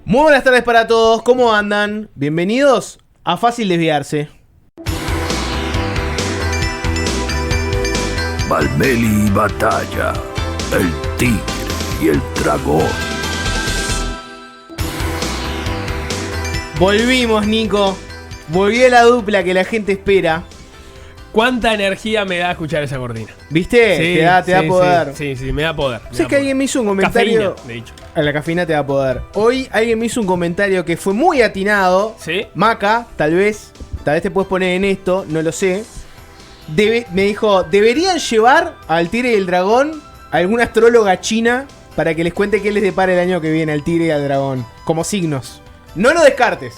Muy buenas tardes para todos, ¿cómo andan? Bienvenidos a Fácil Desviarse. Valmeli Batalla, el tigre y el dragón. Volvimos, Nico. Volvió la dupla que la gente espera. ¿Cuánta energía me da escuchar esa cortina? ¿Viste? Sí, te da poder. Sí, me da poder. Sé que alguien me hizo un comentario. Cafeína, de hecho. A la cafeína te da poder. Hoy alguien me hizo un comentario que fue muy atinado. ¿Sí? Maca, tal vez te puedes poner en esto, no lo sé. Me dijo, deberían llevar al tigre y el dragón a alguna astróloga china para que les cuente qué les depara el año que viene al tigre y al dragón. Como signos. No lo descartes.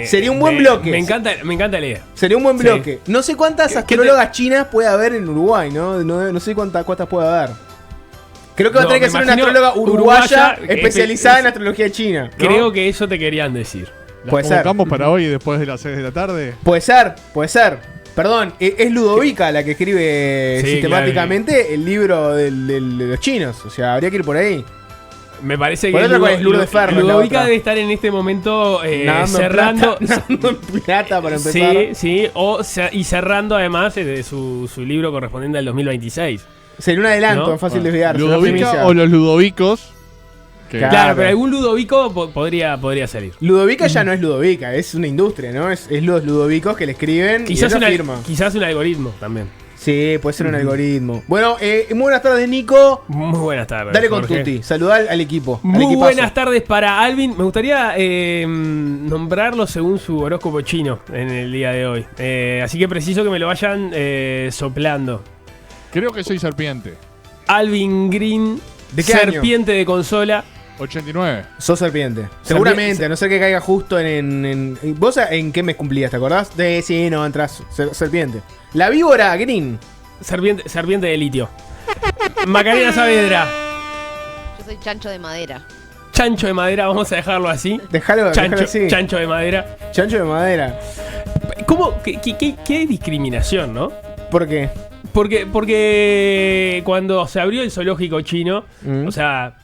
Sería un buen bloque. Me encanta la idea. Sería un buen bloque. Sí. No sé cuántas astrólogas chinas puede haber en Uruguay, ¿no? No sé cuántas puede haber. Creo que va a tener que ser una astróloga uruguaya especializada en astrología china, ¿no? Creo que eso te querían decir. Puede ser. ¿Convocamos para hoy después de las 6 de la tarde? Puede ser. Perdón, es Ludovica la que escribe sistemáticamente el libro de los chinos. O sea, habría que ir por ahí. Me parece por que Ludovica debe estar en este momento cerrando en plata para empezar. Sí, y cerrando además su libro correspondiente al 2026. Sería un adelanto, ¿no? Fácil desviarse. ¿Ludovica o los ludovicos? Claro, pero algún Ludovico podría salir. Ludovica ya no es Ludovica, es una industria, ¿no? Es los ludovicos que le escriben quizás y una firma. Quizás un algoritmo también. Sí, puede ser un algoritmo. Bueno, muy buenas tardes, Nico. Muy buenas tardes. Dale con Tuti, saludá al equipo. Muy buenas tardes para Alvin. Me gustaría nombrarlo según su horóscopo chino en el día de hoy. Así que preciso que me lo vayan soplando. Creo que soy serpiente. Alvin Green, ¿de qué serpiente año? De consola. 89. Sos serpiente. Seguramente, a no ser que caiga justo en... ¿Vos en qué mes cumplías, te acordás? Sí, no, entras serpiente. La víbora Green. Serpiente de litio. Macarena Saavedra. Yo soy chancho de madera. Chancho de madera, vamos a dejarlo así. Déjalo así. Chancho de madera. Chancho de madera. ¿Cómo? ¿Qué discriminación, no? ¿Por qué? Porque cuando se abrió el zoológico chino, o sea,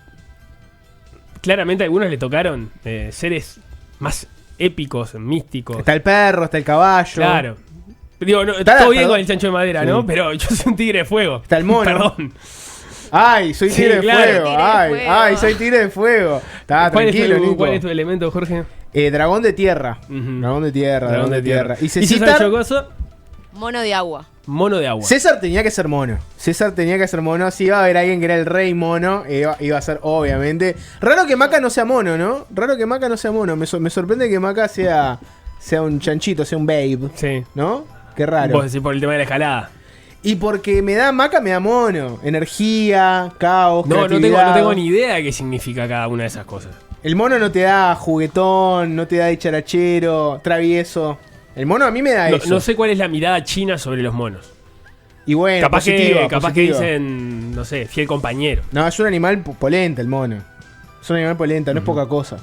claramente a algunos le tocaron seres más épicos, místicos. Está el perro, está el caballo. Claro. Digo, todo bien con el chancho de madera, sí, ¿no? Pero yo soy un tigre de fuego. Está el mono. Perdón. Ay, soy tigre de fuego. Ay, soy tigre de fuego. Está tranquilo, Nico. ¿Cuál es tu elemento, Jorge? Dragón de tierra. Dragón de tierra. ¿Y César Chocoso? Mono de agua. Mono de agua. César tenía que ser mono. Si iba a haber alguien que era el rey mono, iba a ser, obviamente. Raro que Maca no sea mono, ¿no? Me sorprende que Maca sea un chanchito, sea un babe. Sí. ¿No? Qué raro. Vos decís por el tema de la escalada. Y porque Maca me da mono. Energía, caos, no creatividad. No tengo ni idea de qué significa cada una de esas cosas. El mono no te da juguetón, no te da dicharachero, travieso. El mono a mí me da eso. No sé cuál es la mirada china sobre los monos. Y bueno, capaz que dicen, no sé, fiel compañero. No, es un animal polenta el mono. Es un animal polenta, no es poca cosa.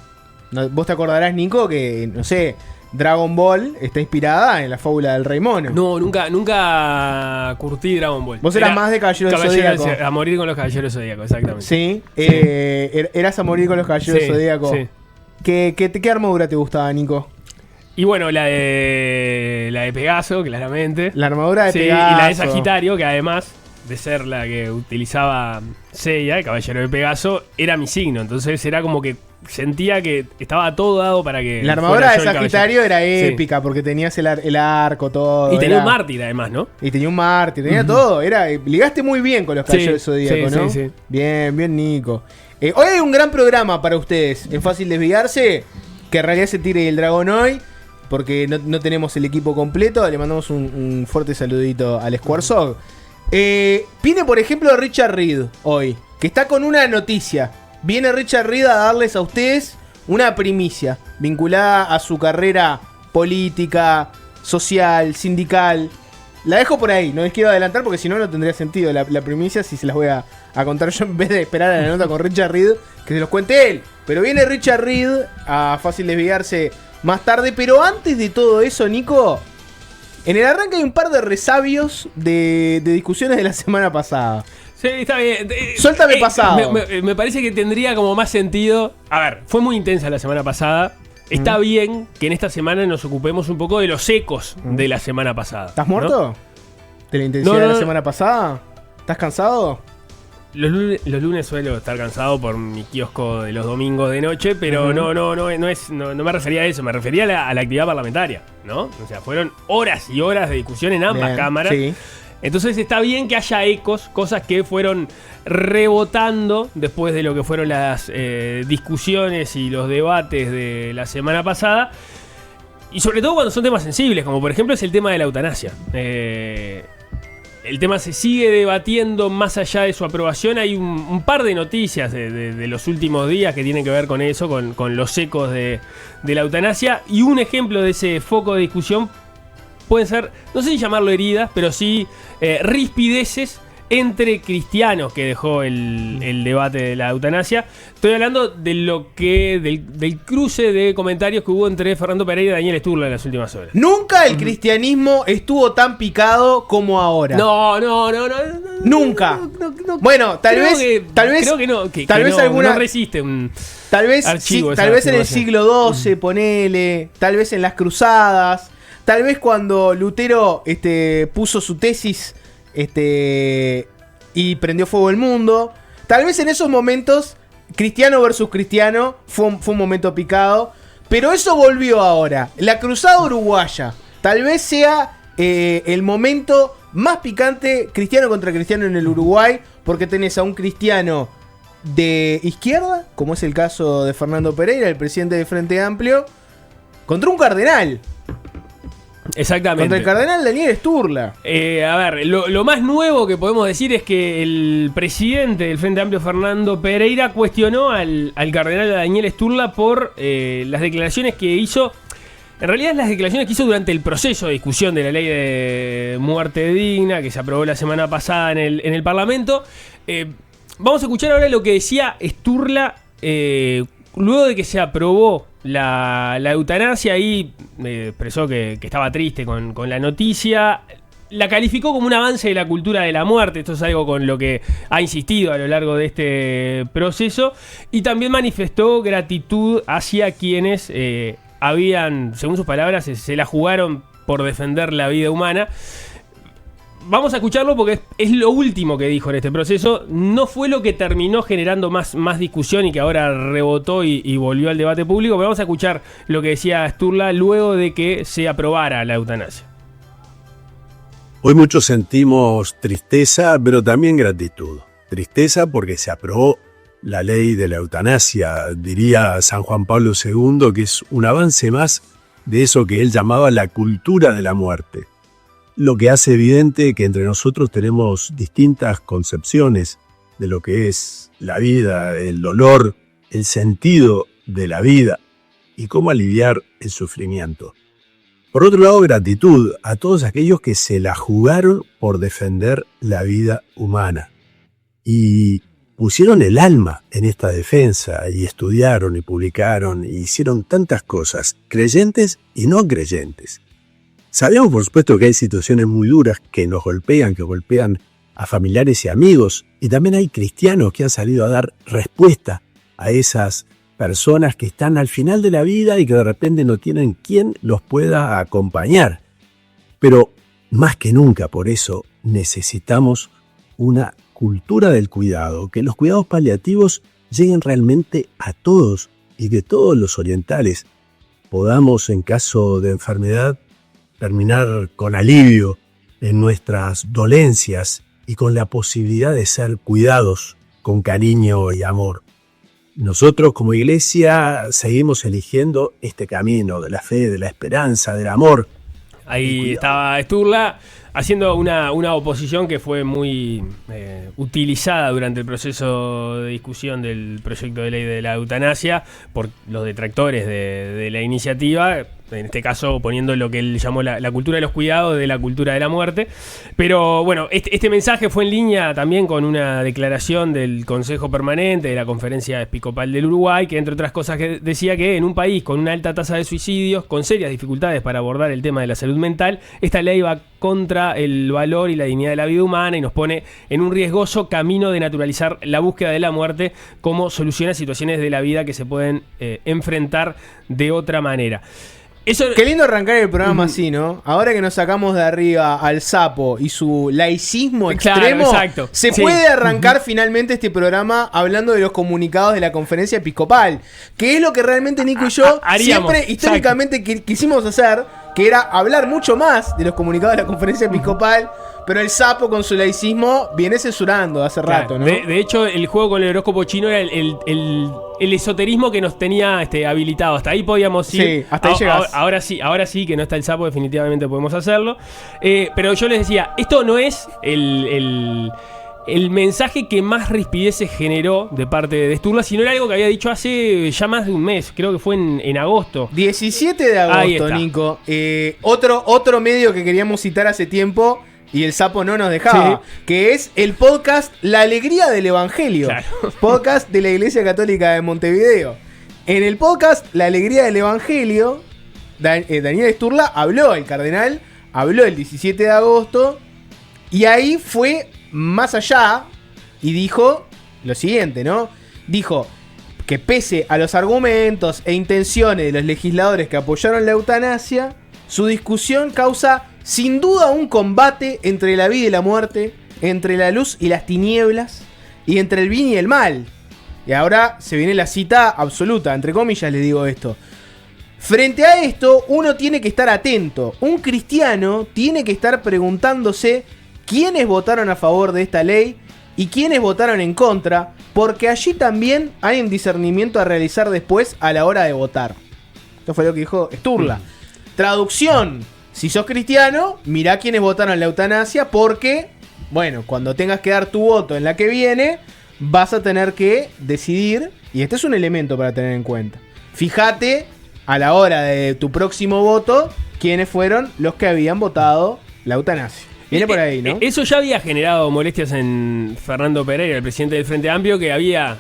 No, vos te acordarás, Nico, que, no sé, Dragon Ball está inspirada en la fábula del rey mono. No, nunca curtí Dragon Ball. Vos eras más de Caballeros del Zodíaco. A morir con los Caballeros del Zodíaco, exactamente. Sí, eras a morir con los Caballeros del Zodíaco. Sí. ¿Qué armadura te gustaba, Nico? Y bueno, la de Pegaso, claramente. La armadura de Pegaso. Y la de Sagitario, que además de ser la que utilizaba Seiya, el caballero de Pegaso, era mi signo. Entonces era como que sentía que estaba todo dado para que... La armadura de Sagitario era épica, porque tenías el arco, todo. Y tenía un mártir además, ¿no? Y tenía un mártir, tenía todo. Ligaste muy bien con los Caballeros del Zodíaco, ¿no? Sí. Bien, Nico. Hoy hay un gran programa para ustedes en Fácil Desviarse, que en realidad se tire el dragón hoy, porque no tenemos el equipo completo. Le mandamos un fuerte saludito al Squaresog. Viene, por ejemplo, Richard Reed hoy, que está con una noticia. Viene Richard Reed a darles a ustedes una primicia vinculada a su carrera política, social, sindical. La dejo por ahí, no les quiero adelantar porque si no, no tendría sentido la primicia si se las voy a contar yo en vez de esperar a la nota con Richard Reed, que se los cuente él. Pero viene Richard Reed a Fácil Desviarse más tarde, pero antes de todo eso, Nico, en el arranque hay un par de resabios de discusiones de la semana pasada. Sí, está bien. Suéltame pasado. Me parece que tendría como más sentido. A ver, fue muy intensa la semana pasada. Está bien que en esta semana nos ocupemos un poco de los ecos de la semana pasada. ¿Estás ¿no? muerto? ¿De la intensidad de la semana pasada? ¿Estás cansado? Los lunes suelo estar cansado por mi kiosco de los domingos de noche, pero no me refería a eso, me refería a la actividad parlamentaria, ¿no? O sea, fueron horas y horas de discusión en ambas cámaras. Sí. Entonces está bien que haya ecos, cosas que fueron rebotando después de lo que fueron las discusiones y los debates de la semana pasada. Y sobre todo cuando son temas sensibles, como por ejemplo es el tema de la eutanasia. El tema se sigue debatiendo más allá de su aprobación. Hay un par de noticias de los últimos días que tienen que ver con eso, con los ecos de la eutanasia. Y un ejemplo de ese foco de discusión pueden ser, no sé si llamarlo heridas, pero sí rispideces entre cristianos que dejó el debate de la eutanasia. Estoy hablando de del cruce de comentarios que hubo entre Fernando Pereira y Daniel Sturla en las últimas horas. Nunca el cristianismo estuvo tan picado como ahora. No. Nunca. Bueno, tal vez creo que no. Tal vez alguna no resiste un tal vez archivo. Tal vez en el siglo XII, ponele. Tal vez en las cruzadas. Tal vez cuando Lutero puso su tesis y prendió fuego el mundo. Tal vez en esos momentos, cristiano versus cristiano, fue un momento picado. Pero eso volvió ahora. La cruzada uruguaya tal vez sea el momento más picante cristiano contra cristiano en el Uruguay. Porque tenés a un cristiano de izquierda, como es el caso de Fernando Pereira, el presidente del Frente Amplio, contra un cardenal. Exactamente. Contra el cardenal Daniel Sturla. A ver, lo más nuevo que podemos decir es que el presidente del Frente Amplio, Fernando Pereira, cuestionó al cardenal Daniel Sturla por las declaraciones que hizo. En realidad, las declaraciones que hizo durante el proceso de discusión de la ley de muerte digna, que se aprobó la semana pasada en el Parlamento. Vamos a escuchar ahora lo que decía Sturla luego de que se aprobó la eutanasia. Y expresó que estaba triste con la noticia. La calificó como un avance de la cultura de la muerte. Esto es algo con lo que ha insistido a lo largo de este proceso. Y también manifestó gratitud hacia quienes habían, según sus palabras, se la jugaron por defender la vida humana. Vamos a escucharlo porque es lo último que dijo en este proceso. No fue lo que terminó generando más discusión y que ahora rebotó y volvió al debate público. Pero vamos a escuchar lo que decía Sturla luego de que se aprobara la eutanasia. Hoy muchos sentimos tristeza, pero también gratitud. Tristeza porque se aprobó la ley de la eutanasia. Diría San Juan Pablo II que es un avance más de eso que él llamaba la cultura de la muerte. Lo que hace evidente que entre nosotros tenemos distintas concepciones de lo que es la vida, el dolor, el sentido de la vida y cómo aliviar el sufrimiento. Por otro lado, gratitud a todos aquellos que se la jugaron por defender la vida humana y pusieron el alma en esta defensa y estudiaron y publicaron y hicieron tantas cosas, creyentes y no creyentes. Sabemos, por supuesto, que hay situaciones muy duras que nos golpean, que golpean a familiares y amigos, y también hay cristianos que han salido a dar respuesta a esas personas que están al final de la vida y que de repente no tienen quien los pueda acompañar. Pero más que nunca, por eso, necesitamos una cultura del cuidado, que los cuidados paliativos lleguen realmente a todos y que todos los orientales podamos, en caso de enfermedad, terminar con alivio en nuestras dolencias y con la posibilidad de ser cuidados con cariño y amor. Nosotros como iglesia seguimos eligiendo este camino de la fe, de la esperanza, del amor. Ahí estaba Sturla haciendo una oposición que fue muy utilizada durante el proceso de discusión del proyecto de ley de la eutanasia por los detractores de la iniciativa. en este caso poniendo lo que él llamó la cultura de los cuidados de la cultura de la muerte. Pero bueno, este mensaje fue en línea también con una declaración del Consejo Permanente de la Conferencia Episcopal del Uruguay, que entre otras cosas que decía que en un país con una alta tasa de suicidios, con serias dificultades para abordar el tema de la salud mental, esta ley va contra el valor y la dignidad de la vida humana y nos pone en un riesgoso camino de naturalizar la búsqueda de la muerte como solución a situaciones de la vida que se pueden enfrentar de otra manera. Qué lindo arrancar el programa así, ¿no? Ahora que nos sacamos de arriba al sapo y su laicismo extremo, exacto. se puede arrancar finalmente este programa hablando de los comunicados de la Conferencia Episcopal, que es lo que realmente Nico y yo siempre históricamente quisimos hacer, que era hablar mucho más de los comunicados de la Conferencia Episcopal, pero el sapo con su laicismo viene censurando hace rato, ¿no? De hecho, el juego con el horóscopo chino era el esoterismo que nos tenía habilitado. Hasta ahí podíamos ir. Sí, hasta ahí llegás. Ahora sí, que no está el sapo, definitivamente podemos hacerlo. Pero yo les decía, esto no es el mensaje que más rispideces generó de parte de Sturla, sino era algo que había dicho hace ya más de un mes. Creo que fue en agosto. 17 de agosto, Nico. Otro medio que queríamos citar hace tiempo y el sapo no nos dejaba, que es el podcast La Alegría del Evangelio, podcast de la Iglesia Católica de Montevideo. En el podcast La Alegría del Evangelio, Daniel Sturla el cardenal habló el 17 de agosto y ahí fue más allá y dijo lo siguiente, ¿no? Dijo que pese a los argumentos e intenciones de los legisladores que apoyaron la eutanasia, su discusión causa sin duda un combate entre la vida y la muerte, entre la luz y las tinieblas, y entre el bien y el mal. Y ahora se viene la cita absoluta, entre comillas le digo esto. Frente a esto, uno tiene que estar atento. Un cristiano tiene que estar preguntándose quiénes votaron a favor de esta ley y quiénes votaron en contra, porque allí también hay un discernimiento a realizar después a la hora de votar. Esto fue lo que dijo Sturla. Traducción: si sos cristiano, mirá quiénes votaron la eutanasia, porque, bueno, cuando tengas que dar tu voto en la que viene, vas a tener que decidir, y este es un elemento para tener en cuenta. Fíjate a la hora de tu próximo voto quiénes fueron los que habían votado la eutanasia. Viene por ahí, ¿no? Eso ya había generado molestias en Fernando Pereira, el presidente del Frente Amplio, que había,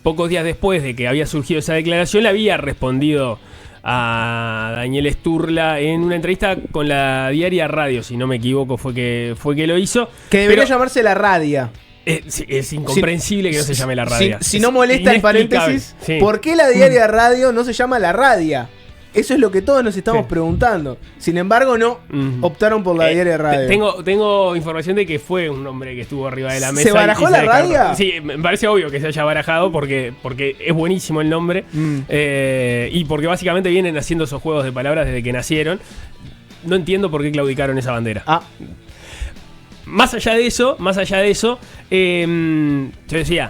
pocos días después de que había surgido esa declaración, le había respondido a Daniel Sturla en una entrevista con la Diaria Radio, si no me equivoco, fue que lo hizo. Que debería llamarse La Radia. Es incomprensible que no se llame La Radia. Si no molesta el paréntesis, ¿por qué la Diaria Radio no se llama La Radia? Eso es lo que todos nos estamos preguntando. Sin embargo, no optaron por la Diaria Radio. Tengo información de que fue un nombre que estuvo arriba de la mesa. ¿Se barajó la Radia? Sí, me parece obvio que se haya barajado porque es buenísimo el nombre. Y porque básicamente vienen haciendo esos juegos de palabras desde que nacieron. No entiendo por qué claudicaron esa bandera. Más allá de eso, yo decía,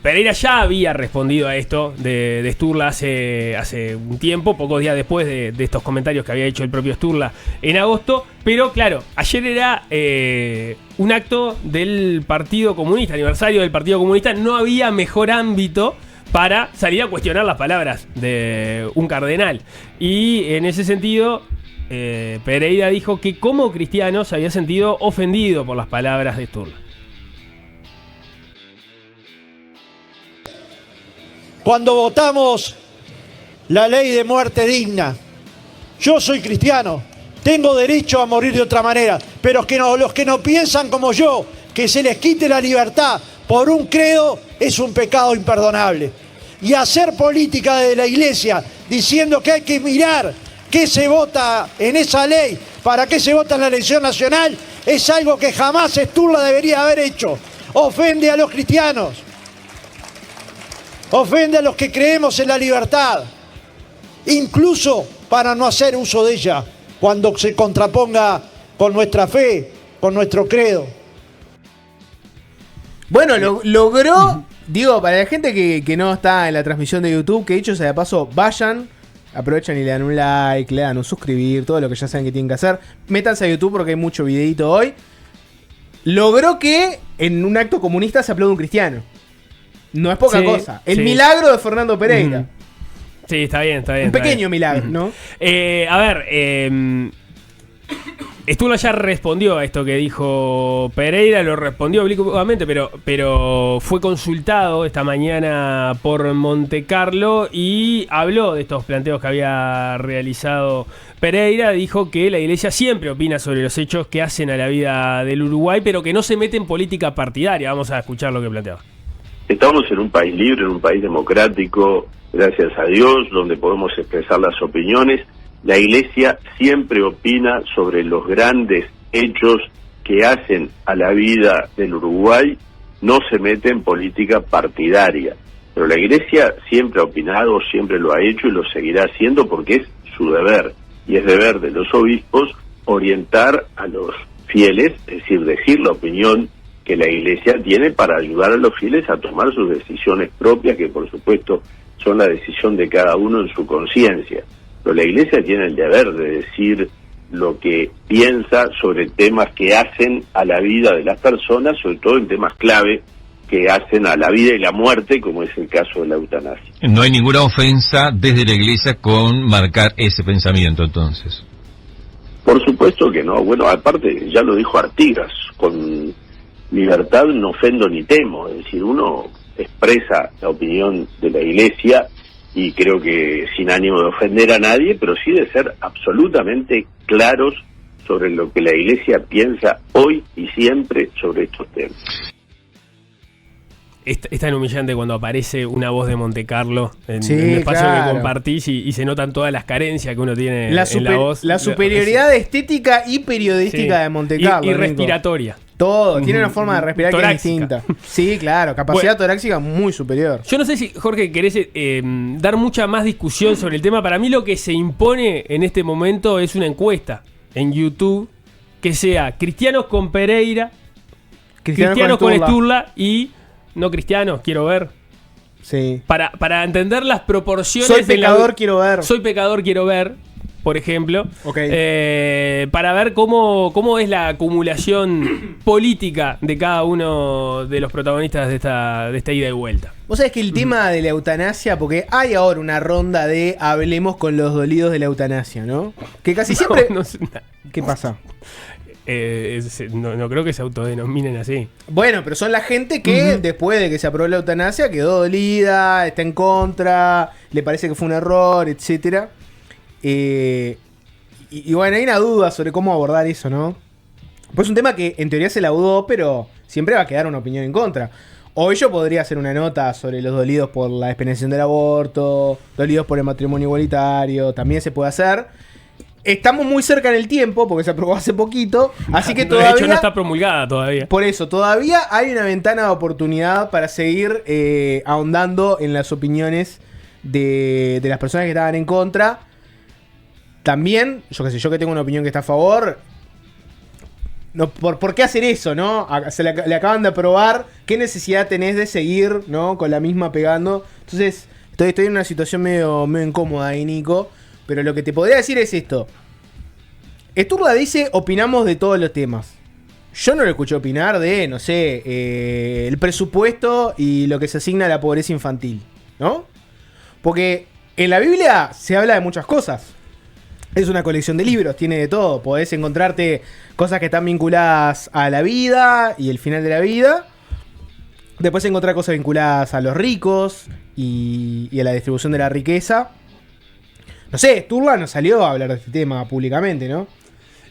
Pereira ya había respondido a esto de Sturla hace un tiempo, pocos días después de estos comentarios que había hecho el propio Sturla en agosto. Pero claro, ayer era un acto del Partido Comunista, aniversario del Partido Comunista. No había mejor ámbito para salir a cuestionar las palabras de un cardenal. Y en ese sentido, Pereira dijo que como cristiano se había sentido ofendido por las palabras de Sturla. Cuando votamos la ley de muerte digna, yo soy cristiano, tengo derecho a morir de otra manera, pero los que no piensan como yo, que se les quite la libertad por un credo, es un pecado imperdonable. Y hacer política de la iglesia diciendo que hay que mirar qué se vota en esa ley, para qué se vota en la elección nacional, es algo que jamás Sturla debería haber hecho. Ofende a los cristianos. Ofende a los que creemos en la libertad, incluso para no hacer uso de ella cuando se contraponga con nuestra fe, con nuestro credo. Bueno, logró, digo, para la gente que no está en la transmisión de YouTube, que dicho sea de paso, vayan, aprovechan y le dan un like, le dan un suscribir, todo lo que ya saben que tienen que hacer. Métanse a YouTube porque hay mucho videito hoy. Logró que en un acto comunista se aplaude un cristiano. No es poca cosa. El milagro de Fernando Pereira. Sí, está bien. Un pequeño milagro, ¿no? A ver, Sturla ya respondió a esto que dijo Pereira, lo respondió oblicuamente, pero fue consultado esta mañana por Montecarlo y habló de estos planteos que había realizado Pereira. Dijo que la Iglesia siempre opina sobre los hechos que hacen a la vida del Uruguay, pero que no se mete en política partidaria. Vamos a escuchar lo que planteaba. Estamos en un país libre, en un país democrático, gracias a Dios, donde podemos expresar las opiniones. La Iglesia siempre opina sobre los grandes hechos que hacen a la vida del Uruguay, no se mete en política partidaria. Pero la Iglesia siempre ha opinado, siempre lo ha hecho y lo seguirá haciendo porque es su deber. Y es deber de los obispos orientar a los fieles, es decir, decir la opinión que la Iglesia tiene para ayudar a los fieles a tomar sus decisiones propias, que por supuesto son la decisión de cada uno en su conciencia. Pero la Iglesia tiene el deber de decir lo que piensa sobre temas que hacen a la vida de las personas, sobre todo en temas clave que hacen a la vida y la muerte, como es el caso de la eutanasia. No hay ninguna ofensa desde la Iglesia con marcar ese pensamiento, entonces. Por supuesto que no. Bueno, aparte, ya lo dijo Artigas, con libertad no ofendo ni temo. Es decir, uno expresa la opinión de la Iglesia y creo que sin ánimo de ofender a nadie, pero sí de ser absolutamente claros sobre lo que la Iglesia piensa hoy y siempre sobre estos temas. Es tan humillante cuando aparece una voz de Montecarlo en Sí, el espacio claro. que compartís y se notan todas las carencias que uno tiene en la voz. La superioridad estética y periodística Sí. de Montecarlo. Y Nico. respiratoria. Todo, tiene una forma de respirar Torácica. que es distinta. Sí, claro, capacidad torácica muy superior. Yo no sé si, Jorge, querés dar mucha más discusión sobre el tema. Para mí lo que se impone en este momento es una encuesta en YouTube que sea cristianos con Pereira, cristianos con Sturla y no cristianos, quiero ver. Sí. Para entender las proporciones. Soy pecador, quiero ver. Soy pecador, quiero ver, por ejemplo. Ok. Para ver cómo es la acumulación política de cada uno de los protagonistas de esta ida y vuelta. Vos sabés que el tema de la eutanasia, porque hay ahora una ronda de hablemos con los dolidos de la eutanasia, ¿no? Que casi siempre... No sé, ¿Qué pasa? no creo que se autodenominen así. Bueno, pero son la gente que después de que se aprobó la eutanasia quedó dolida, está en contra, le parece que fue un error, etcétera. Y bueno, hay una duda sobre cómo abordar eso, ¿no? Pues es un tema que en teoría se laudó, pero siempre va a quedar una opinión en contra. Hoy yo podría hacer una nota sobre los dolidos por la despenalización del aborto, dolidos por el matrimonio igualitario, también se puede hacer. Estamos muy cerca en el tiempo, porque se aprobó hace poquito, así que todavía... De hecho no está promulgada todavía. Por eso, todavía hay una ventana de oportunidad para seguir ahondando en las opiniones de las personas que estaban en contra. También, yo que tengo una opinión que está a favor... No, ¿por qué hacer eso, no? Se le acaban de aprobar. ¿Qué necesidad tenés de seguir, no? Con la misma pegando. Entonces, estoy en una situación medio incómoda ahí, Nico. Pero lo que te podría decir es esto. Sturla dice, opinamos de todos los temas. Yo no lo escuché opinar de, no sé, el presupuesto y lo que se asigna a la pobreza infantil, ¿no? Porque en la Biblia se habla de muchas cosas. Es una colección de libros, tiene de todo. Podés encontrarte cosas que están vinculadas a la vida y el final de la vida. Después encontrar cosas vinculadas a los ricos y a la distribución de la riqueza. No sé, Sturla no salió a hablar de este tema públicamente, ¿no?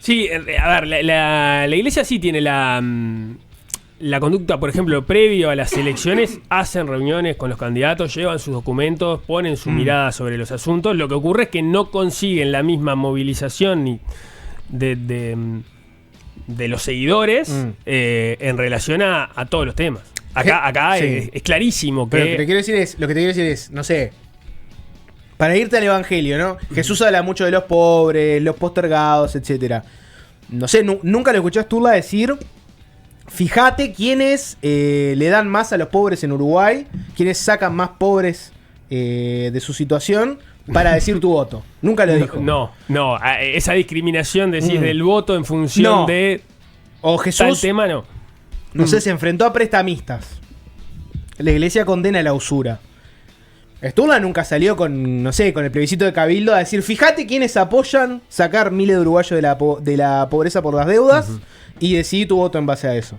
Sí, a ver, la iglesia sí tiene la conducta, por ejemplo, previo a las elecciones, hacen reuniones con los candidatos, llevan sus documentos, ponen su mirada sobre los asuntos. Lo que ocurre es que no consiguen la misma movilización ni de los seguidores en relación a todos los temas. Acá Sí. es clarísimo que... Pero lo que te quiero decir es, no sé, para irte al evangelio, ¿no? Jesús habla mucho de los pobres, los postergados, etcétera. No sé, nunca lo escuché a Sturla decir, fíjate quiénes le dan más a los pobres en Uruguay, quiénes sacan más pobres de su situación para decir tu voto. Nunca lo dijo. No, esa discriminación, decís, del voto en función de o tal Jesús, tema, no. no sé, se enfrentó a prestamistas. La iglesia condena la usura. Sturla nunca salió con, no sé, con el plebiscito de Cabildo a decir, fíjate quiénes apoyan sacar miles de uruguayos de la pobreza por las deudas y decidí tu voto en base a eso.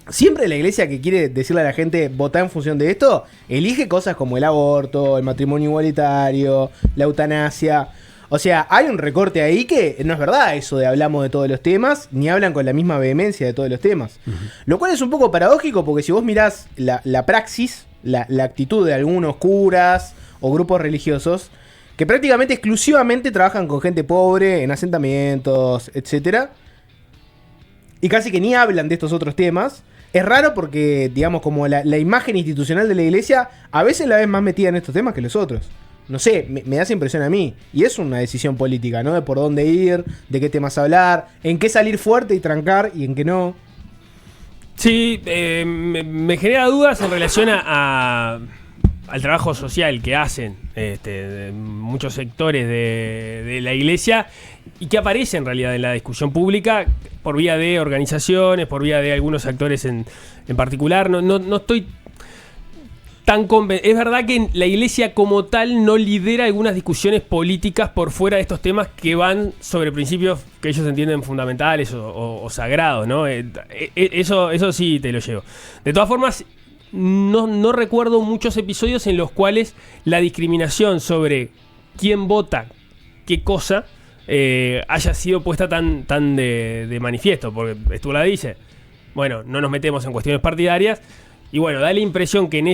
Siempre la iglesia que quiere decirle a la gente votar en función de esto, elige cosas como el aborto, el matrimonio igualitario, la eutanasia. O sea, hay un recorte ahí que no es verdad eso de hablamos de todos los temas, ni hablan con la misma vehemencia de todos los temas. Lo cual es un poco paradójico porque si vos mirás la praxis, la actitud de algunos curas o grupos religiosos que prácticamente exclusivamente trabajan con gente pobre en asentamientos, etcétera, y casi que ni hablan de estos otros temas. Es raro porque, digamos, como la imagen institucional de la iglesia a veces la ves más metida en estos temas que los otros. No sé, me da esa impresión a mí. Y es una decisión política, ¿no? De por dónde ir, de qué temas hablar, en qué salir fuerte y trancar y en qué no. Sí, me genera dudas en relación al trabajo social que hacen muchos sectores de la iglesia y que aparece en realidad en la discusión pública por vía de organizaciones, por vía de algunos actores en particular. No estoy tan convencido. Es verdad que la iglesia como tal no lidera algunas discusiones políticas por fuera de estos temas que van sobre principios que ellos entienden fundamentales o sagrados, ¿no? Eso sí te lo llevo. De todas formas, no recuerdo muchos episodios en los cuales la discriminación sobre quién vota qué cosa haya sido puesta tan de manifiesto, porque Sturla dice, bueno, no nos metemos en cuestiones partidarias. Y bueno, da la impresión que en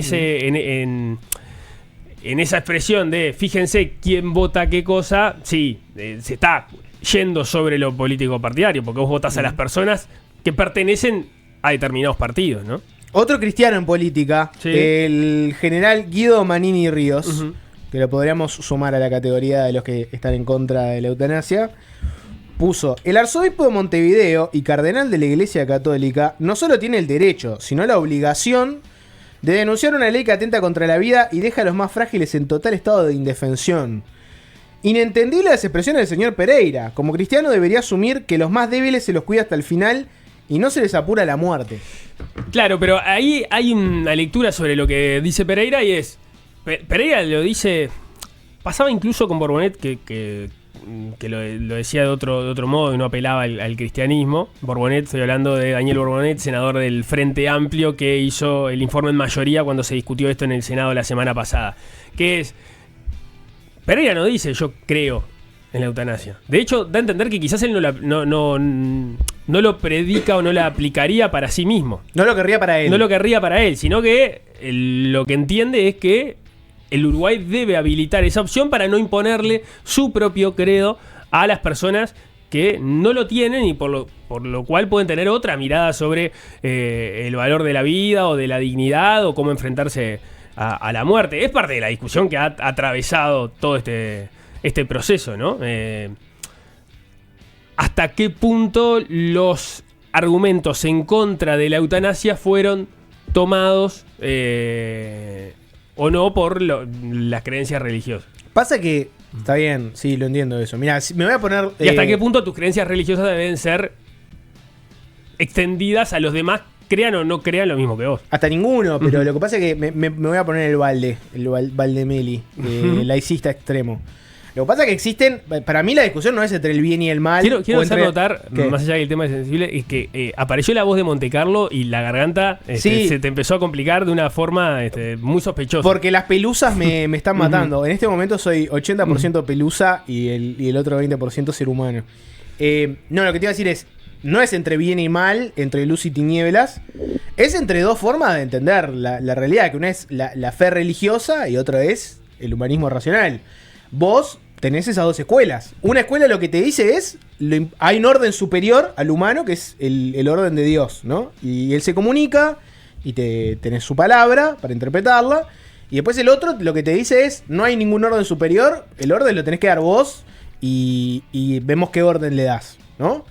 esa expresión de fíjense quién vota qué cosa, sí, se está yendo sobre lo político partidario, porque vos votás a las personas que pertenecen a determinados partidos, ¿no? Otro cristiano en política, sí, el general Guido Manini Ríos, que lo podríamos sumar a la categoría de los que están en contra de la eutanasia, puso: el arzobispo de Montevideo y cardenal de la Iglesia Católica no solo tiene el derecho, sino la obligación de denunciar una ley que atenta contra la vida y deja a los más frágiles en total estado de indefensión. Inentendible las expresiones del señor Pereira. Como cristiano debería asumir que los más débiles se los cuida hasta el final y no se les apura la muerte. Claro, pero ahí hay una lectura sobre lo que dice Pereira y es... Pereira lo dice... Pasaba incluso con Borbonet que lo decía de otro modo y no apelaba al cristianismo. Borbonet, estoy hablando de Daniel Borbonet, senador del Frente Amplio, que hizo el informe en mayoría cuando se discutió esto en el Senado la semana pasada. Que es... Pereira no dice yo creo en la eutanasia. De hecho, da a entender que quizás él no lo predica o no la aplicaría para sí mismo. No lo querría para él. No lo querría para él, sino que lo que entiende es que el Uruguay debe habilitar esa opción para no imponerle su propio credo a las personas que no lo tienen y por lo cual pueden tener otra mirada sobre el valor de la vida o de la dignidad o cómo enfrentarse a la muerte. Es parte de la discusión que ha atravesado todo este proceso, ¿no? ¿Hasta qué punto los argumentos en contra de la eutanasia fueron tomados o no por las creencias religiosas? Pasa que, está bien, sí, lo entiendo eso. Mirá, me voy a poner... ¿Y hasta qué punto tus creencias religiosas deben ser extendidas a los demás, crean o no crean lo mismo que vos? Hasta ninguno, pero lo que pasa es que me voy a poner el Valdemeli, laicista extremo. Lo que pasa es que existen, para mí la discusión no es entre el bien y el mal. Quiero hacer notar, más allá del tema sensible, es que apareció la voz de Montecarlo y la garganta se te empezó a complicar de una forma muy sospechosa. Porque las pelusas me están matando. En este momento soy 80% pelusa y el otro 20% ser humano. No, lo que te iba a decir es, no es entre bien y mal, entre luz y tinieblas. Es entre dos formas de entender la realidad, que una es la fe religiosa y otra es el humanismo racional. Vos tenés esas dos escuelas. Una escuela lo que te dice es, hay un orden superior al humano, que es el orden de Dios, ¿no? Y él se comunica y tenés su palabra para interpretarla. Y después el otro lo que te dice es, no hay ningún orden superior, el orden lo tenés que dar vos y vemos qué orden le das, ¿no?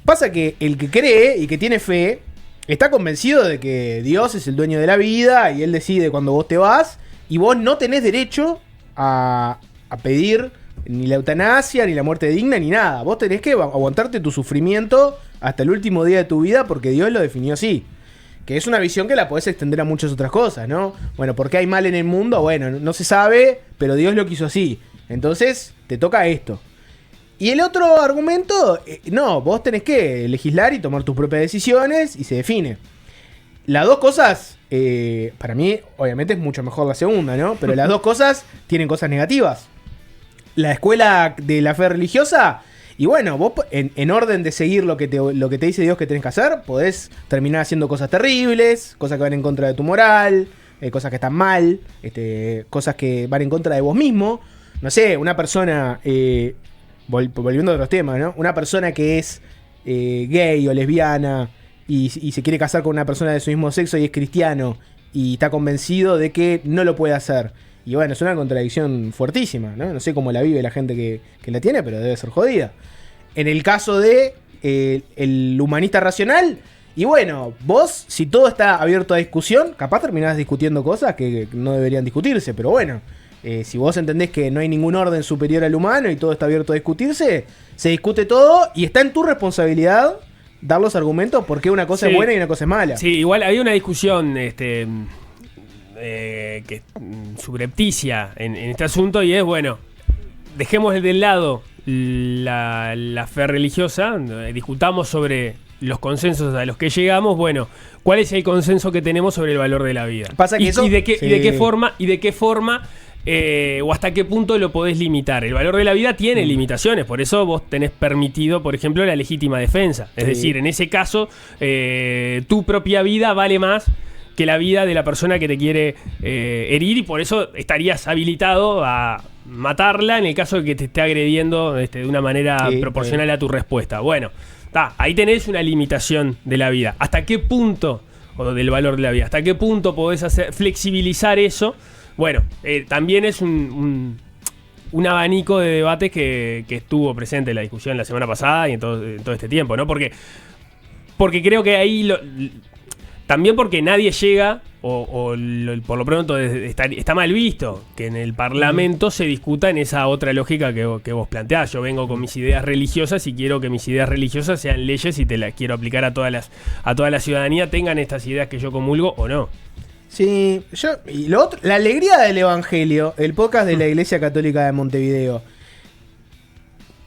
Pasa que el que cree y que tiene fe está convencido de que Dios es el dueño de la vida y él decide cuando vos te vas y vos no tenés derecho a pedir ni la eutanasia, ni la muerte digna, ni nada. Vos tenés que aguantarte tu sufrimiento hasta el último día de tu vida porque Dios lo definió así. Que es una visión que la podés extender a muchas otras cosas, ¿no? Bueno, ¿por qué hay mal en el mundo? Bueno, no se sabe, pero Dios lo quiso así. Entonces, te toca esto. Y el otro argumento, no, vos tenés que legislar y tomar tus propias decisiones y se define. Las dos cosas, para mí, obviamente es mucho mejor la segunda, ¿no? Pero las dos cosas tienen cosas negativas. La escuela de la fe religiosa, y bueno, vos en orden de seguir lo que te dice Dios que tenés que hacer, podés terminar haciendo cosas terribles, cosas que van en contra de tu moral, cosas que están mal, cosas que van en contra de vos mismo. No sé, una persona... volviendo a otros temas, ¿no? Una persona que es gay o lesbiana y se quiere casar con una persona de su mismo sexo y es cristiano y está convencido de que no lo puede hacer. Y bueno, es una contradicción fuertísima, ¿no? No sé cómo la vive la gente que la tiene, pero debe ser jodida. En el caso de el humanista racional, y bueno, vos, si todo está abierto a discusión, capaz terminás discutiendo cosas que no deberían discutirse, pero bueno... si vos entendés que no hay ningún orden superior al humano y todo está abierto a discutirse, se discute todo y está en tu responsabilidad dar los argumentos por qué una cosa es buena y una cosa es mala. Sí, igual hay una discusión que subrepticia en este asunto y es, bueno, dejemos de lado la fe religiosa, discutamos sobre los consensos a los que llegamos, bueno, ¿cuál es el consenso que tenemos sobre el valor de la vida? Pasa que y de qué forma o hasta qué punto lo podés limitar. El valor de la vida tiene limitaciones, por eso vos tenés permitido, por ejemplo, la legítima defensa. Es decir, en ese caso, tu propia vida vale más que la vida de la persona que te quiere herir y por eso estarías habilitado a matarla en el caso de que te esté agrediendo de una manera proporcional a tu respuesta. Bueno, ahí tenés una limitación de la vida. ¿Hasta qué punto, o del valor de la vida, hasta qué punto podés flexibilizar eso? Bueno, también es un abanico de debates que estuvo presente en la discusión la semana pasada y en todo este tiempo, ¿no? Porque creo que ahí también porque nadie llega, por lo pronto está mal visto que en el Parlamento se discuta en esa otra lógica que vos planteás. Yo vengo con mis ideas religiosas y quiero que mis ideas religiosas sean leyes y te las quiero aplicar a toda la ciudadanía, tengan estas ideas que yo comulgo o no. Sí, y lo otro, la alegría del Evangelio, el podcast de la Iglesia Católica de Montevideo.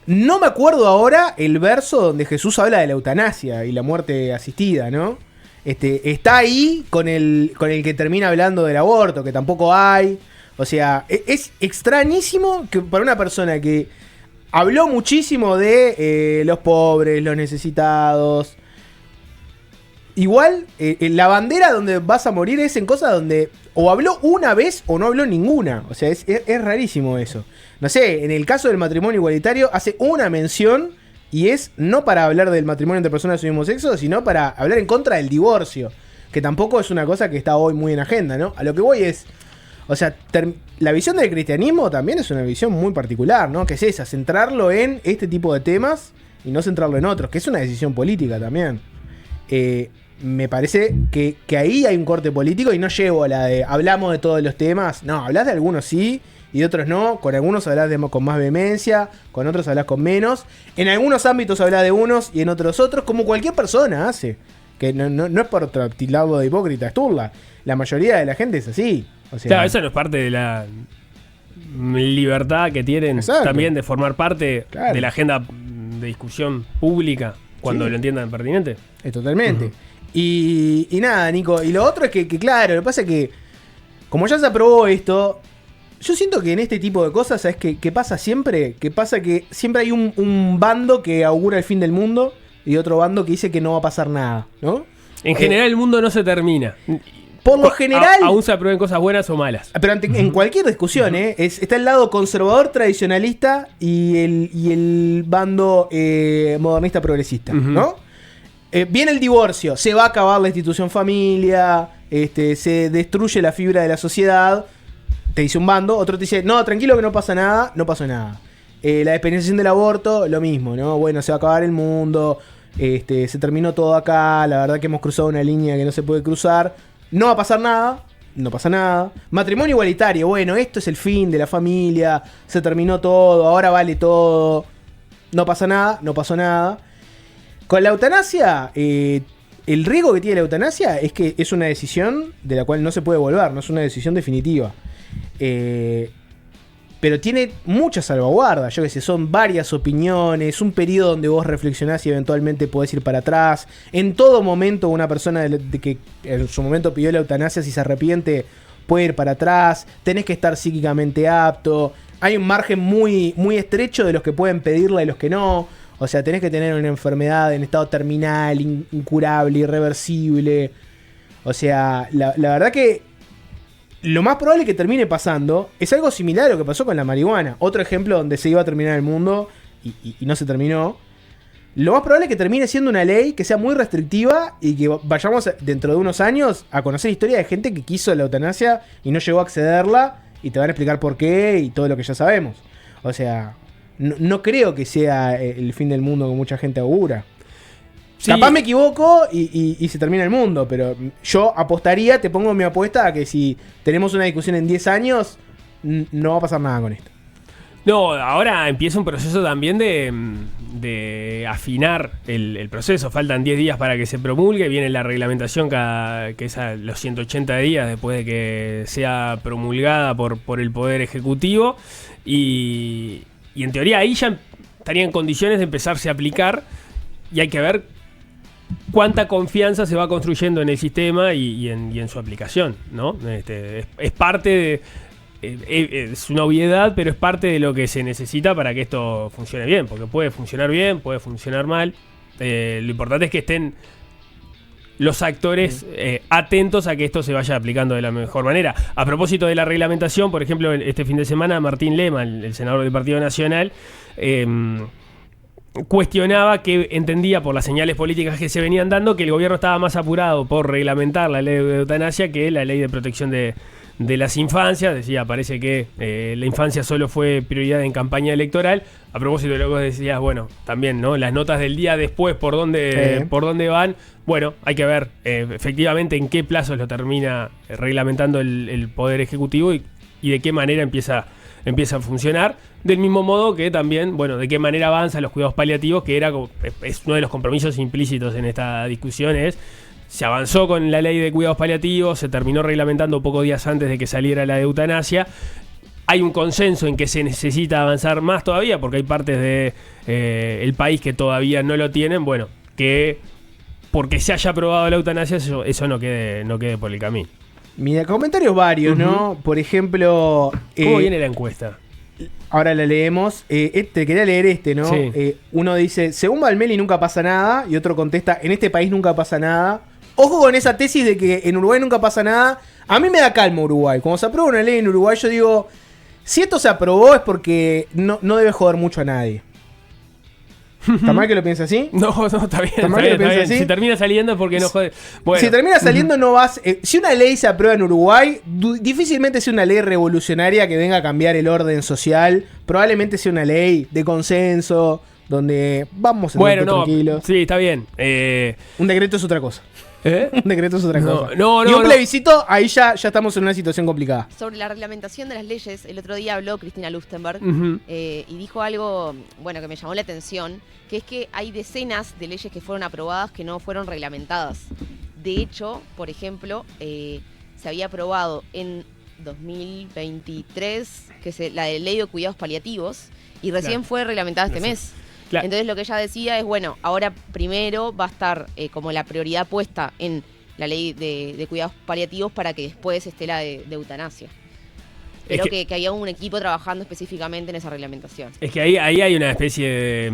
No me acuerdo ahora el verso donde Jesús habla de la eutanasia y la muerte asistida, ¿no? Está ahí con el que termina hablando del aborto, que tampoco hay. O sea, es extrañísimo que para una persona que habló muchísimo de los pobres, los necesitados. Igual, la bandera donde vas a morir es en cosas donde o habló una vez o no habló ninguna. O sea, es rarísimo eso. No sé, en el caso del matrimonio igualitario hace una mención y es no para hablar del matrimonio entre personas de su mismo sexo, sino para hablar en contra del divorcio. Que tampoco es una cosa que está hoy muy en agenda, ¿no? A lo que voy es... O sea, la visión del cristianismo también es una visión muy particular, ¿no? Que es esa, centrarlo en este tipo de temas y no centrarlo en otros, que es una decisión política también. Me parece que ahí hay un corte político y no llevo a la de hablamos de todos los temas. No, hablas de algunos sí y de otros no. Con algunos hablas con más vehemencia, con otros hablas con menos. En algunos ámbitos hablas de unos y en otros otros, como cualquier persona hace. Que no es por tildarlo de hipócrita, es turla. La mayoría de la gente es así. O sea, claro, eso no es parte de la libertad que tienen. Exacto. También de formar parte de la agenda de discusión pública cuando lo entiendan pertinente. Totalmente. Uh-huh. Y nada, Nico. Y lo otro es que claro, lo que pasa es que como ya se aprobó esto, yo siento que en este tipo de cosas, ¿sabes qué pasa siempre? Que pasa que siempre hay un bando que augura el fin del mundo y otro bando que dice que no va a pasar nada, ¿no? En general el mundo no se termina. Por lo general... Aún se aprueben cosas buenas o malas. Pero en cualquier discusión, está el lado conservador, tradicionalista y el bando modernista progresista, ¿no? Viene el divorcio, se va a acabar la institución familia, se destruye la fibra de la sociedad, te dice un bando, otro te dice, no, tranquilo que no pasa nada, no pasó nada. La despenalización del aborto, lo mismo, ¿no? Bueno, se va a acabar el mundo, se terminó todo acá, la verdad que hemos cruzado una línea que no se puede cruzar, no va a pasar nada, no pasa nada. Matrimonio igualitario, bueno, esto es el fin de la familia, se terminó todo, ahora vale todo, no pasa nada, no pasó nada. Con la eutanasia, el riesgo que tiene la eutanasia es que es una decisión de la cual no se puede volver, no es una decisión definitiva. Pero tiene muchas salvaguardas, yo qué sé, son varias opiniones, un periodo donde vos reflexionás y eventualmente podés ir para atrás. En todo momento una persona de que en su momento pidió la eutanasia, si se arrepiente, puede ir para atrás. Tenés que estar psíquicamente apto. Hay un margen muy, muy estrecho de los que pueden pedirla y los que no. O sea, tenés que tener una enfermedad en estado terminal, incurable, irreversible. O sea, la verdad que lo más probable que termine pasando es algo similar a lo que pasó con la marihuana. Otro ejemplo donde se iba a terminar el mundo y no se terminó. Lo más probable es que termine siendo una ley que sea muy restrictiva y que vayamos dentro de unos años a conocer historia de gente que quiso la eutanasia y no llegó a accederla, y te van a explicar por qué y todo lo que ya sabemos. O sea, no creo que sea el fin del mundo que mucha gente augura. Sí. Capaz me equivoco y se termina el mundo, pero yo apostaría, te pongo mi apuesta a que si tenemos una discusión en 10 años, no va a pasar nada con esto. No, ahora empieza un proceso también de afinar el proceso. Faltan 10 días para que se promulgue. Viene la reglamentación que es a los 180 días después de que sea promulgada por el Poder Ejecutivo. Y en teoría ahí ya estaría en condiciones de empezarse a aplicar. Y hay que ver cuánta confianza se va construyendo en el sistema y en su aplicación, ¿no? Es parte de... es una obviedad, pero es parte de lo que se necesita para que esto funcione bien, porque puede funcionar bien, puede funcionar mal. Lo importante es que estén los actores atentos a que esto se vaya aplicando de la mejor manera. A propósito de la reglamentación, por ejemplo, este fin de semana Martín Lema, el senador del Partido Nacional, cuestionaba que entendía por las señales políticas que se venían dando que el gobierno estaba más apurado por reglamentar la ley de eutanasia que la ley de protección de las infancias. Decía, parece que la infancia solo fue prioridad en campaña electoral. A propósito de lo que vos decías, bueno, también, ¿no? Las notas del día después, por dónde van. Bueno, hay que ver efectivamente en qué plazos lo termina reglamentando el Poder Ejecutivo y de qué manera empieza a funcionar. Del mismo modo que también, bueno, de qué manera avanzan los cuidados paliativos, que es uno de los compromisos implícitos en esta discusión. Se avanzó con la ley de cuidados paliativos, se terminó reglamentando pocos días antes de que saliera la de eutanasia. Hay un consenso en que se necesita avanzar más todavía, porque hay partes del país que todavía no lo tienen. Bueno, que porque se haya aprobado la eutanasia, eso no quede por el camino. Mira, comentarios varios, ¿no? Por ejemplo... ¿Cómo viene la encuesta? Ahora la leemos. Te quería leer ¿no? Sí. Uno dice, según Valmeli nunca pasa nada, y otro contesta, en este país nunca pasa nada. Ojo con esa tesis de que en Uruguay nunca pasa nada. A mí me da calma Uruguay. Cuando se aprueba una ley en Uruguay, yo digo, si esto se aprobó es porque no debe joder mucho a nadie. ¿Está mal que lo piense así? No, está bien. ¿Está mal que lo piense así? Si termina saliendo es porque no jode. Bueno. Si termina saliendo no vas... si una ley se aprueba en Uruguay, difícilmente sea una ley revolucionaria que venga a cambiar el orden social. Probablemente sea una ley de consenso, donde vamos a estar tranquilos. Sí, está bien. Un decreto es otra cosa. Un decreto es otra cosa. Y un plebiscito, ahí ya estamos en una situación complicada. Sobre la reglamentación de las leyes, el otro día habló Cristina Lustenberg y dijo algo, bueno, que me llamó la atención, que es que hay decenas de leyes que fueron aprobadas que no fueron reglamentadas. De hecho, por ejemplo, se había aprobado en 2023 la de ley de cuidados paliativos y recién fue reglamentada este mes. Claro. Entonces lo que ella decía es, bueno, ahora primero va a estar como la prioridad puesta en la ley de cuidados paliativos para que después esté la de eutanasia. Pero que había un equipo trabajando específicamente en esa reglamentación. Es que ahí hay una especie de...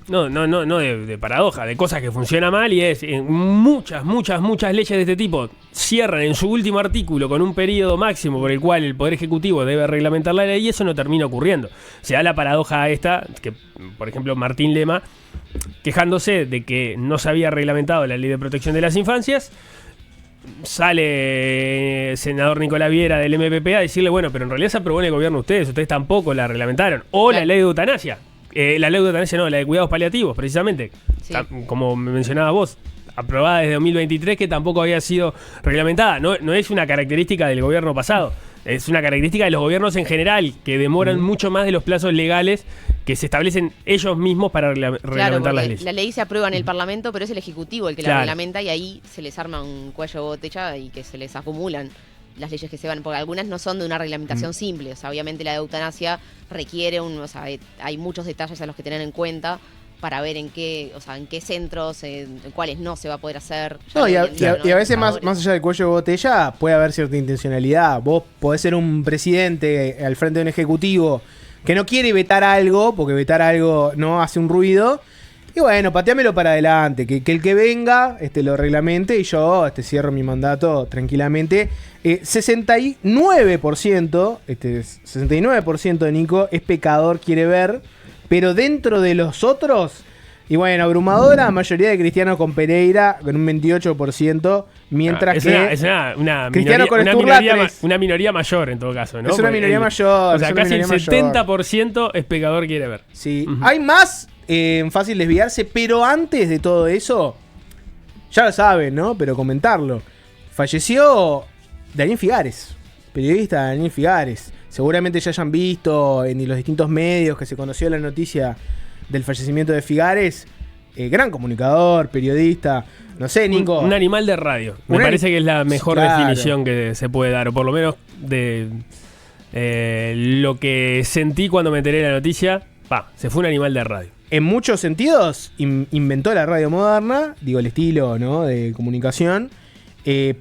No de paradoja, de cosas que funcionan mal, y es muchas leyes de este tipo cierran en su último artículo con un periodo máximo por el cual el Poder Ejecutivo debe reglamentar la ley, y eso no termina ocurriendo. Se da la paradoja esta, que por ejemplo Martín Lema, quejándose de que no se había reglamentado la ley de protección de las infancias, sale el senador Nicolás Viera del MPP a decirle, bueno, pero en realidad se aprobó en el gobierno ustedes tampoco la reglamentaron. O la ley de eutanasia. La ley de eutanasia no, la de cuidados paliativos, precisamente. Sí. Como mencionabas vos, aprobada desde 2023, que tampoco había sido reglamentada. No es una característica del gobierno pasado, es una característica de los gobiernos en general, que demoran mucho más de los plazos legales que se establecen ellos mismos para reglamentar las leyes. La ley se aprueba en el Parlamento, pero es el Ejecutivo el que la reglamenta y ahí se les arma un cuello de botella y que se les acumulan las leyes que se van, porque algunas no son de una reglamentación simple. O sea, obviamente la de eutanasia requiere hay muchos detalles a los que tener en cuenta para ver en qué centros, en cuáles no se va a poder hacer. Y a veces más allá del cuello de botella puede haber cierta intencionalidad. Vos podés ser un presidente al frente de un ejecutivo que no quiere vetar algo, porque vetar algo no hace un ruido. Y bueno, pateámelo para adelante, que el que venga lo reglamente y yo cierro mi mandato tranquilamente. 69% de Nico es pecador, quiere ver, pero dentro de los otros, y bueno, abrumadora mayoría de cristianos con Pereira, con un 28%, mientras que es una minoría mayor en todo caso, ¿no? Es una minoría mayor. O sea, casi el 70% es pecador, quiere ver. Sí, hay más fácil desviarse, pero antes de todo eso, ya lo saben, ¿no? Pero comentarlo. Falleció Daniel Figares, periodista Daniel Figares. Seguramente ya hayan visto en los distintos medios que se conoció la noticia del fallecimiento de Figares. Gran comunicador, periodista. No sé, Nico. Un animal de radio. Me parece que es la mejor definición que se puede dar, o por lo menos de lo que sentí cuando me enteré de la noticia. Se fue un animal de radio. En muchos sentidos inventó la radio moderna, digo, el estilo, ¿no?, de comunicación.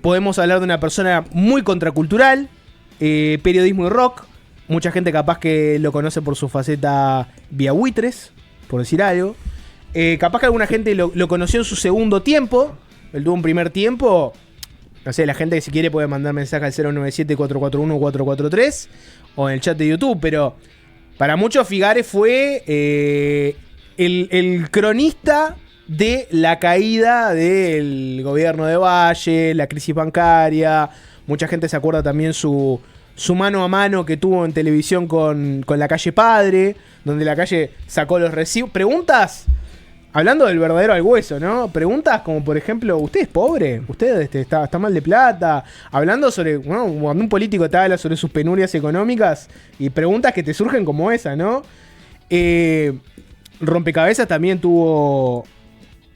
Podemos hablar de una persona muy contracultural, periodismo y rock. Mucha gente capaz que lo conoce por su faceta vía buitres, por decir algo. Capaz que alguna gente lo conoció en su segundo tiempo. Él tuvo un primer tiempo. No sé, la gente que si quiere puede mandar mensaje al 097-441-443 o en el chat de YouTube, pero para muchos Figares fue el cronista de la caída del gobierno de Valle, la crisis bancaria. Mucha gente se acuerda también su mano a mano que tuvo en televisión con La Calle Padre, donde La Calle sacó los recibos. Preguntas, hablando del verdadero al hueso, ¿no? Preguntas como, por ejemplo, ¿usted es pobre? ¿Usted está mal de plata? Hablando sobre, bueno, cuando un político te habla sobre sus penurias económicas y preguntas que te surgen como esa, ¿no? Rompecabezas también tuvo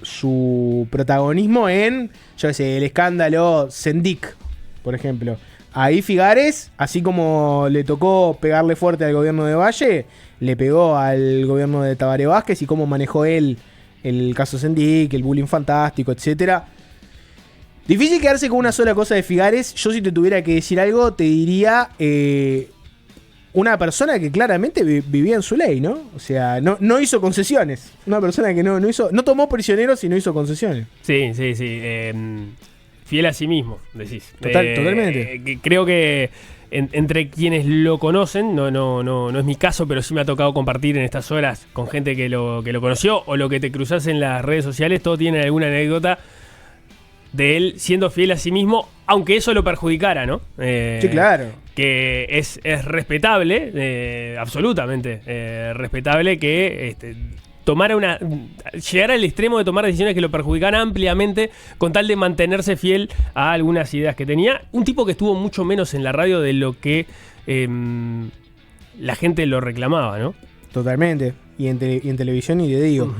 su protagonismo en, yo qué sé, el escándalo Sendik, por ejemplo. Ahí Figares, así como le tocó pegarle fuerte al gobierno de Valle, le pegó al gobierno de Tabaré Vázquez y cómo manejó él el caso Sendik, el bullying fantástico, etcétera. Difícil quedarse con una sola cosa de Figares. Yo, si te tuviera que decir algo, te diría una persona que claramente vivía en su ley, ¿no? O sea, no hizo concesiones. Una persona que no tomó prisioneros y no hizo concesiones. Sí. Fiel a sí mismo, decís. Totalmente. Creo que entre quienes lo conocen, no es mi caso, pero sí me ha tocado compartir en estas horas con gente que lo conoció, o lo que te cruzás en las redes sociales, todos tienen alguna anécdota de él siendo fiel a sí mismo, aunque eso lo perjudicara, ¿no? Sí, claro. Que es respetable, absolutamente respetable que llegar al extremo de tomar decisiones que lo perjudican ampliamente con tal de mantenerse fiel a algunas ideas que tenía. Un tipo que estuvo mucho menos en la radio de lo que la gente lo reclamaba, ¿no? Totalmente. Y en televisión ni te digo.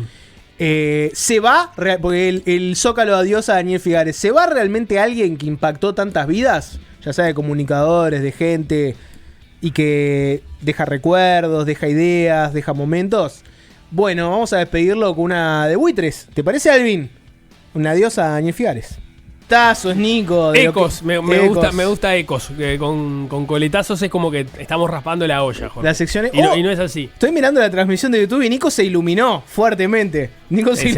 ¿Se va? Porque el Zócalo adiós a Daniel Figares. ¿Se va realmente alguien que impactó tantas vidas? Ya sea de comunicadores, de gente, y que deja recuerdos, deja ideas, deja momentos. Bueno, vamos a despedirlo con una de buitres. ¿Te parece, Alvin? Un adiós a Daniel Figares. Tazos, Nico. Ecos, me gusta Ecos. Con coletazos es como que estamos raspando la olla, Jorge. La sección y no es así. Estoy mirando la transmisión de YouTube y Nico se iluminó fuertemente. Nico, si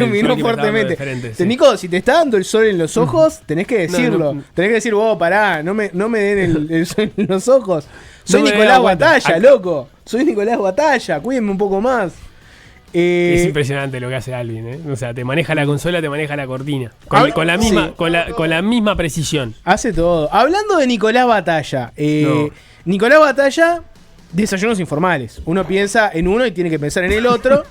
te está dando el sol en los ojos, tenés que decirlo. Tenés que decir, vos, pará, no me den el sol en los ojos. Soy Nicolás Batalla, loco. Soy Nicolás Batalla, cuídenme un poco más. Es impresionante lo que hace Alvin, ¿eh? O sea, te maneja la consola, te maneja la cortina. Con la misma precisión. Hace todo. Hablando de Nicolás Batalla. Nicolás Batalla, desayunos informales. Uno piensa en uno y tiene que pensar en el otro.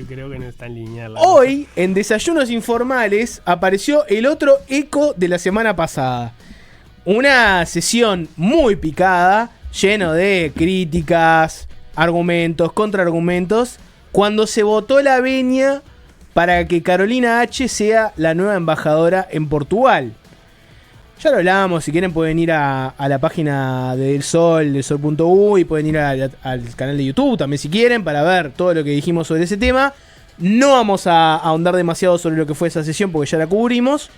Creo que no es tan lineal. Hoy, en Desayunos Informales, apareció el otro eco de la semana pasada. Una sesión muy picada, lleno de críticas, argumentos, contraargumentos, cuando se votó la venia para que Carolina H. sea la nueva embajadora en Portugal. Ya lo hablábamos, si quieren pueden ir a la página del Sol, de sol.u, y pueden ir al canal de YouTube también si quieren, para ver todo lo que dijimos sobre ese tema. No vamos a ahondar demasiado sobre lo que fue esa sesión porque ya la cubrimos.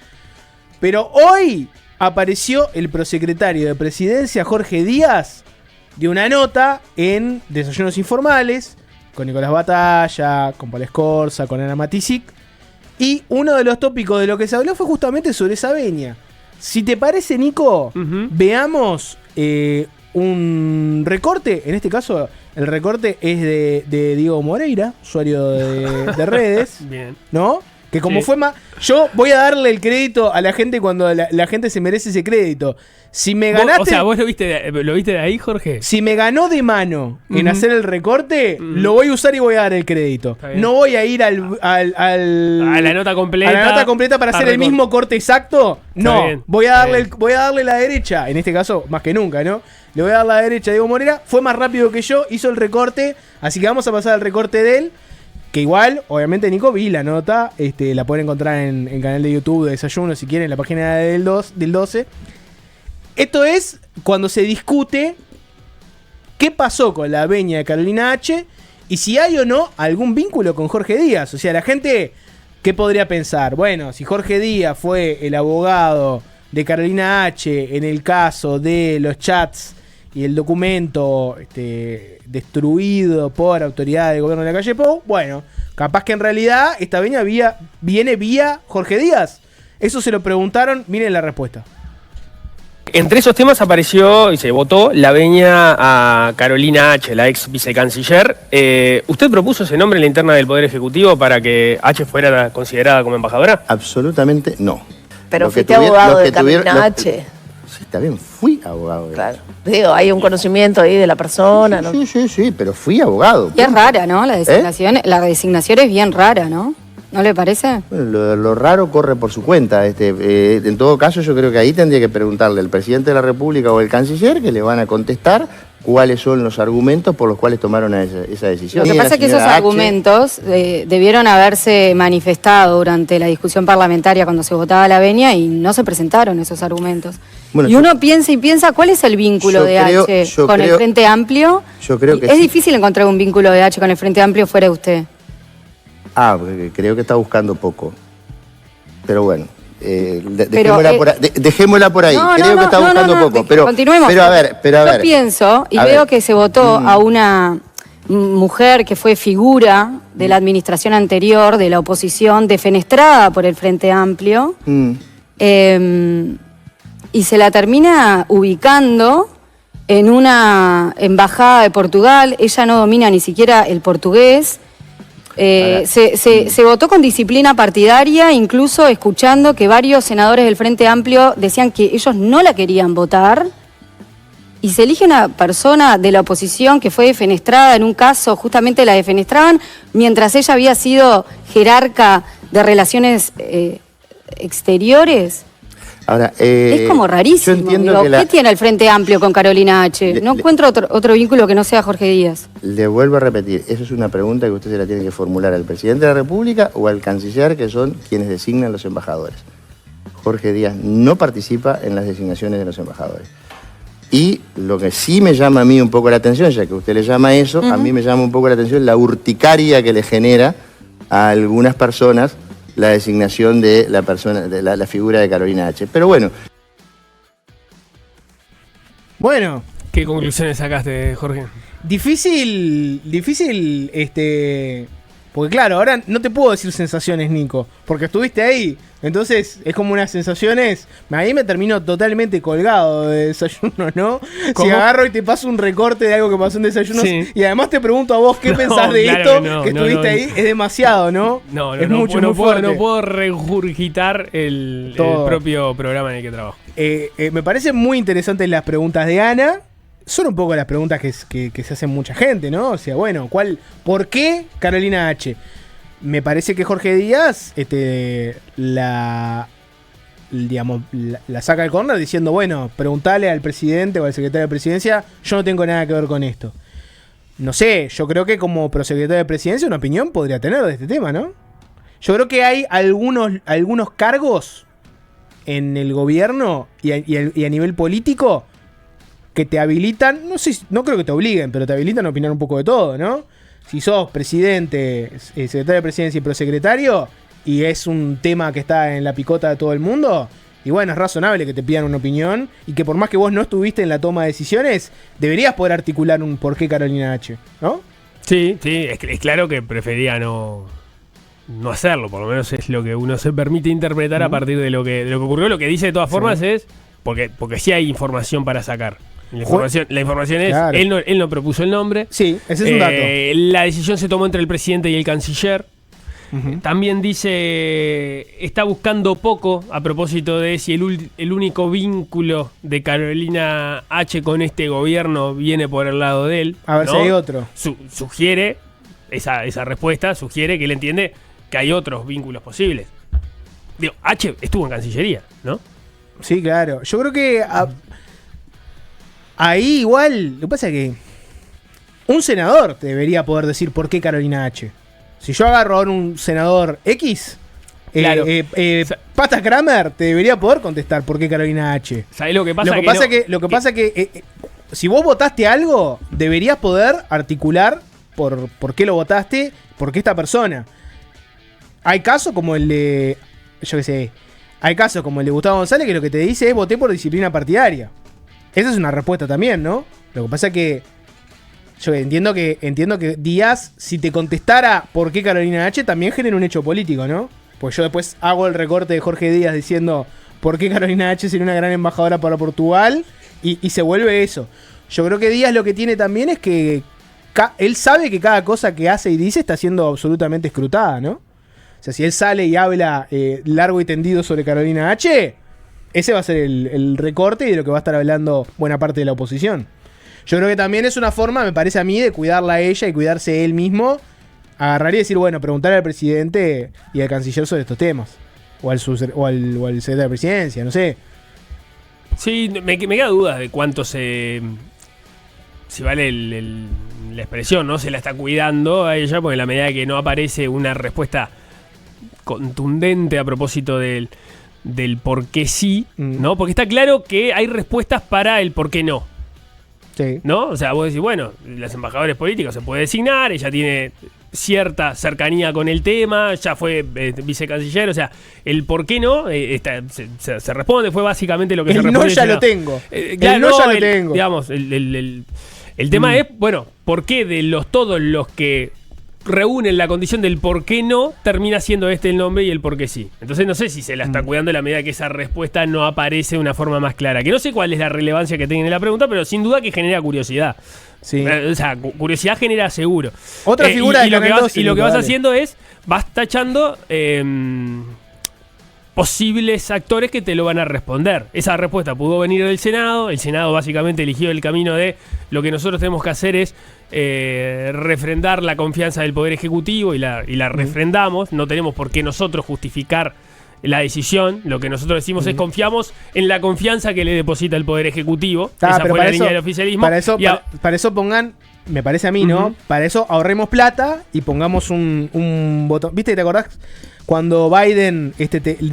Pero hoy apareció el prosecretario de Presidencia, Jorge Díaz, de una nota en Desayunos Informales, con Nicolás Batalla, con Paula Escorza, con Ana Matisic. Y uno de los tópicos de lo que se habló fue justamente sobre esa venia. Si te parece, Nico, veamos un recorte. En este caso, el recorte es de Diego Moreira, usuario de redes. Bien. ¿No? Que como fue más... Yo voy a darle el crédito a la gente cuando la gente se merece ese crédito. Si me ganaste... O sea, ¿vos lo viste de ahí, Jorge? Si me ganó de mano en hacer el recorte, lo voy a usar y voy a dar el crédito. No voy a ir a la nota completa. A la nota completa para hacer el mismo corte exacto. No, voy a darle la derecha. En este caso, más que nunca, ¿no? Le voy a dar la derecha a Diego Moreira. Fue más rápido que yo, hizo el recorte. Así que vamos a pasar al recorte de él. Que igual, obviamente, Nico, vi la nota. La pueden encontrar en el canal de YouTube de Desayuno, si quieren, en la página del 12. Esto es cuando se discute qué pasó con la venia de Carolina H. Y si hay o no algún vínculo con Jorge Díaz. O sea, la gente, ¿qué podría pensar? Bueno, si Jorge Díaz fue el abogado de Carolina H. en el caso de los chats y el documento destruido por autoridades del gobierno de la calle Pou, bueno, capaz que en realidad esta venia viene vía Jorge Díaz. Eso se lo preguntaron, miren la respuesta. Entre esos temas apareció y se votó la venia a Carolina H., la ex vicecanciller. ¿Usted propuso ese nombre en la interna del Poder Ejecutivo para que H. fuera considerada como embajadora? Absolutamente no. Pero fuiste abogado de Carolina H. Sí, está bien, fui abogado. Claro. Digo, hay un conocimiento ahí de la persona, ¿no? Sí, pero fui abogado. Y es rara, ¿no? La designación es bien rara, ¿no? ¿No le parece? Bueno, lo raro corre por su cuenta. En todo caso, yo creo que ahí tendría que preguntarle al presidente de la República o al canciller, que le van a contestar cuáles son los argumentos por los cuales tomaron esa decisión. Lo que pasa es que esos argumentos debieron haberse manifestado durante la discusión parlamentaria cuando se votaba la venia y no se presentaron esos argumentos. Bueno, y uno piensa, ¿cuál es el vínculo de H con el Frente Amplio? Yo creo que es difícil encontrar un vínculo de H con el Frente Amplio fuera de usted. Porque creo que está buscando poco. Pero bueno, dejémosla por ahí. Creo que está buscando poco. Pero continuemos. Pero a ver. Yo pienso y veo que se votó a una mujer que fue figura de la administración anterior, de la oposición, defenestrada por el Frente Amplio. Y se la termina ubicando en una embajada de Portugal. Ella no domina ni siquiera el portugués. Se votó con disciplina partidaria, incluso escuchando que varios senadores del Frente Amplio decían que ellos no la querían votar. Y se elige una persona de la oposición que fue defenestrada, en un caso justamente la defenestraban, mientras ella había sido jerarca de relaciones exteriores. Ahora, es como rarísimo. ¿Qué tiene el Frente Amplio con Carolina H? No encuentro otro vínculo que no sea Jorge Díaz. Le vuelvo a repetir, eso es una pregunta que usted se la tiene que formular al presidente de la República o al canciller, que son quienes designan los embajadores. Jorge Díaz no participa en las designaciones de los embajadores. Y lo que sí me llama a mí un poco la atención, ya que usted le llama eso, a mí me llama un poco la atención la urticaria que le genera a algunas personas la designación de la persona, de la figura de Carolina H. Pero bueno. Bueno. ¿Qué conclusiones sacaste, Jorge? Difícil, porque claro, ahora no te puedo decir sensaciones, Nico, porque estuviste ahí. Entonces es como unas sensaciones. Ahí me termino totalmente colgado de Desayuno, ¿no? ¿Cómo? Si agarro y te paso un recorte de algo que pasó en Desayunos y además te pregunto a vos qué pensás de esto, que estuviste ahí, es demasiado, ¿no? Es mucho, muy fuerte. No puedo regurgitar el propio programa en el que trabajo. Me parecen muy interesantes las preguntas de Ana. Son un poco las preguntas que se hacen mucha gente, ¿no? O sea, bueno, ¿por qué Carolina H? Me parece que Jorge Díaz la saca del córner diciendo, bueno, preguntale al presidente o al secretario de presidencia, yo no tengo nada que ver con esto. no sé, yo creo que como prosecretario de Presidencia una opinión podría tener de este tema, ¿no? Yo creo que hay algunos cargos en el gobierno y a nivel político que te habilitan, no creo que te obliguen, pero te habilitan a opinar un poco de todo, ¿no? Si sos presidente, secretario de Presidencia y prosecretario, y es un tema que está en la picota de todo el mundo, y bueno, es razonable que te pidan una opinión, y que por más que vos no estuviste en la toma de decisiones, deberías poder articular un por qué Carolina H, ¿no? Sí, es claro que prefería no hacerlo, por lo menos es lo que uno se permite interpretar a partir de lo que ocurrió. Lo que dice de todas formas es, porque sí hay información para sacar. La información es, claro. Él no propuso el nombre. Sí, ese es un dato. La decisión se tomó entre el presidente y el canciller. También dice, está buscando poco a propósito de si el único vínculo de Carolina H con este gobierno viene por el lado de él. A ver si hay otro. Sugiere, esa respuesta sugiere que él entiende que hay otros vínculos posibles. Digo, H estuvo en Cancillería, ¿no? Sí, claro. Yo creo que ahí igual, lo que pasa es que un senador te debería poder decir por qué Carolina H. Si yo agarro ahora un senador X, claro. Pata Kramer te debería poder contestar por qué Carolina H. ¿Sabés lo que pasa? Lo que pasa que si vos votaste algo, deberías poder articular por qué lo votaste, por qué esta persona. Hay casos como el de, yo qué sé, hay casos como el de Gustavo González que lo que te dice es voté por disciplina partidaria. Esa es una respuesta también, ¿no? Lo que pasa es que yo entiendo que Díaz, si te contestara por qué Carolina H, también genera un hecho político, ¿no? Pues yo después hago el recorte de Jorge Díaz diciendo por qué Carolina H sería una gran embajadora para Portugal y se vuelve eso. Yo creo que Díaz lo que tiene también es que él sabe que cada cosa que hace y dice está siendo absolutamente escrutada, ¿no? O sea, si él sale y habla largo y tendido sobre Carolina H, ese va a ser el recorte y de lo que va a estar hablando buena parte de la oposición. Yo creo que también es una forma, me parece a mí, de cuidarla a ella y cuidarse él mismo. Agarrar y decir, bueno, preguntar al presidente y al canciller sobre estos temas. O al secretario de Presidencia, no sé. Sí, me queda duda de cuánto si vale la expresión, ¿no? Se la está cuidando a ella, porque en la medida que no aparece una respuesta contundente a propósito del por qué sí, ¿no? Porque está claro que hay respuestas para el por qué no. Sí. ¿No? O sea, vos decís, bueno, los embajadores políticos se puede designar, ella tiene cierta cercanía con el tema, ya fue vicecanciller, o sea, el por qué no se responde, fue básicamente lo que se responde. No, ya lo tengo. Claro, ya lo tengo. Digamos, el tema es, bueno, ¿por qué de todos los que reúnen la condición del por qué no, termina siendo este el nombre y el por qué sí? Entonces no sé si se la está cuidando en la medida que esa respuesta no aparece de una forma más clara. Que no sé cuál es la relevancia que tiene la pregunta, pero sin duda que genera curiosidad. Sí. O sea, curiosidad genera seguro. Otra figura y lo que vas haciendo es, vas tachando posibles actores que te lo van a responder. Esa respuesta pudo venir del Senado. El Senado básicamente eligió el camino de lo que nosotros tenemos que hacer es refrendar la confianza del Poder Ejecutivo y la refrendamos. No tenemos por qué nosotros justificar la decisión. Lo que nosotros decimos es confiamos en la confianza que le deposita el Poder Ejecutivo. Esa fue la línea del oficialismo. Para eso pongan, me parece a mí, ¿no? Para eso ahorremos plata y pongamos un botón. ¿Viste? ¿Te acordás? Cuando Biden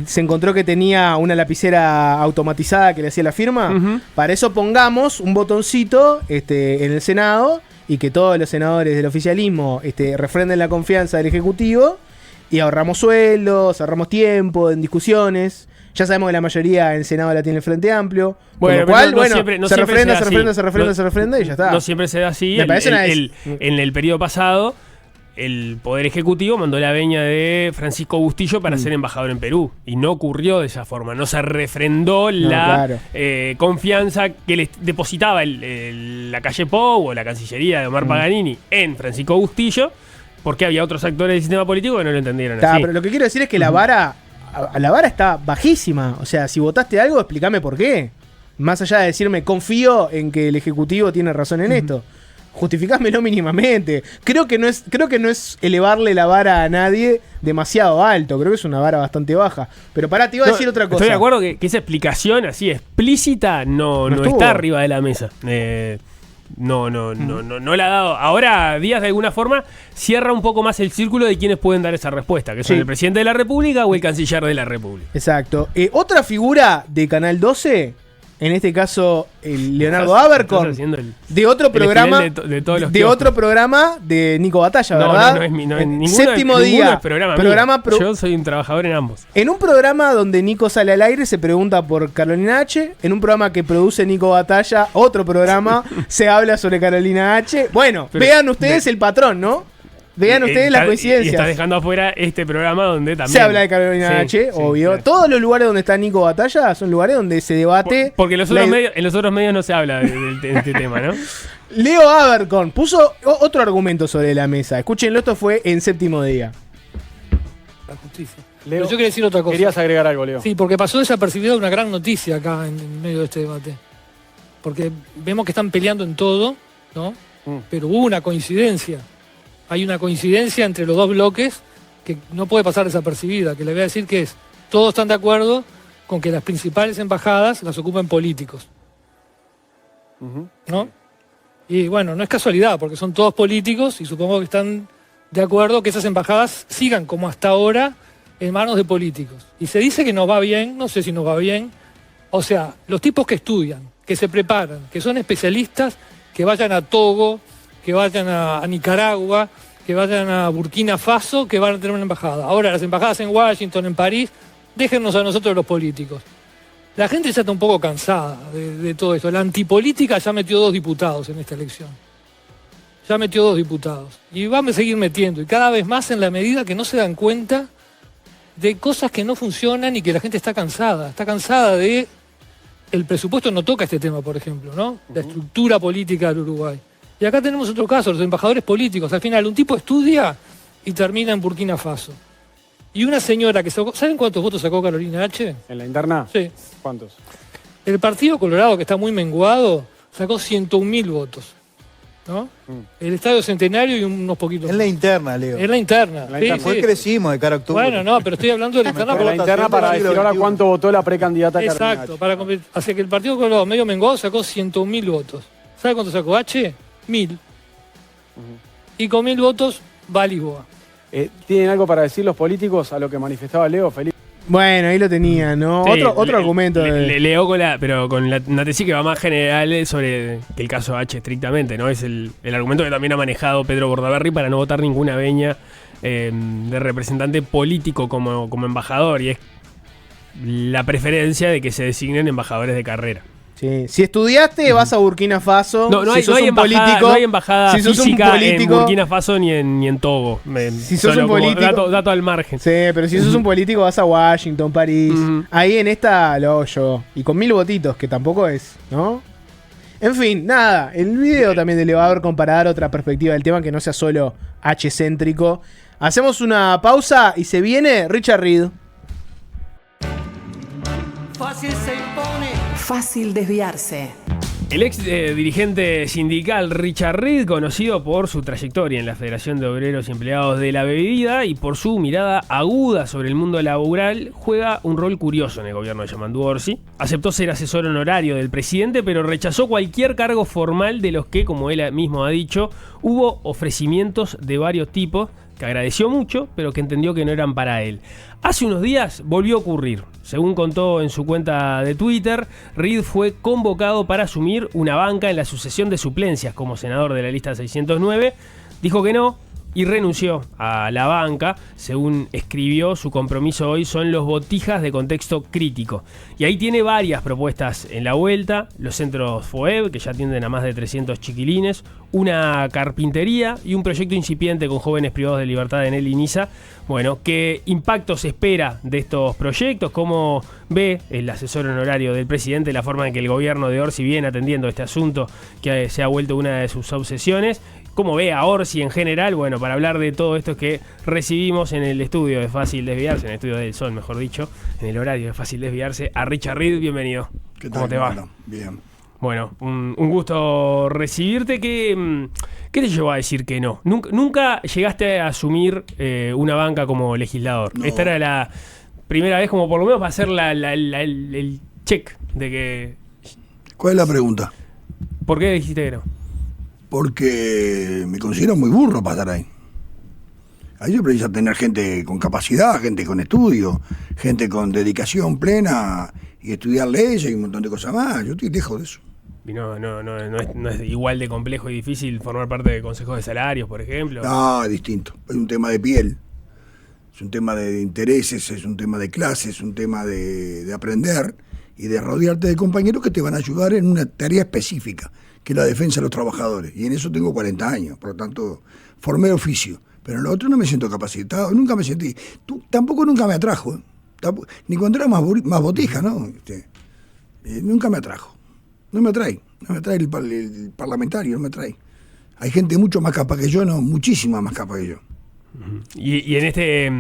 se encontró que tenía una lapicera automatizada que le hacía la firma, para eso pongamos un botoncito en el Senado y que todos los senadores del oficialismo refrenden la confianza del Ejecutivo y ahorramos sueldos, ahorramos tiempo en discusiones. Ya sabemos que la mayoría en el Senado la tiene el Frente Amplio. Bueno, con lo cual, no se refrenda y ya está. No siempre se da así. En el periodo pasado, el Poder Ejecutivo mandó la veña de Francisco Bustillo para ser embajador en Perú. Y no ocurrió de esa forma. No se refrendó la confianza que le depositaba la calle Pou o la Cancillería de Omar Paganini en Francisco Bustillo, porque había otros actores del sistema político que no lo entendieron así. Pero lo que quiero decir es que la vara está bajísima. O sea, si votaste algo, explícame por qué. Más allá de decirme, confío en que el Ejecutivo tiene razón en esto. Justificámelo mínimamente. Creo que no es elevarle la vara a nadie demasiado alto. Creo que es una vara bastante baja. Pero pará, te iba a decir otra cosa. Estoy de acuerdo que esa explicación así explícita no está arriba de la mesa. no la ha dado. Ahora Díaz de alguna forma cierra un poco más el círculo de quienes pueden dar esa respuesta, que son el presidente de la República o el canciller de la República. Exacto. Otra figura de Canal 12, en este caso el Leonardo Abercorn, de otro programa de otro programa de Nico Batalla, ¿verdad? Séptimo Día. Yo soy un trabajador en ambos. En un programa donde Nico sale al aire se pregunta por Carolina H. En un programa que produce Nico Batalla, otro programa, se habla sobre Carolina H. Bueno, vean ustedes el patrón, ¿no? Vean ustedes la coincidencia. Y está dejando afuera este programa donde también se habla de Carolina H, obvio. Claro. Todos los lugares donde está Nico Batalla son lugares donde se debate. Porque en los otros medios no se habla de este tema, ¿no? Leo Abercorn puso otro argumento sobre la mesa. Escúchenlo, esto fue en Séptimo Día. La justicia. Leo, pero yo quería decir otra cosa. Querías agregar algo, Leo. Sí, porque pasó desapercibida una gran noticia acá en medio de este debate. Porque vemos que están peleando en todo, ¿no? Pero hubo una coincidencia. Hay una coincidencia entre los dos bloques que no puede pasar desapercibida, que le voy a decir que es, todos están de acuerdo con que las principales embajadas las ocupen políticos. ¿No? Y bueno, no es casualidad, porque son todos políticos y supongo que están de acuerdo que esas embajadas sigan como hasta ahora en manos de políticos. Y se dice que nos va bien, no sé si nos va bien. O sea, los tipos que estudian, que se preparan, que son especialistas, que vayan a Togo, que vayan a Nicaragua, que vayan a Burkina Faso, que van a tener una embajada. Ahora, las embajadas en Washington, en París, déjennos a nosotros los políticos. La gente ya está un poco cansada de todo esto. La antipolítica ya metió 2 diputados en esta elección. Ya metió 2 diputados. Y van a seguir metiendo. Y cada vez más en la medida que no se dan cuenta de cosas que no funcionan y que la gente está cansada. Está cansada de... El presupuesto no toca este tema, por ejemplo, ¿no? La estructura política del Uruguay. Y acá tenemos otro caso, los embajadores políticos. Al final, un tipo estudia y termina en Burkina Faso. Y una señora que sacó... ¿Saben cuántos votos sacó Carolina H? ¿En la interna? Sí. ¿Cuántos? El Partido Colorado, que está muy menguado, sacó 101.000 votos. ¿No? El Estadio Centenario y unos poquitos. En la interna, Leo. En la interna. Hoy crecimos de cara a octubre. Bueno, no, pero estoy hablando de la interna. La interna para decir ahora cuánto votó la precandidata Carolina H. Exacto. Así que el Partido Colorado medio menguado sacó 101.000 votos. ¿Sabe cuánto sacó H? 1.000. Y con 1.000 votos va a Lisboa. ¿Tienen algo para decir los políticos a lo que manifestaba Leo, Felipe? Bueno, ahí lo tenía, ¿no? Sí, otro argumento. Leo con una tesis que va más general sobre el caso H estrictamente, ¿no? Es el argumento que también ha manejado Pedro Bordaberry para no votar ninguna veña de representante político como embajador, y es la preferencia de que se designen embajadores de carrera. Sí. Si estudiaste, vas a Burkina Faso. No hay embajada física en Burkina Faso ni en Togo. Si sos un político, dato al margen. Sí, pero si sos un político vas a Washington, París. Ahí en esta lo hago yo. Y con 1.000 votitos, que tampoco es, ¿no? En fin, nada. El video también le va a ver para dar otra perspectiva del tema, que no sea solo H-céntrico. Hacemos una pausa y se viene Richard Reed. Fácil se impone. Fácil desviarse. El ex dirigente sindical Richard Reed, conocido por su trayectoria en la Federación de Obreros y Empleados de la Bebida y por su mirada aguda sobre el mundo laboral, juega un rol curioso en el gobierno de Yamandu Orsi. Aceptó ser asesor honorario del presidente, pero rechazó cualquier cargo formal de los que, como él mismo ha dicho, hubo ofrecimientos de varios tipos, que agradeció mucho, pero que entendió que no eran para él. Hace unos días volvió a ocurrir. Según contó en su cuenta de Twitter, Reed fue convocado para asumir una banca en la sucesión de suplencias como senador de la lista 609. Dijo que no y renunció a la banca. Según escribió, su compromiso hoy son los botijas de contexto crítico. Y ahí tiene varias propuestas en la vuelta: los centros FOEB, que ya atienden a más de 300 chiquilines, una carpintería y un proyecto incipiente con jóvenes privados de libertad en el INISA. Bueno, ¿qué impacto se espera de estos proyectos? ¿Cómo ve el asesor honorario del presidente la forma en que el gobierno de Orsi viene atendiendo este asunto que se ha vuelto una de sus obsesiones? ¿Cómo ve a Orsi en general? Bueno, para hablar de todo esto que recibimos en el estudio de Fácil Desviarse, en el estudio del Sol, mejor dicho, en el horario de Fácil Desviarse, a Richard Reed. Bienvenido. ¿Qué tal? ¿Cómo te va? Bueno, bien. Bueno, un gusto recibirte. ¿Qué te llevó a decir que no? Nunca llegaste a asumir una banca como legislador. No. Esta era la primera vez, como por lo menos, para hacer el check de que... ¿Cuál es la pregunta? ¿Por qué dijiste que no? Porque me considero muy burro para estar ahí. Ahí se precisa tener gente con capacidad, gente con estudio, gente con dedicación plena y estudiar leyes y un montón de cosas más. Yo estoy lejos de eso. Y no es igual de complejo y difícil formar parte de consejos de salarios, por ejemplo. No, es distinto. Es un tema de piel, es un tema de intereses, es un tema de clases, es un tema de aprender y de rodearte de compañeros que te van a ayudar en una tarea específica, que es la defensa de los trabajadores. Y en eso tengo 40 años, por lo tanto, formé oficio. Pero en lo otro no me siento capacitado, nunca me sentí. Tampoco nunca me atrajo, ni cuando era más botija, ¿no? Nunca me atrajo. No me atrae el parlamentario, no me atrae. Hay gente mucho más capaz que yo, no, muchísima más capaz que yo. Y en este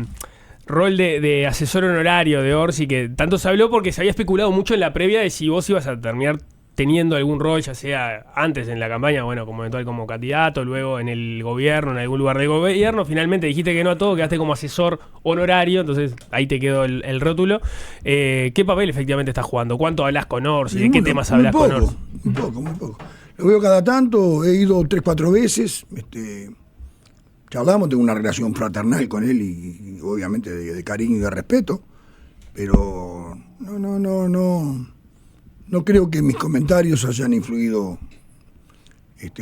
rol de asesor honorario de Orsi, que tanto se habló porque se había especulado mucho en la previa de si vos ibas a terminar teniendo algún rol, ya sea antes en la campaña, bueno, como eventual como candidato, luego en el gobierno, en algún lugar de gobierno, finalmente dijiste que no a todo, quedaste como asesor honorario, entonces ahí te quedó el rótulo. ¿Qué papel efectivamente estás jugando? ¿Cuánto hablas con Orsi? ¿De qué temas hablas con Orsi? Muy poco. Lo veo cada tanto, he ido 3-4 veces, charlamos, tengo una relación fraternal con él y obviamente de cariño y de respeto, pero no creo que mis comentarios hayan influido,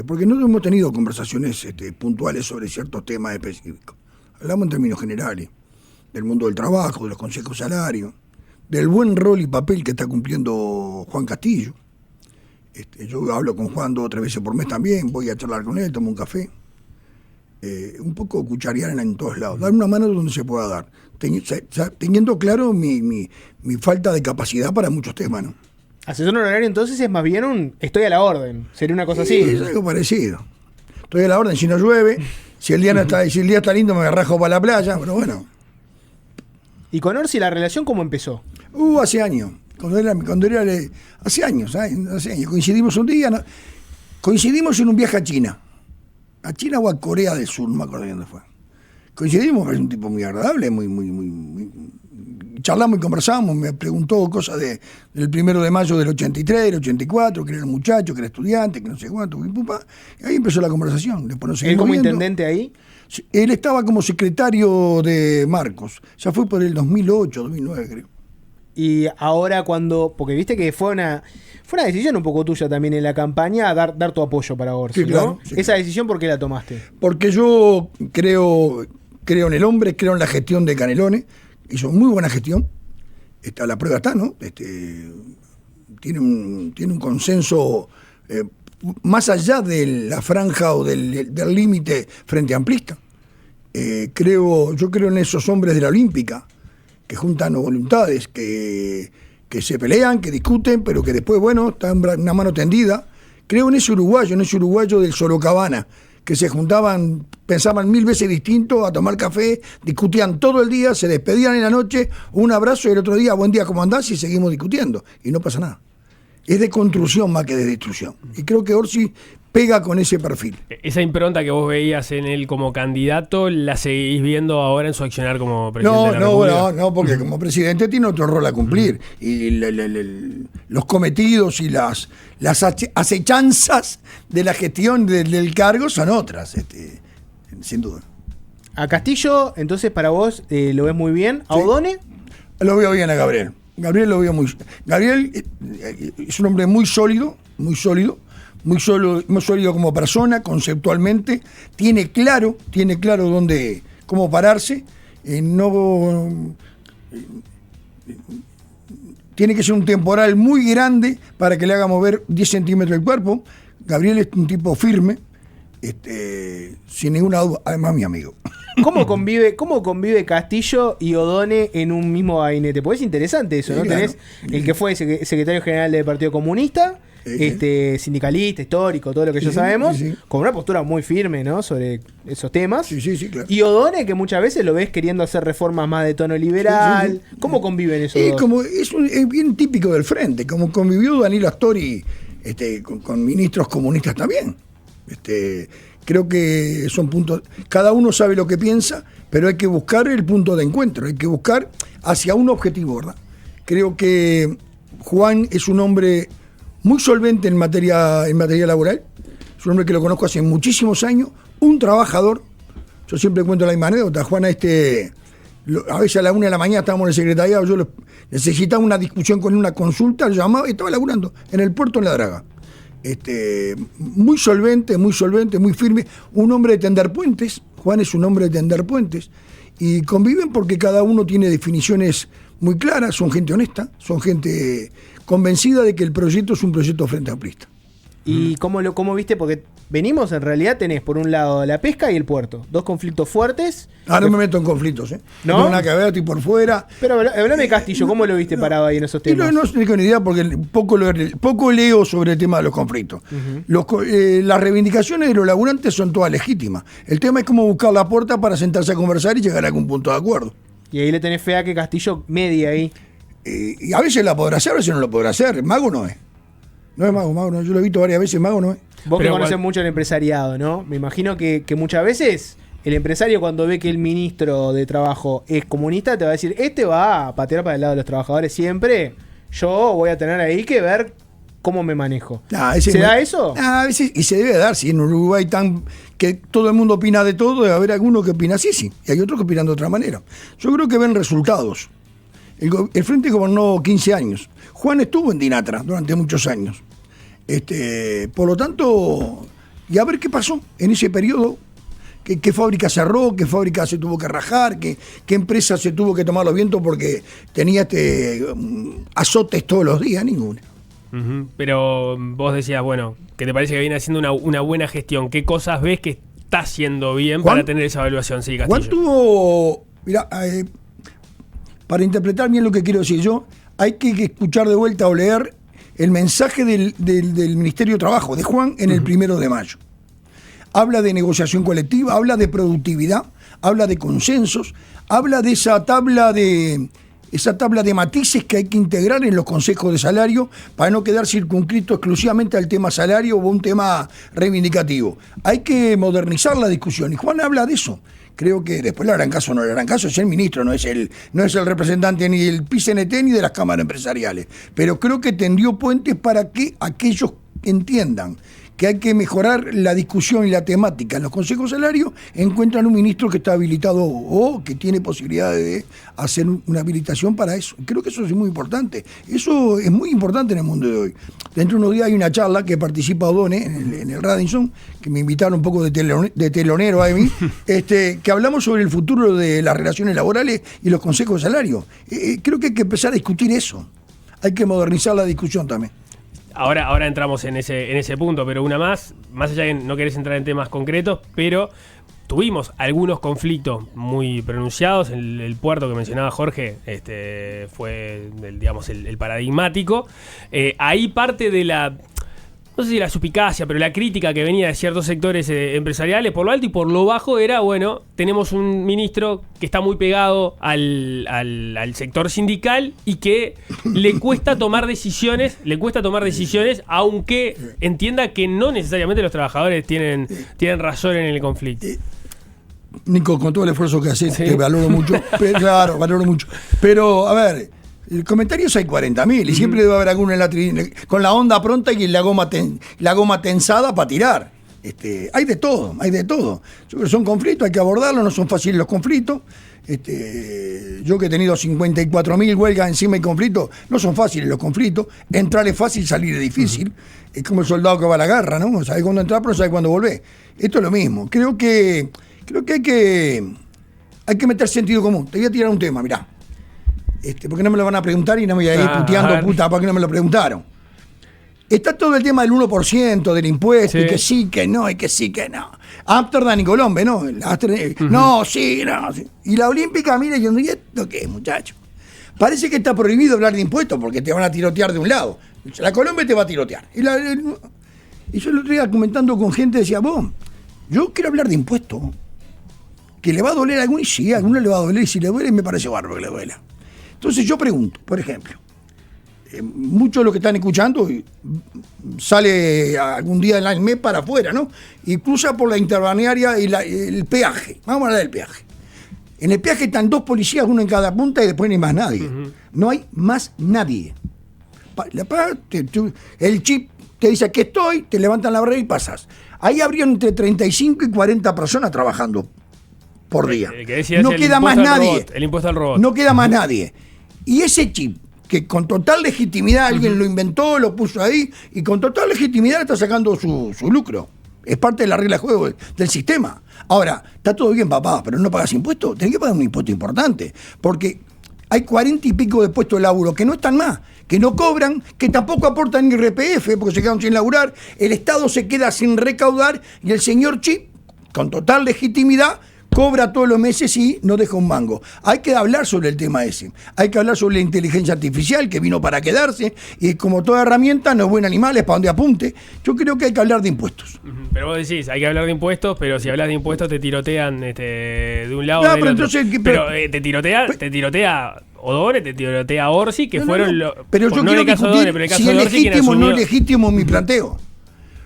porque no hemos tenido conversaciones puntuales sobre ciertos temas específicos. Hablamos en términos generales, del mundo del trabajo, de los consejos salarios, del buen rol y papel que está cumpliendo Juan Castillo. Yo hablo con Juan 2 o 3 veces por mes también, voy a charlar con él, tomo un café. Un poco cucharear en todos lados, dar una mano donde se pueda dar, teniendo claro mi falta de capacidad para muchos temas, ¿no? Asesor honorario entonces es más bien estoy a la orden, sería una cosa así. Es algo parecido. Estoy a la orden si no llueve, si el día está lindo me rajo para la playa, pero bueno. ¿Y con Orsi la relación cómo empezó? Hace años. Hace años. Coincidimos un día, coincidimos en un viaje a China o a Corea del Sur, no me acuerdo dónde fue. Coincidimos, es un tipo muy agradable, muy charlamos y conversamos, me preguntó cosas del 1 de mayo del 83, del 84, que era un muchacho, que era estudiante, que no sé cuánto, y ahí empezó la conversación. Después nos ¿Él como intendente ahí? Él estaba como secretario de Marcos, ya fue por el 2008, 2009 creo. Y ahora porque viste que fue una decisión un poco tuya también en la campaña, dar tu apoyo para Orsi, sí, claro, ¿no? Sí, ¿Esa claro. decisión por qué la tomaste? Porque yo creo en el hombre, creo en la gestión de Canelones, hizo muy buena gestión, la prueba está, ¿no? Tiene un consenso más allá de la franja o del límite frente amplista. Yo creo en esos hombres de la Olímpica, que juntan voluntades, que se pelean, que discuten, pero que después, bueno, están una mano tendida. Creo en ese uruguayo del Sorocabana, que se juntaban, pensaban 1000 veces distinto, a tomar café, discutían todo el día, se despedían en la noche, un abrazo y el otro día, buen día, ¿cómo andás? Y seguimos discutiendo, y no pasa nada. Es de construcción más que de destrucción. Y creo que Orsi pega con ese perfil. Esa impronta que vos veías en él como candidato, ¿la seguís viendo ahora en su accionar como presidente de la República? No, porque como presidente tiene otro rol a cumplir. Y los cometidos y las acechanzas de la gestión del cargo son otras, sin duda. A Castillo, entonces para vos lo ves muy bien. ¿A Odone? Lo veo bien a Gabriel. Gabriel es un hombre muy sólido como persona, conceptualmente, tiene claro cómo pararse, tiene que ser un temporal muy grande para que le haga mover 10 centímetros el cuerpo. Gabriel es un tipo firme, sin ninguna duda, además mi amigo. ¿Cómo convive Castillo y Odone en un mismo gabinete? Porque es interesante eso, ¿no? Sí, claro. Tenés el que fue secretario general del Partido Comunista, sindicalista, histórico, todo lo que ya sabemos, con una postura muy firme, ¿no? Sobre esos temas. Sí, claro. Y Odone, que muchas veces lo ves queriendo hacer reformas más de tono liberal. Sí. ¿Cómo conviven esos dos? Es bien típico del frente, como convivió Danilo Astori con ministros comunistas también. Creo que son puntos, cada uno sabe lo que piensa, pero hay que buscar el punto de encuentro, hay que buscar hacia un objetivo, ¿verdad? Creo que Juan es un hombre muy solvente en materia laboral, es un hombre que lo conozco hace muchísimos años, un trabajador. Yo siempre cuento la misma anécdota. Juan, a veces a la 1 de la mañana estábamos en el secretariado, yo necesitaba una discusión con una consulta, lo llamaba y estaba laburando en el puerto en La Draga. Muy solvente, muy firme, un hombre de tender puentes. Juan es un hombre de tender puentes y conviven porque cada uno tiene definiciones muy claras, son gente honesta, son gente convencida de que el proyecto es un proyecto frente amplista. ¿Y cómo viste? Porque venimos, en realidad tenés por un lado la pesca y el puerto, dos conflictos fuertes. No me meto en conflictos, ¿no? No tengo nada que ver, estoy por fuera. Pero hablame de Castillo, ¿cómo lo viste parado ahí en esos temas? No tengo ni idea porque poco leo sobre el tema de los conflictos. Las reivindicaciones de los laburantes son todas legítimas. El tema es cómo buscar la puerta para sentarse a conversar y llegar a algún punto de acuerdo. Y ahí le tenés fe a que Castillo medie ahí. Y a veces la podrá hacer, a veces no lo podrá hacer. Mago no es. No es mago no. Yo lo he visto varias veces, mago no es. Vos que conocés mucho el empresariado, ¿no? Me imagino que muchas veces el empresario, cuando ve que el ministro de Trabajo es comunista, te va a decir, va a patear para el lado de los trabajadores siempre, yo voy a tener ahí que ver cómo me manejo. ¿Se da eso? A veces, y se debe dar, si en Uruguay que todo el mundo opina de todo, debe haber alguno que opina así, y hay otros que opinan de otra manera. Yo creo que ven resultados. El Frente gobernó 15 años. Juan estuvo en Dinatra durante muchos años. Por lo tanto, y a ver qué pasó en ese periodo, qué fábrica cerró, qué fábrica se tuvo que rajar, qué empresa se tuvo que tomar los vientos porque tenía azotes todos los días, ninguna. Pero vos decías, bueno, que te parece que viene haciendo una buena gestión. ¿Qué cosas ves que está haciendo bien para tener esa evaluación? Sí, Castillo. Juan tuvo, mirá, para interpretar bien lo que quiero decir yo, hay que escuchar de vuelta o leer el mensaje del Ministerio de Trabajo, de Juan, en el 1 de mayo. Habla de negociación colectiva, habla de productividad, habla de consensos, habla de esa tabla de matices que hay que integrar en los consejos de salario para no quedar circunscrito exclusivamente al tema salario o un tema reivindicativo. Hay que modernizar la discusión y Juan habla de eso. Creo que después le harán caso o no le harán caso, es el ministro, no es el representante ni del PCNT ni de las cámaras empresariales. Pero creo que tendió puentes para que aquellos entiendan que hay que mejorar la discusión y la temática en los consejos salarios, encuentran un ministro que está habilitado o que tiene posibilidades de hacer una habilitación para eso. Creo que eso es muy importante. Eso es muy importante en el mundo de hoy. Dentro de unos días hay una charla que participa Odone en el Radisson, que me invitaron un poco de telonero a mí, que hablamos sobre el futuro de las relaciones laborales y los consejos de salario. Creo que hay que empezar a discutir eso. Hay que modernizar la discusión también. Ahora entramos en ese punto, pero una más allá de que no querés entrar en temas concretos, pero tuvimos algunos conflictos muy pronunciados. El puerto que mencionaba Jorge fue el paradigmático. Ahí parte de no sé si la suspicacia, pero la crítica que venía de ciertos sectores empresariales por lo alto y por lo bajo era, bueno, tenemos un ministro que está muy pegado al sector sindical y que le cuesta tomar decisiones, aunque entienda que no necesariamente los trabajadores tienen razón en el conflicto. Nico, con todo el esfuerzo que haces, te valoro mucho. Claro, valoro mucho. Pero, a ver, comentarios hay 40.000 y siempre debe haber alguno con la onda pronta y la goma tensada para tirar. Hay de todo. Yo creo que son conflictos, hay que abordarlos, no son fáciles los conflictos. Yo que he tenido 54.000 huelgas encima y conflictos, no son fáciles los conflictos. Entrar es fácil, salir es difícil. Es como el soldado que va a la guerra, ¿no? Sabe cuándo entrar, pero no sabe cuándo volver. Esto es lo mismo. Creo que hay que meter sentido común. Te voy a tirar un tema, mirá. ¿Por qué no me lo van a preguntar y no me voy a ir puteando, puta, por qué no me lo preguntaron? Está todo el tema del 1% del impuesto, y que sí, que no, y que sí, que no. Amsterdam y Colombia, ¿no? No, sí, no. Sí. Y la Olímpica, mire, yo no sé esto qué es, muchacho. Parece que está prohibido hablar de impuestos porque te van a tirotear de un lado. La Colombia te va a tirotear. Y yo lo estoy comentando con gente, decía, yo quiero hablar de impuestos. Que le va a doler a alguno, y sí, a alguno le va a doler, y si le duele, me parece bárbaro que le duela. Entonces yo pregunto, por ejemplo, muchos de los que están escuchando sale algún día del mes para afuera, ¿no? Y cruza por la interbalnearia y el peaje. Vamos a hablar del peaje. En el peaje están 2 policías, uno en cada punta, y después no hay más nadie. No hay más nadie. El chip te dice que estoy, te levantan la barrera y pasas. ahí habrían entre 35 y 40 personas trabajando por día. No el queda más impuesto al nadie. robot, el impuesto al robot. No queda más nadie. Y ese chip, que con total legitimidad alguien lo inventó, lo puso ahí, y con total legitimidad está sacando su lucro. Es parte de la regla de juego del sistema. Ahora, está todo bien, papá, pero no pagas impuestos. Tenés que pagar un impuesto importante. Porque hay 40 y pico de puestos de laburo que no están más, que no cobran, que tampoco aportan IRPF porque se quedan sin laburar. El Estado se queda sin recaudar y el señor Chip, con total legitimidad, cobra todos los meses y no deja un mango. Hay que hablar sobre el tema ese. Hay que hablar sobre la inteligencia artificial que vino para quedarse y como toda herramienta no es buen animal, es para donde apunte. Yo creo que hay que hablar de impuestos. Pero vos decís, hay que hablar de impuestos, pero si hablas de impuestos te tirotean de un lado o No, del pero otro. entonces, pero te tirotea Odone, te tirotea Orsi, que fueron los... Pero yo no quiero en el caso de discutir Odone, pero en el caso si es de Orsi, quien legítimo o no asumió... es legítimo mi planteo.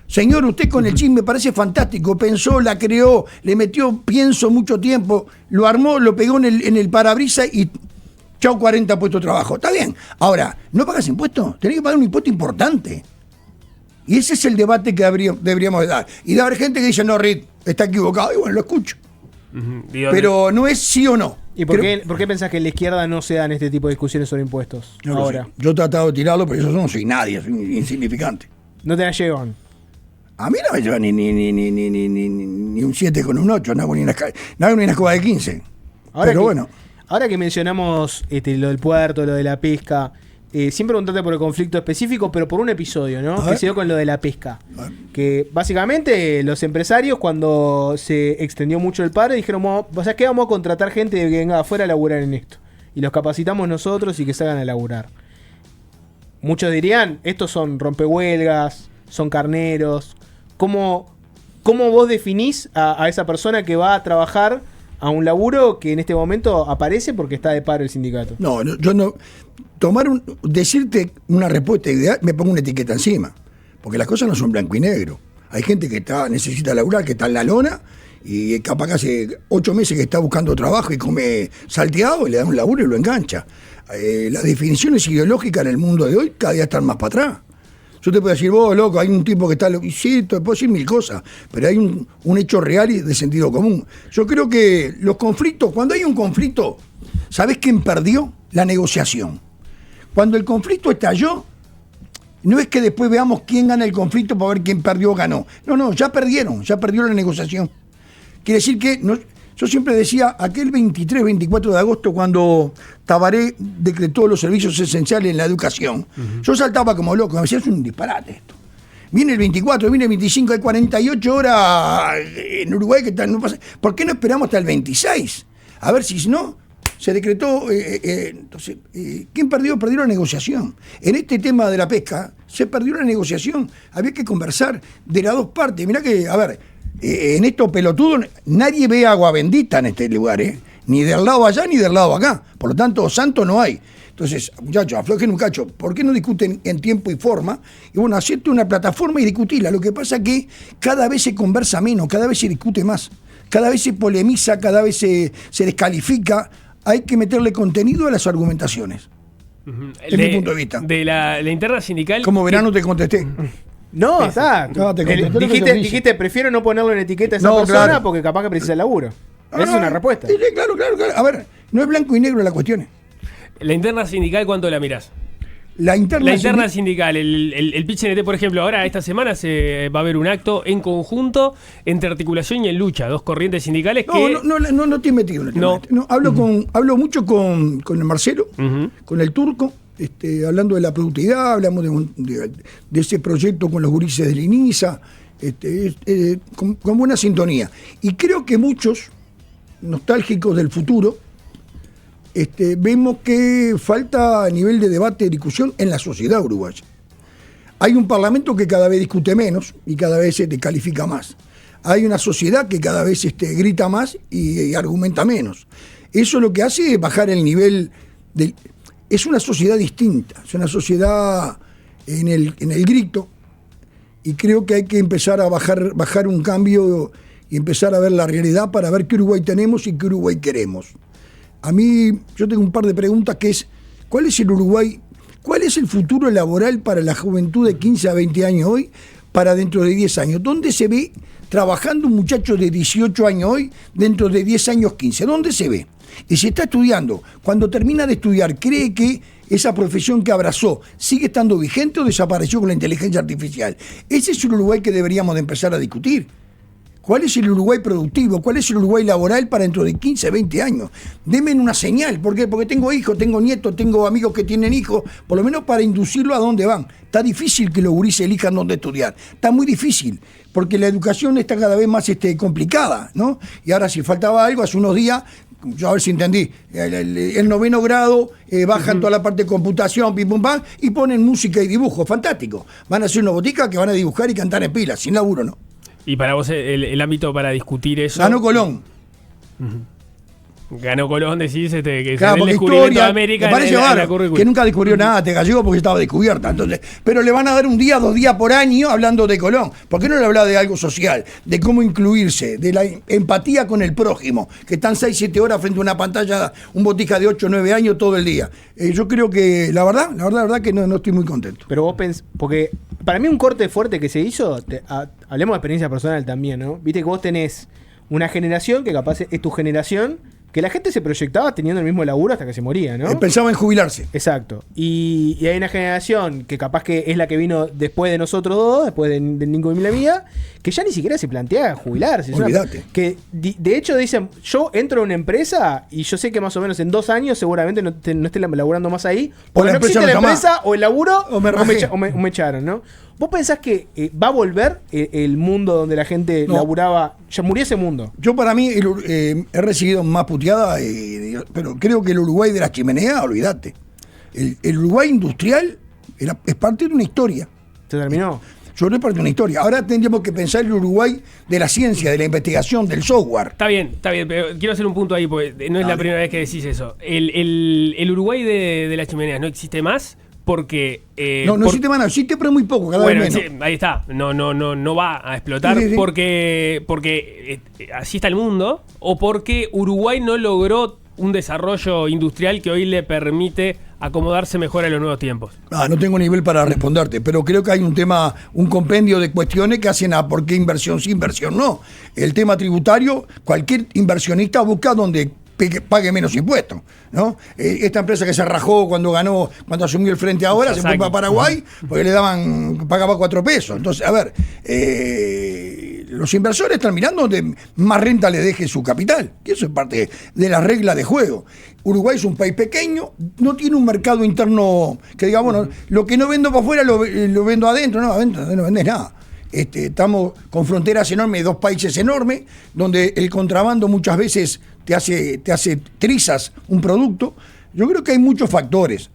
Señor, usted con el chip me parece fantástico, pensó, la creó, le metió pienso mucho tiempo, lo armó, lo pegó en el parabrisas y chau 40 puestos de trabajo. Está bien. Ahora, ¿no pagas impuestos? Tenés que pagar un impuesto importante. Y ese es el debate que deberíamos dar. Y de haber gente que dice, no, Rit, está equivocado. Y bueno, lo escucho. Pero no es sí o no. ¿Y por qué pensás que en la izquierda no se dan este tipo de discusiones sobre impuestos No lo ahora? sé. Yo he tratado de tirarlo, pero yo no soy nadie, soy insignificante. No te la llevan. A mí no me lleva ni un 7 con un 8, no hago ni una escoba de 15. Pero bueno. Ahora que mencionamos lo del puerto, lo de la pesca, sin preguntarte por el conflicto específico, pero por un episodio, ¿no? Que se dio con lo de la pesca. Que básicamente los empresarios, cuando se extendió mucho el paro, dijeron, ¿sabes qué? Vamos a contratar gente que venga afuera a laburar en esto. Y los capacitamos nosotros y que salgan a laburar. Muchos dirían, estos son rompehuelgas, son carneros. ¿Cómo vos definís a esa persona que va a trabajar a un laburo que en este momento aparece porque está de paro el sindicato? No, yo no. Decirte una respuesta ideal, me pongo una etiqueta encima. Porque las cosas no son blanco y negro. Hay gente que necesita laburar, que está en la lona, y capaz que hace 8 meses que está buscando trabajo y come salteado, y le da un laburo y lo engancha. Las definiciones ideológicas en el mundo de hoy cada día están más para atrás. Yo te puedo decir, vos, loco, hay un tipo que está loco. Y sí, te puedo decir 1000 cosas, pero hay un hecho real y de sentido común. Yo creo que los conflictos, cuando hay un conflicto, ¿sabés quién perdió? La negociación. Cuando el conflicto estalló, no es que después veamos quién gana el conflicto para ver quién perdió o ganó. No, ya perdieron, ya perdió la negociación. Quiere decir que... Yo siempre decía, aquel 23, 24 de agosto, cuando Tabaré decretó los servicios esenciales en la educación, yo saltaba como loco, me decía, es un disparate esto. Viene el 24, viene el 25, hay 48 horas en Uruguay que no pasa. ¿Por qué no esperamos hasta el 26? A ver si no, se decretó. Entonces, ¿quién perdió? Perdió la negociación. En este tema de la pesca, se perdió la negociación. Había que conversar de las dos partes. Mirá que, a ver, en estos pelotudos nadie ve agua bendita en este lugar, ni del lado allá ni del lado acá. Por lo tanto, santo no hay. Entonces, muchachos, aflojen un cacho. ¿Por qué no discuten en tiempo y forma? Y bueno, hacerte una plataforma y discutirla. Lo que pasa es que cada vez se conversa menos, cada vez se discute más, cada vez se polemiza, cada vez se descalifica. Hay que meterle contenido a las argumentaciones. Es mi punto de vista. De la interna sindical... Como verán, no te contesté. No, está. Dijiste, prefiero no ponerlo en etiqueta a esa persona porque capaz que precisa el laburo. Esa es una respuesta. Claro. A ver, no es blanco y negro la cuestión. ¿La interna sindical cuánto la mirás? La interna sindical, el PIT-CNT, por ejemplo, ahora esta semana se va a haber un acto en conjunto entre Articulación y En Lucha, dos corrientes sindicales que... No estoy metido. Hablo mucho con el Marcelo, con el Turco, hablando de la productividad, hablamos de ese proyecto con los gurises del INISA, con buena sintonía. Y creo que muchos, nostálgicos del futuro, vemos que falta nivel de debate y discusión en la sociedad uruguaya. Hay un parlamento que cada vez discute menos y cada vez se descalifica más. Hay una sociedad que cada vez grita más y argumenta menos. Eso lo que hace es bajar el nivel del... Es una sociedad distinta, es una sociedad en el grito, y creo que hay que empezar a bajar un cambio y empezar a ver la realidad para ver qué Uruguay tenemos y qué Uruguay queremos. A mí, yo tengo un par de preguntas que es, ¿cuál es el Uruguay? ¿Cuál es el futuro laboral para la juventud de 15 a 20 años hoy? para dentro de 10 años? ¿Dónde se ve trabajando un muchacho de 18 años hoy dentro de 10 años, 15? ¿Dónde se ve? Y si está estudiando, cuando termina de estudiar, ¿cree que esa profesión que abrazó sigue estando vigente o desapareció con la inteligencia artificial? Ese es el Uruguay que deberíamos de empezar a discutir. ¿Cuál es el Uruguay productivo? ¿Cuál es el Uruguay laboral para dentro de 15, 20 años? Denme una señal. ¿Por qué? Porque tengo hijos, tengo nietos, tengo amigos que tienen hijos, por lo menos para inducirlo a dónde van. Está difícil que los gurises elijan dónde estudiar. Está muy difícil, porque la educación está cada vez más complicada, ¿no? Y ahora, si faltaba algo, hace unos días, yo a ver si entendí, el 9º grado bajan toda la parte de computación, pim pum pam, y ponen música y dibujo. Fantástico. Van a hacer una botica que van a dibujar y cantar en pilas, sin laburo, ¿no? Y para vos el ámbito para discutir eso... Ganó Colón. Ganó Colón, decís, que claro, es el descubrimiento de América. Me parece que nunca descubrió nada de gallego porque estaba descubierta. Entonces, pero le van a dar 1 día, 2 días por año hablando de Colón. ¿Por qué no le habla de algo social? De cómo incluirse, de la empatía con el prójimo, que están 6, 7 horas frente a una pantalla, un botica de 8, 9 años todo el día. Yo creo que, la verdad que no estoy muy contento. Pero vos porque para mí un corte fuerte que se hizo, hablemos de experiencia personal también, ¿no? Viste que vos tenés una generación que capaz es tu generación, que la gente se proyectaba teniendo el mismo laburo hasta que se moría, ¿no? Pensaba en jubilarse. Exacto. Y hay una generación que capaz que es la que vino después de nosotros dos, después de Nico y la mía, que ya ni siquiera se plantea jubilarse. Olvídate. Que de hecho dicen, yo entro a una empresa y yo sé que más o menos en 2 años seguramente no esté laburando más ahí, porque no existe la empresa, o el laburo, o me echaron, ¿no? ¿Vos pensás que va a volver el mundo donde la gente laburaba? Ya murió ese mundo. Yo para mí he recibido más puteada, pero creo que el Uruguay de la chimenea, olvídate. El Uruguay industrial es parte de una historia. ¿Se terminó? Yo no es parte de una historia. Ahora tendríamos que pensar el Uruguay de la ciencia, de la investigación, del software. Está bien, pero quiero hacer un punto ahí, porque no es la primera vez que decís eso. El Uruguay de la chimenea no existe más. Porque no existe más, existe pero muy poco, cada vez menos. Sí, ahí está, no va a explotar. Sí. porque así está el mundo, o porque Uruguay no logró un desarrollo industrial que hoy le permite acomodarse mejor a los nuevos tiempos. No tengo nivel para responderte, pero creo que hay un compendio de cuestiones que hacen a por qué inversión sí, inversión no. El tema tributario, cualquier inversionista busca donde pague menos impuestos, ¿no? Esta empresa que se rajó cuando asumió el frente ahora, se fue para Paraguay porque pagaba 4 pesos. Entonces, a ver, los inversores están mirando donde más renta le deje su capital, y eso es parte de la regla de juego. Uruguay es un país pequeño, no tiene un mercado interno que diga, bueno, lo que no vendo para afuera lo vendo adentro, no vendes nada. Estamos con fronteras enormes, 2 países enormes, donde el contrabando muchas veces te hace trizas un producto. Yo creo que hay muchos factores.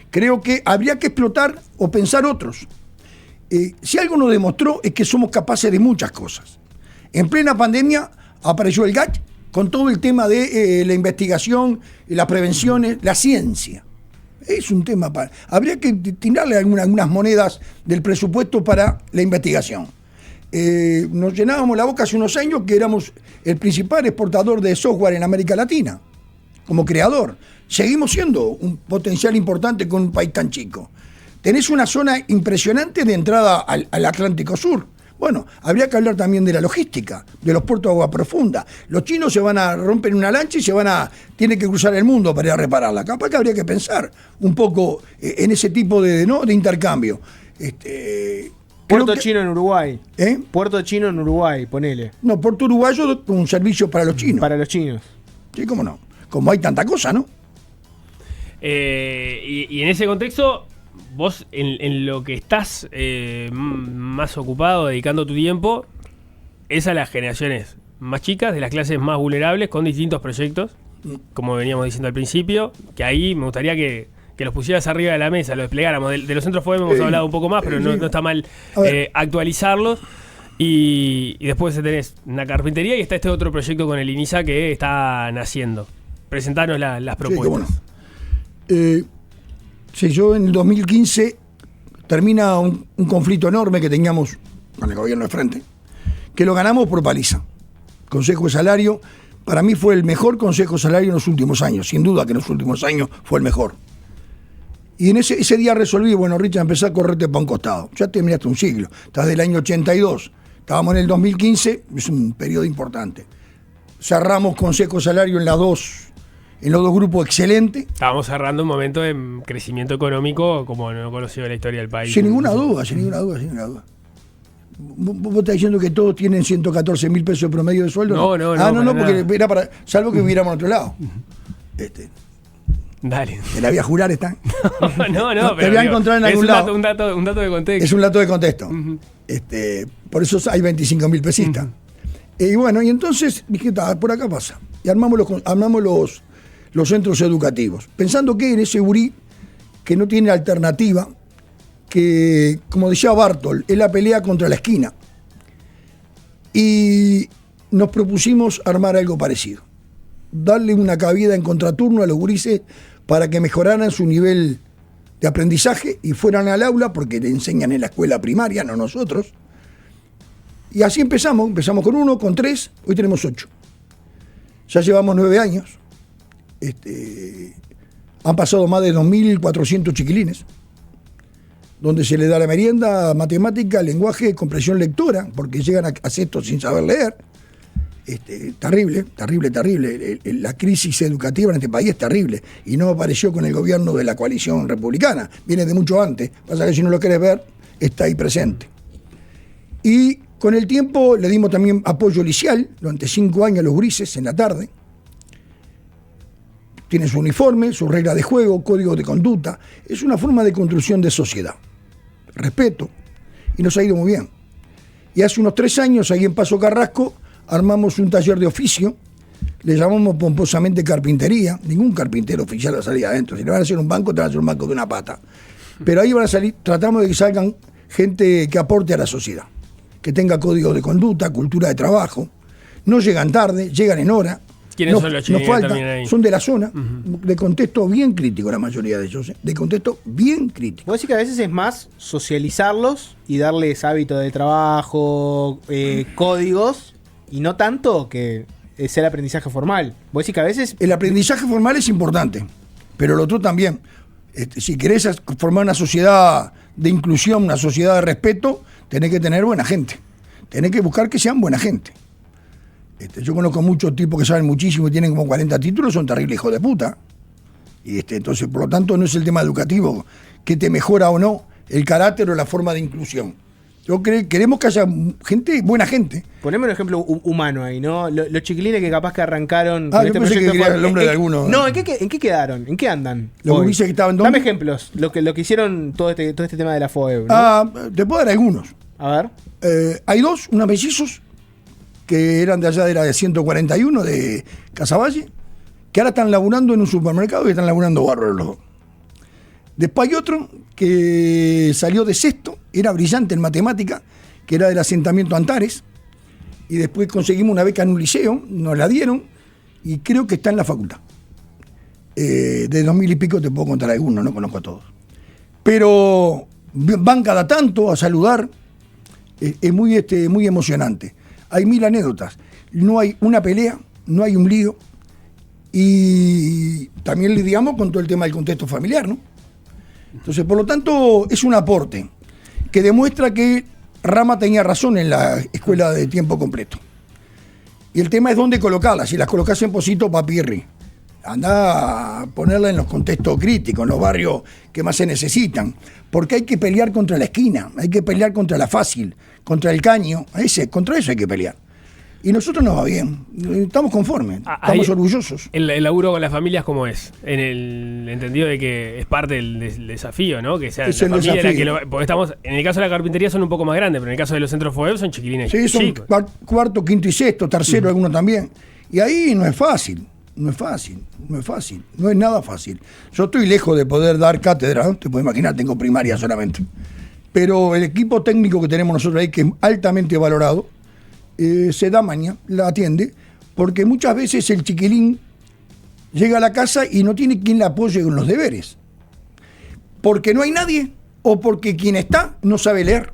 Creo que habría que explotar o pensar otros. Si algo nos demostró es que somos capaces de muchas cosas. En plena pandemia apareció el GACH con todo el tema de la investigación, las prevenciones, la ciencia. Es un tema habría que tirarle algunas monedas del presupuesto para la investigación. Nos llenábamos la boca hace unos años que éramos el principal exportador de software en América Latina, como creador. Seguimos siendo un potencial importante con un país tan chico. Tenés una zona impresionante de entrada al Atlántico Sur. Bueno, habría que hablar también de la logística, de los puertos de agua profunda. Los chinos se van a romper una lancha y tienen que cruzar el mundo para ir a repararla. Capaz que habría que pensar un poco en ese tipo de intercambio. Puerto chino en Uruguay. Puerto chino en Uruguay, ponele. No, Puerto Uruguayo un servicio para los chinos. Para los chinos. Sí, cómo no. Como hay tanta cosa, ¿no? Y en ese contexto, vos en lo que estás más ocupado, dedicando tu tiempo, es a las generaciones más chicas, de las clases más vulnerables, con distintos proyectos, como veníamos diciendo al principio, que ahí me gustaría que los pusieras arriba de la mesa, lo desplegáramos. De los centros FOEM hemos hablado un poco más, pero no está mal actualizarlos. Y después tenés una carpintería y está este otro proyecto con el INISA que está naciendo. Presentanos las propuestas. Sí, yo en el 2015 termina un conflicto enorme que teníamos con el gobierno de frente, que lo ganamos por paliza. Consejo de Salario, para mí fue el mejor Consejo de Salario en los últimos años, sin duda que en los últimos años fue el mejor. Y en ese día resolví, bueno, Richard, empecé a correrte para un costado. Ya terminaste un siglo. Estás del año 82. Estábamos en el 2015, es un periodo importante. Cerramos consejo salario en los dos grupos excelente. Estábamos cerrando un momento de crecimiento económico como no he conocido en la historia del país. Sin ninguna duda. ¿Vos estás diciendo que todos tienen 114.000 pesos de promedio de sueldo? No, porque era salvo que viviéramos en otro lado. Dale. Te la voy a jurar, está. No, te voy a encontrar en algún lado. Un dato de contexto. Es un dato de contexto. Por eso hay 25.000 pesistas. Y bueno, y entonces dije, por acá pasa. Y armamos los centros educativos. Pensando que en ese gurí, que no tiene alternativa, que, como decía Bartol, es la pelea contra la esquina. Y nos propusimos armar algo parecido. Darle una cabida en contraturno a los gurises para que mejoraran su nivel de aprendizaje y fueran al aula, porque le enseñan en la escuela primaria, no nosotros. Y así empezamos con 1, con 3, hoy tenemos 8. Ya llevamos 9 años. Han pasado más de 2.400 chiquilines, donde se les da la merienda, matemática, lenguaje, comprensión lectora, porque llegan a sexto sin saber leer. Terrible. La crisis educativa en este país es terrible y no apareció con el gobierno de la coalición republicana, viene de mucho antes, pasa que si no lo querés ver, está ahí presente. Y con el tiempo le dimos también apoyo licial durante 5 años a los grises en la tarde. Tienen su uniforme, su regla de juego, código de conducta. Es una forma de construcción de sociedad. Respeto. Y nos ha ido muy bien. Y hace unos 3 años, ahí en Paso Carrasco, armamos un taller de oficio, le llamamos pomposamente carpintería. Ningún carpintero oficial va a salir adentro. Si le van a hacer un banco, te van a hacer un banco de una pata. Pero ahí van a salir, tratamos de que salgan gente que aporte a la sociedad, que tenga código de conducta, cultura de trabajo. No llegan tarde, llegan en hora. ¿Quiénes son los chiquilines también ahí? Son de la zona, de contexto bien crítico la mayoría de ellos, de contexto bien crítico. Vos decís que a veces es más socializarlos y darles hábitos de trabajo, códigos, y no tanto que sea el aprendizaje formal. Vos decís que a veces... El aprendizaje formal es importante, pero lo otro también. Si querés formar una sociedad de inclusión, una sociedad de respeto, tenés que tener buena gente. Tenés que buscar que sean buena gente. Yo conozco muchos tipos que saben muchísimo y tienen como 40 títulos, son terribles hijos de puta. Y entonces, por lo tanto, no es el tema educativo que te mejora o no el carácter o la forma de inclusión. Queremos que haya gente, buena gente. Poneme un ejemplo humano ahí, ¿no? Los chiquilines que capaz que arrancaron con este proyecto. Que el nombre de alguno. No, ¿en qué quedaron? ¿En qué andan? Los gurises que estaban... Dame ejemplos, lo que hicieron todo este tema de la FOEB, ¿no? Te puedo dar algunos. A ver. Hay 2, unos mellizos, que eran de allá, era de 141, de Casaballe, que ahora están laburando en un supermercado y están laburando bárbaros los dos. Después hay otro que salió de sexto, era brillante en matemática, que era del asentamiento Antares, y después conseguimos una beca en un liceo, nos la dieron, y creo que está en la facultad. De 2.000 y pico te puedo contar algunos, no conozco a todos. Pero van cada tanto a saludar, es muy emocionante. Hay 1000 anécdotas, no hay una pelea, no hay un lío, y también lidiamos con todo el tema del contexto familiar, ¿no? Entonces, por lo tanto, es un aporte que demuestra que Rama tenía razón en la escuela de tiempo completo. Y el tema es dónde colocarla. Si las colocás en Posito, papirri. Anda a ponerla en los contextos críticos, en los barrios que más se necesitan. Porque hay que pelear contra la esquina, hay que pelear contra la fácil, contra el caño. Contra eso hay que pelear. Y nosotros nos va bien, estamos conformes, estamos orgullosos. El laburo con las familias, ¿cómo es? En el entendido de que es parte del desafío, ¿no? Que sea la familia la que porque estamos, en el caso de la carpintería son un poco más grandes, pero en el caso de los centros FOEB son chiquilines. Sí, son cuarto, quinto y sexto, tercero, algunos también. Y ahí no es fácil, no es nada fácil. Yo estoy lejos de poder dar cátedra, ¿no? Te puedes imaginar, tengo primaria solamente. Pero el equipo técnico que tenemos nosotros ahí, que es altamente valorado, se da maña, la atiende, porque muchas veces el chiquilín llega a la casa y no tiene quien le apoye con los deberes. Porque no hay nadie, o porque quien está no sabe leer.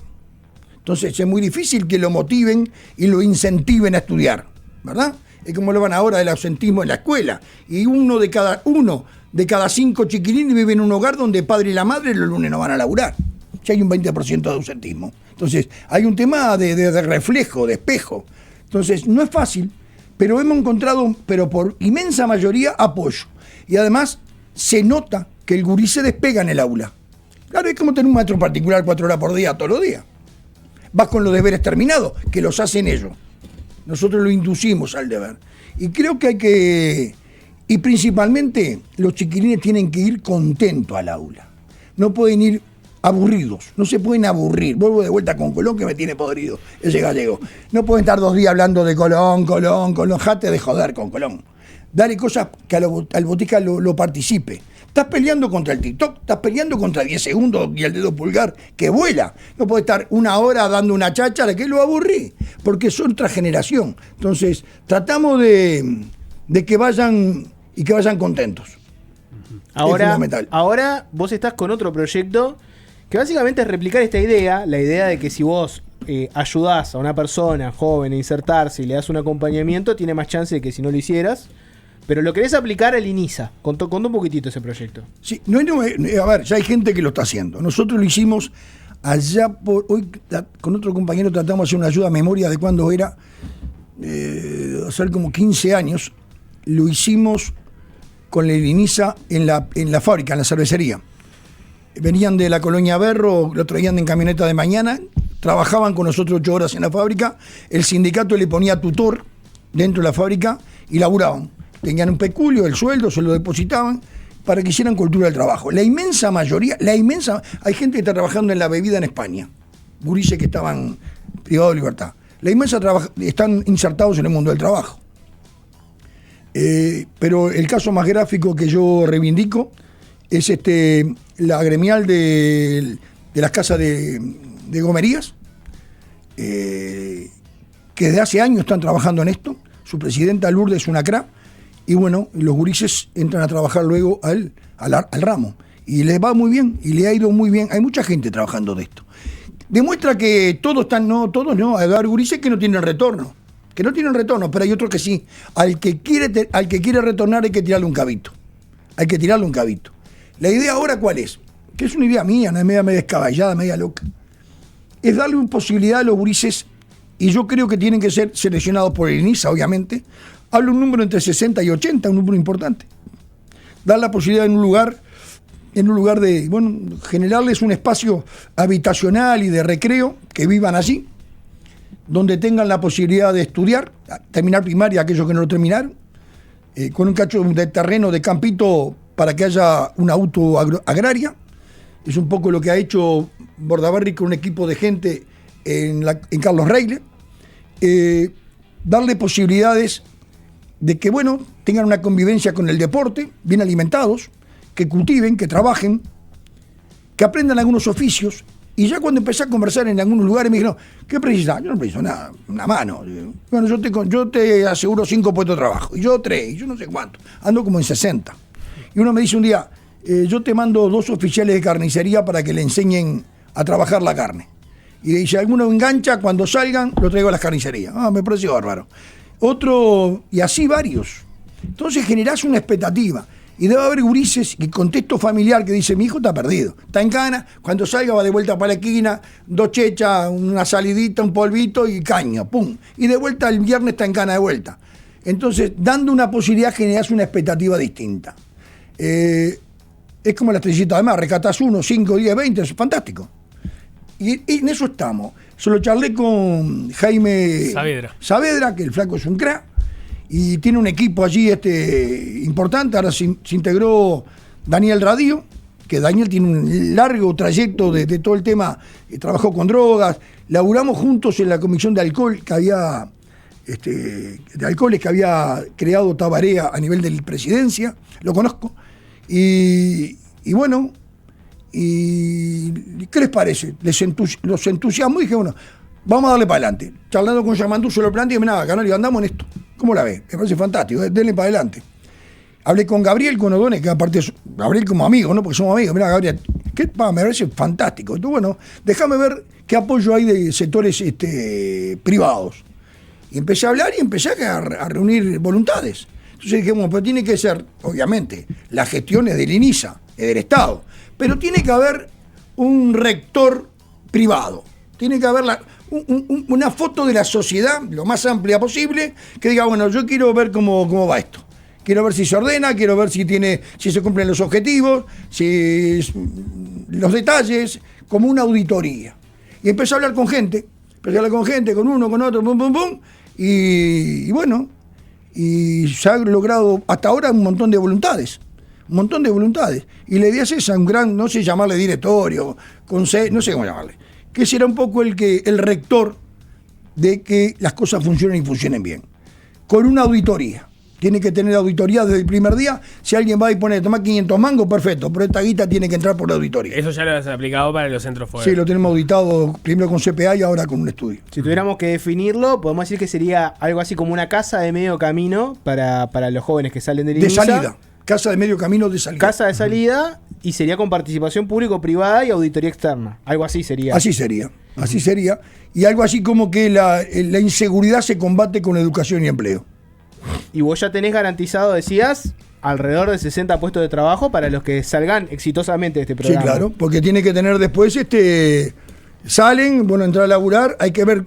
Entonces es muy difícil que lo motiven y lo incentiven a estudiar, ¿verdad? Es como lo van ahora del ausentismo en la escuela. Y uno de cada 5 chiquilines vive en un hogar donde el padre y la madre los lunes no van a laburar. Ya hay un 20% de ausentismo. Entonces, hay un tema de reflejo, de espejo. Entonces, no es fácil, pero hemos encontrado, pero por inmensa mayoría, apoyo. Y además, se nota que el gurí se despega en el aula. Claro, es como tener un maestro particular 4 horas por día, todos los días. Vas con los deberes terminados, que los hacen ellos. Nosotros lo inducimos al deber. Y creo que hay que... Y principalmente, los chiquilines tienen que ir contentos al aula. No pueden ir aburridos, no se pueden aburrir. Vuelvo de vuelta con Colón, que me tiene podrido, ese gallego. No pueden estar 2 días hablando de Colón, jate de joder con Colón. Dale cosas que al botica lo participe. Estás peleando contra el TikTok, estás peleando contra 10 segundos y el dedo pulgar que vuela. No puede estar 1 hora dando una cháchara que lo aburrí, porque son otra generación. Entonces, tratamos de que vayan y que vayan contentos. Ahora vos estás con otro proyecto que básicamente es replicar esta idea, la idea de que si vos ayudás a una persona joven a insertarse y le das un acompañamiento, tiene más chance de que si no lo hicieras. Pero lo querés aplicar al INISA. Contó un poquitito ese proyecto. Sí, a ver, ya hay gente que lo está haciendo. Nosotros lo hicimos allá hoy con otro compañero tratamos de hacer una ayuda a memoria de cuándo era, hace como 15 años. Lo hicimos con el INISA en la fábrica, en la cervecería. Venían de la colonia Berro, lo traían en camioneta de mañana, trabajaban con nosotros 8 horas en la fábrica, el sindicato le ponía tutor dentro de la fábrica y laburaban. Tenían un peculio, el sueldo, se lo depositaban para que hicieran cultura del trabajo. La inmensa mayoría, hay gente que está trabajando en la bebida en España, gurises que estaban privados de libertad. La inmensa están insertados en el mundo del trabajo. Pero el caso más gráfico que yo reivindico es la gremial de las casas de gomerías, que desde hace años están trabajando en esto. Su presidenta Lourdes es una cra. Y bueno, los gurises entran a trabajar luego al ramo. Y les va muy bien, y le ha ido muy bien. Hay mucha gente trabajando de esto. Demuestra que todos no. Hay gurises que no tienen retorno. Pero hay otros que sí. Al que quiere retornar hay que tirarle un cabito. La idea ahora, ¿cuál es? Que es una idea mía, una media descabellada, media loca. Es darle una posibilidad a los gurises, y yo creo que tienen que ser seleccionados por el INISA, obviamente. Hablo un número entre 60 y 80, un número importante. Dar la posibilidad en un lugar de, generarles un espacio habitacional y de recreo, que vivan allí, donde tengan la posibilidad de estudiar, terminar primaria, aquellos que no lo terminaron, con un cacho de terreno de campito para que haya una auto agraria. Es un poco lo que ha hecho Bordaberry con un equipo de gente en Carlos Reile. Darle posibilidades de que, tengan una convivencia con el deporte, bien alimentados, que cultiven, que trabajen, que aprendan algunos oficios. Y ya cuando empecé a conversar en algunos lugares me dijeron, ¿qué precisas? Yo no preciso nada, una mano. Bueno, yo te aseguro 5 puestos de trabajo, y yo 3, y yo no sé cuánto. Ando como en 60. Y uno me dice un día, yo te mando 2 oficiales de carnicería para que le enseñen a trabajar la carne. Y si alguno engancha, cuando salgan, lo traigo a las carnicerías. Me pareció bárbaro. Otro, y así varios. Entonces generás una expectativa. Y debe haber gurises y contexto familiar que dice, mi hijo está perdido, está en cana, cuando salga va de vuelta para la esquina, 2 chechas, una salidita, un polvito y caña, pum. Y de vuelta el viernes está en cana de vuelta. Entonces, dando una posibilidad generás una expectativa distinta. Es como la estrellita de mar, rescatás 1, 5, 10, 20, es fantástico. Y en eso estamos. Se lo charlé con Jaime Saavedra, que el flaco es un crack, y tiene un equipo allí importante. Ahora se integró Daniel Radio, que Daniel tiene un largo trayecto de todo el tema, trabajó con drogas, laburamos juntos en la comisión de alcohol que había, de alcoholes que había creado Tabaré a nivel de la presidencia, lo conozco, y bueno, y ¿qué les parece? Los entusiasmo y dije, vamos a darle para adelante. Charlando con Yamandú, se lo planteé y me nada, canal, y andamos en esto. ¿Cómo la ve? Me parece fantástico, denle para adelante. Hablé con Gabriel, con O'Donnell, que aparte es Gabriel como amigo, ¿no? Porque somos amigos. Mirá, Gabriel, me parece fantástico. Entonces, déjame ver qué apoyo hay de sectores privados. Y empecé a hablar y empecé a reunir voluntades. Entonces dije, bueno, pero tiene que ser, obviamente, la gestión es del INISA, es del Estado, pero tiene que haber un rector privado, tiene que haber una foto de la sociedad lo más amplia posible, que diga, bueno, yo quiero ver cómo va esto. Quiero ver si se ordena, quiero ver si se cumplen los objetivos, si los detalles, como una auditoría. Y empecé a hablar con gente, con uno, con otro, pum, pum, pum, y bueno, y se ha logrado hasta ahora un montón de voluntades. Y la idea es esa, un gran, no sé llamarle directorio, consejo, no sé cómo llamarle, que será un poco el rector de que las cosas funcionen y funcionen bien. Con una auditoría. Tiene que tener auditoría desde el primer día. Si alguien va y pone, toma 500 mangos, perfecto, pero esta guita tiene que entrar por la auditoría. Eso ya lo has aplicado para los centros fuera. Sí, lo tenemos auditado primero con CPA y ahora con un estudio. Si tuviéramos que definirlo, podemos decir que sería algo así como una casa de medio camino para los jóvenes que salen del INISA. De salida. Casa de medio camino de salida. Casa de salida y sería con participación público-privada y auditoría externa. Algo así sería. Así sería. Y algo así como que la inseguridad se combate con educación y empleo. Y vos ya tenés garantizado, decías, alrededor de 60 puestos de trabajo para los que salgan exitosamente de este programa. Sí, claro, porque tiene que tener después, salen, bueno, entrar a laburar, hay que ver,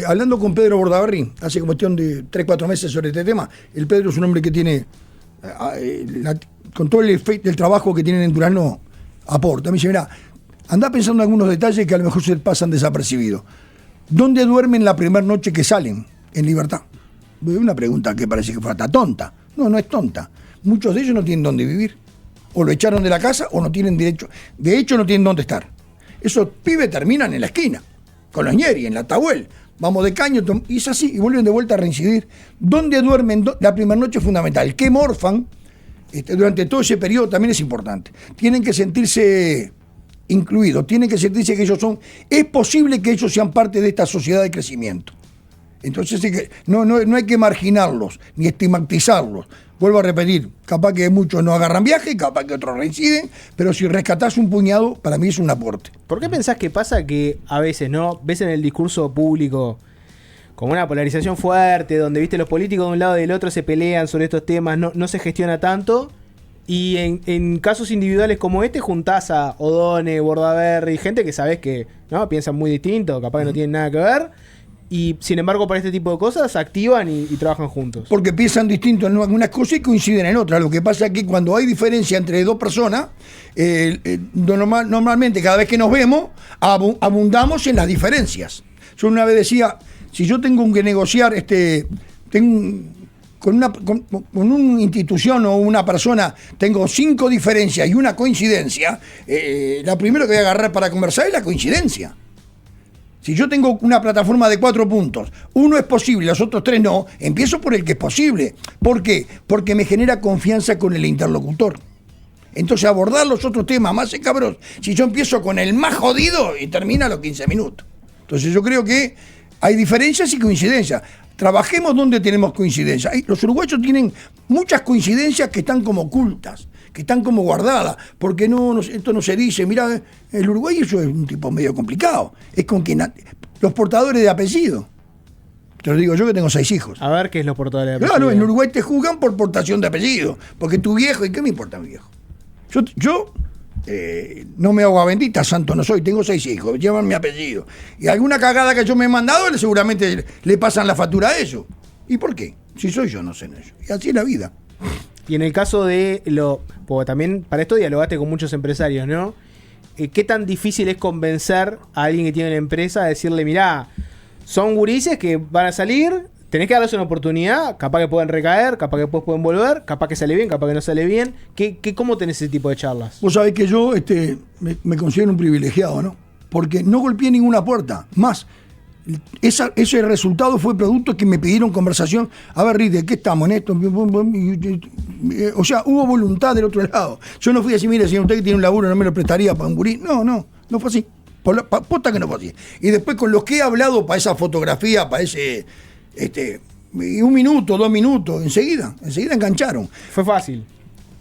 hablando con Pedro Bordaberry, hace cuestión de 3-4 meses sobre este tema, el Pedro es un hombre que tiene, con todo el trabajo que tienen en Durazno, aporta. Me dice, mirá, andá pensando en algunos detalles que a lo mejor se pasan desapercibidos. ¿Dónde duermen la primera noche que salen en libertad? Una pregunta que parece que fue hasta tonta. No es tonta. Muchos de ellos no tienen dónde vivir. O lo echaron de la casa o no tienen derecho. De hecho, no tienen dónde estar. Esos pibes terminan en la esquina, con los ñeri, en la Tahuel. Vamos de caño, y es así, y vuelven de vuelta a reincidir. ¿Dónde duermen? La primera noche es fundamental. ¿Qué morfan? Durante todo ese periodo también es importante. Tienen que sentirse incluidos, tienen que sentirse que ellos son... Es posible que ellos sean parte de esta sociedad de crecimiento. Entonces no hay que marginarlos, ni estigmatizarlos. Vuelvo a repetir, capaz que muchos no agarran viaje, capaz que otros reinciden, pero si rescatás un puñado, para mí es un aporte. ¿Por qué pensás que pasa que a veces, no, ves en el discurso público como una polarización fuerte, donde viste los políticos de un lado y del otro se pelean sobre estos temas, no se gestiona tanto? Y en casos individuales como este juntás a O'Donnell, Bordaberry, gente que sabés que no piensan muy distinto, capaz que no tienen nada que ver. Y sin embargo, para este tipo de cosas activan y trabajan juntos. Porque piensan distinto en algunas cosas y coinciden en otras. Lo que pasa es que cuando hay diferencia entre dos personas, normalmente cada vez que nos vemos, abundamos en las diferencias. Yo una vez decía, si yo tengo que negociar con una institución o una persona, tengo 5 diferencias y una coincidencia, la primera que voy a agarrar para conversar es la coincidencia. Si yo tengo una plataforma de 4 puntos, uno es posible, los otros 3 no, empiezo por el que es posible. ¿Por qué? Porque me genera confianza con el interlocutor. Entonces abordar los otros temas más escabrosos, si yo empiezo con el más jodido y termina a los 15 minutos. Entonces yo creo que hay diferencias y coincidencias. Trabajemos donde tenemos coincidencias. Los uruguayos tienen muchas coincidencias que están como ocultas, que están como guardadas, porque esto no se dice. Mira, el uruguayo es un tipo medio complicado, es con quien los portadores de apellido. Te lo digo yo que tengo 6 hijos. A ver qué es los portadores de apellido. Claro, en Uruguay te juzgan por portación de apellido, porque tu viejo, ¿y qué me importa mi viejo? Yo no me hago a bendita, santo no soy, tengo 6 hijos, llevan mi apellido. Y alguna cagada que yo me he mandado, seguramente le pasan la factura a ellos. ¿Y por qué? Si soy yo, no sé en ellos. Y así es la vida. Y en el caso de porque también para esto dialogaste con muchos empresarios, ¿no? ¿Qué tan difícil es convencer a alguien que tiene una empresa a decirle, mirá, son gurises que van a salir, tenés que darles una oportunidad, capaz que pueden recaer, capaz que después pueden volver, capaz que sale bien, capaz que no sale bien? ¿Cómo tenés ese tipo de charlas? Vos sabés que yo me considero un privilegiado, ¿no? Porque no golpeé ninguna puerta. Más, ese resultado fue producto que me pidieron conversación. A ver, Riz, ¿de qué estamos en esto? O sea, hubo voluntad del otro lado. Yo no fui a decir, mire, señor, usted que tiene un laburo, no me lo prestaría para un gurí. No fue así. Posta que no fue así. Y después con los que he hablado para esa fotografía, para ese... 1 minuto, 2 minutos, enseguida engancharon. Fue fácil.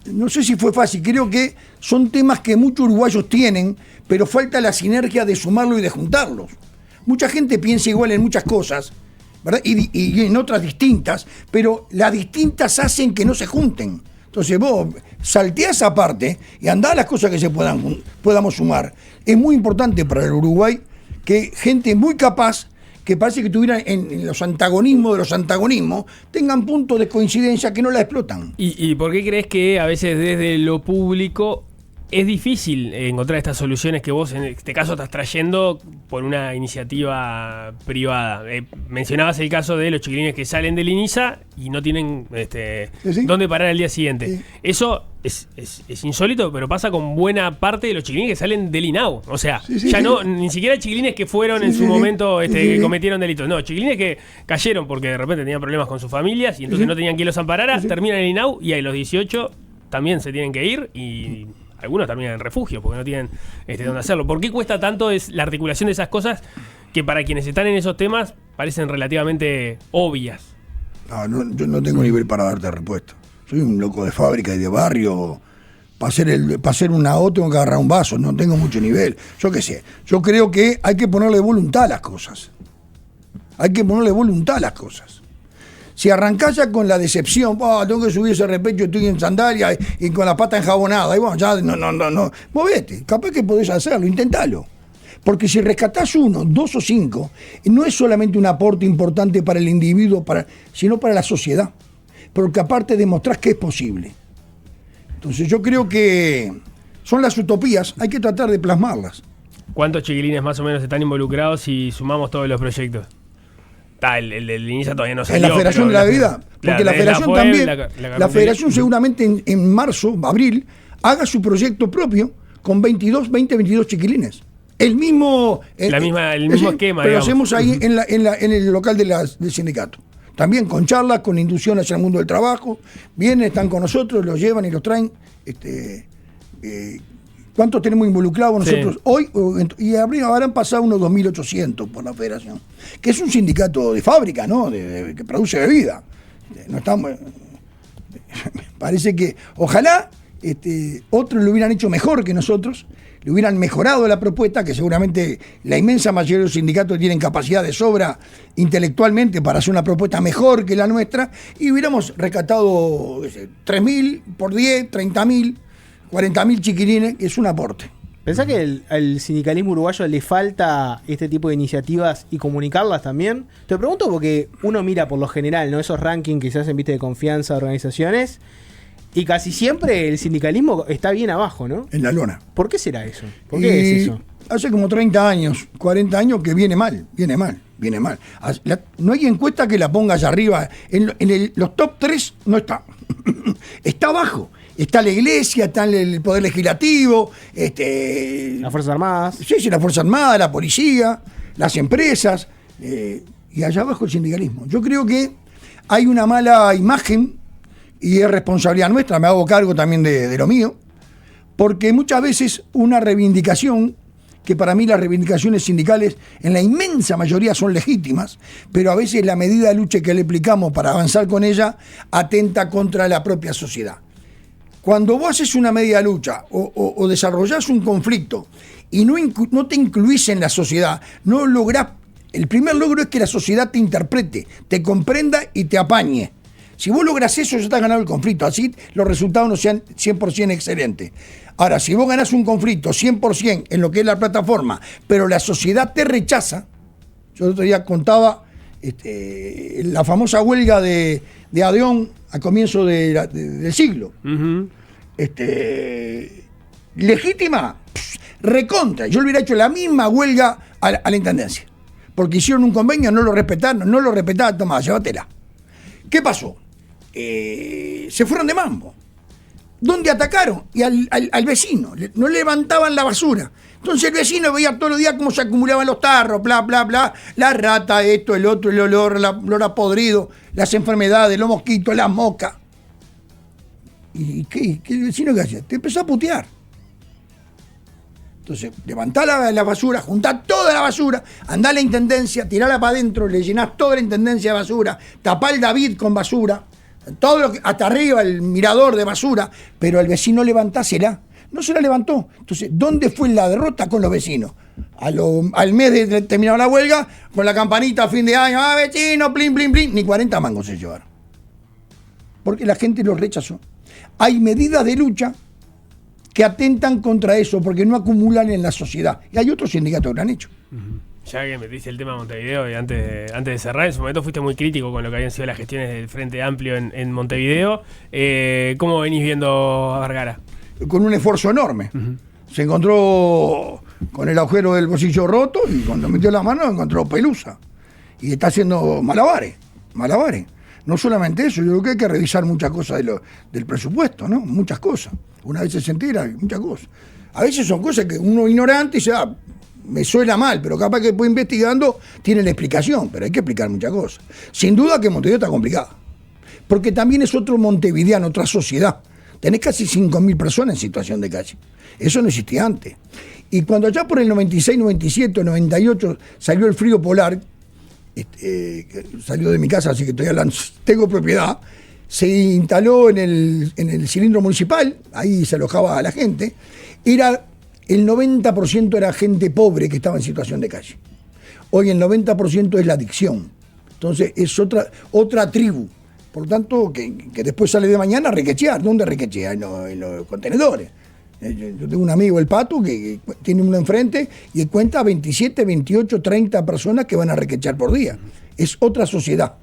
No sé si fue fácil, creo que son temas que muchos uruguayos tienen, pero falta la sinergia de sumarlo y de juntarlos. Mucha gente piensa igual en muchas cosas ¿verdad? Y en otras distintas, pero las distintas hacen que no se junten. Entonces vos salteás esa parte y andá a las cosas que se podamos sumar. Es muy importante para el Uruguay que gente muy capaz, que parece que tuvieran en los antagonismos de los antagonismos, tengan puntos de coincidencia que no la explotan. ¿Y por qué crees que a veces desde lo público es difícil encontrar estas soluciones que vos en este caso estás trayendo por una iniciativa privada? Mencionabas el caso de los chiquilines que salen del INISA y no tienen dónde parar al día siguiente. Sí. Eso es insólito, pero pasa con buena parte de los chiquilines que salen del INAU. O sea, ni siquiera chiquilines que fueron en su momento que cometieron delitos. No, chiquilines que cayeron porque de repente tenían problemas con sus familias y entonces no tenían quien los amparara, terminan en el INAU y a los 18 también se tienen que ir y... Algunos también en refugio, porque no tienen dónde hacerlo. ¿Por qué cuesta tanto la articulación de esas cosas que para quienes están en esos temas parecen relativamente obvias? No, yo no tengo nivel para darte respuesta. Soy un loco de fábrica y de barrio. Para hacer una O tengo que agarrar un vaso, no tengo mucho nivel. Yo qué sé. Yo creo que hay que ponerle voluntad a las cosas. Hay que ponerle voluntad a las cosas. Si arrancás ya con la decepción, tengo que subir ese repecho, estoy en sandalia y con la pata enjabonada, y bueno, ya no. Movete, capaz que podés hacerlo, intentalo. Porque si rescatás 1, 2 o 5, no es solamente un aporte importante para el individuo, sino para la sociedad. Porque aparte demostrás que es posible. Entonces yo creo que son las utopías, hay que tratar de plasmarlas. ¿Cuántos chiquilines más o menos están involucrados si sumamos todos los proyectos? El del INISA todavía no salió. En la Federación de la Vida, porque la Federación también, la Federación seguramente en marzo, abril, haga su proyecto propio con 22 chiquilines. El mismo esquema, pero digamos. Lo hacemos ahí en el local del sindicato. También con charlas, con inducción hacia el mundo del trabajo. Vienen, están con nosotros, los llevan y los traen. ¿Cuántos tenemos involucrados nosotros hoy? Y habrán pasado unos 2.800 por la Federación, que es un sindicato de fábrica, ¿no? Que produce bebida. No estamos. Parece que ojalá otros lo hubieran hecho mejor que nosotros, le hubieran mejorado la propuesta, que seguramente la inmensa mayoría de los sindicatos tienen capacidad de sobra intelectualmente para hacer una propuesta mejor que la nuestra, y hubiéramos rescatado 3.000 por 10, 30.000. 40.000 chiquilines, que es un aporte. ¿Pensás que al sindicalismo uruguayo le falta este tipo de iniciativas y comunicarlas también? Te pregunto porque uno mira por lo general, ¿no? Esos rankings que se hacen, de confianza de organizaciones, y casi siempre el sindicalismo está bien abajo, ¿no? En la lona. ¿Por qué será eso? ¿Por qué es eso? Hace como 30 años, 40 años que viene mal. No hay encuesta que la ponga allá arriba. Los top 3 no está. Está abajo. Está la iglesia, está el poder legislativo, las Fuerzas Armadas. Sí, la Fuerza Armada, la policía, las empresas, y allá abajo el sindicalismo. Yo creo que hay una mala imagen y es responsabilidad nuestra, me hago cargo también de lo mío, porque muchas veces una reivindicación, que para mí las reivindicaciones sindicales en la inmensa mayoría son legítimas, pero a veces la medida de lucha que le aplicamos para avanzar con ella atenta contra la propia sociedad. Cuando vos haces una media lucha o desarrollás un conflicto y no te incluís en la sociedad, no lográs. El primer logro es que la sociedad te interprete, te comprenda y te apañe. Si vos lográs eso, ya estás ganando el conflicto. Así los resultados no sean 100% excelentes. Ahora, si vos ganás un conflicto 100% en lo que es la plataforma, pero la sociedad te rechaza. Yo el otro día contaba la famosa huelga de Adeón a comienzo del siglo. Uh-huh. Legítima, recontra. Yo le hubiera hecho la misma huelga a la intendencia. Porque hicieron un convenio, no lo respetaban, tomá, llévatela. ¿Qué pasó? Se fueron de mambo. ¿Dónde atacaron? Y al vecino. No levantaban la basura. Entonces el vecino veía todos los días cómo se acumulaban los tarros, bla, bla, bla. La rata, esto, el otro, el olor a podrido, las enfermedades, los mosquitos, las moscas. ¿Y qué el vecino que hacía? Te empezó a putear. Entonces, levantá la basura, juntá toda la basura, andá a la intendencia, tirala para adentro, le llenás toda la intendencia de basura, tapá el David con basura, hasta arriba el mirador de basura, pero al vecino levantásela. no se la levantó. Entonces, ¿dónde fue la derrota? Con los vecinos. Al mes de terminar la huelga, con la campanita a fin de año, vecino, plin, plin, plin, ni 40 mangos se llevaron. Porque la gente los rechazó. Hay medidas de lucha que atentan contra eso, porque no acumulan en la sociedad. Y hay otros sindicatos que lo han hecho. Ya que metiste el tema de Montevideo y antes de cerrar, en su momento fuiste muy crítico con lo que habían sido las gestiones del Frente Amplio en Montevideo. ¿Cómo venís viendo a Vergara? Con un esfuerzo enorme. Se encontró con el agujero del bolsillo roto y cuando metió la mano encontró pelusa. Y está haciendo malabares. No solamente eso, yo creo que hay que revisar muchas cosas del presupuesto, ¿no? Muchas cosas. Una vez se entera, muchas cosas. A veces son cosas que uno ignorante dice, me suena mal, pero capaz que después investigando tiene la explicación, pero hay que explicar muchas cosas. Sin duda que Montevideo está complicado, porque también es otro montevideano, otra sociedad. Tenés casi 5.000 personas en situación de calle. Eso no existía antes. Y cuando allá por el 96, 97, 98 salió el frío polar, salió de mi casa, así que estoy hablando, tengo propiedad, se instaló en el cilindro municipal, ahí se alojaba a la gente, el 90% era gente pobre que estaba en situación de calle. Hoy el 90% es la adicción. Entonces es otra tribu. Por lo tanto, que después sale de mañana a requechear. ¿Dónde requechea? En los contenedores. Yo tengo un amigo, el Pato, que tiene uno enfrente y cuenta 27, 28, 30 personas que van a requechar por día. Es otra sociedad,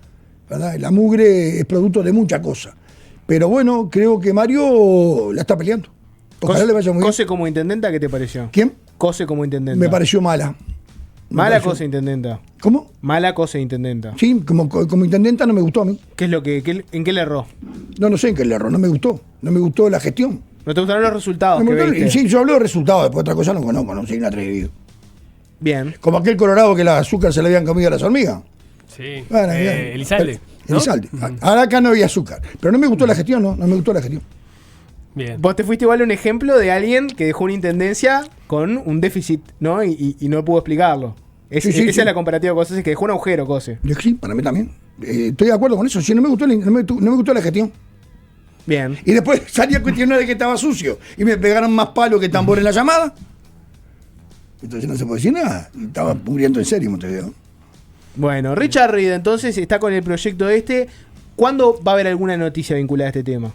¿verdad? La mugre es producto de muchas cosas. Pero bueno, creo que Mario la está peleando. Ojalá le vaya muy bien. Cose como intendenta, ¿qué te pareció? ¿Quién? Cose como intendenta. Me pareció mala. Mala cosa intendenta. ¿Cómo? Mala cosa intendenta. Sí, como intendenta no me gustó a mí. ¿Qué es lo en qué le erró? No sé en qué le erró, no me gustó. No me gustó la gestión. ¿No te gustaron los resultados? Sí, yo hablo de resultados, después otra cosa no conozco, no soy un atrevido. Bien. Como aquel Colorado que el azúcar se le habían comido a las hormigas. Sí. Bueno, Elizalde. ¿No? Elizalde. Ahora acá no había azúcar. Pero no me gustó la gestión, no me gustó la gestión. Bien. Vos te fuiste igual un ejemplo de alguien que dejó una intendencia con un déficit, ¿no? Y no pudo explicarlo. Esa es la comparativa con Cose, que dejó un agujero, Cose. Sí, para mí también. Estoy de acuerdo con eso. Sí, no me gustó la gestión. Bien. Y después salía a cuestionar de que estaba sucio. Y me pegaron más palo que tambor en la llamada. Entonces no se puede decir nada. Estaba muriendo en serio, Montevideo. Bueno, Richard Reed entonces está con el proyecto ¿Cuándo va a haber alguna noticia vinculada a este tema?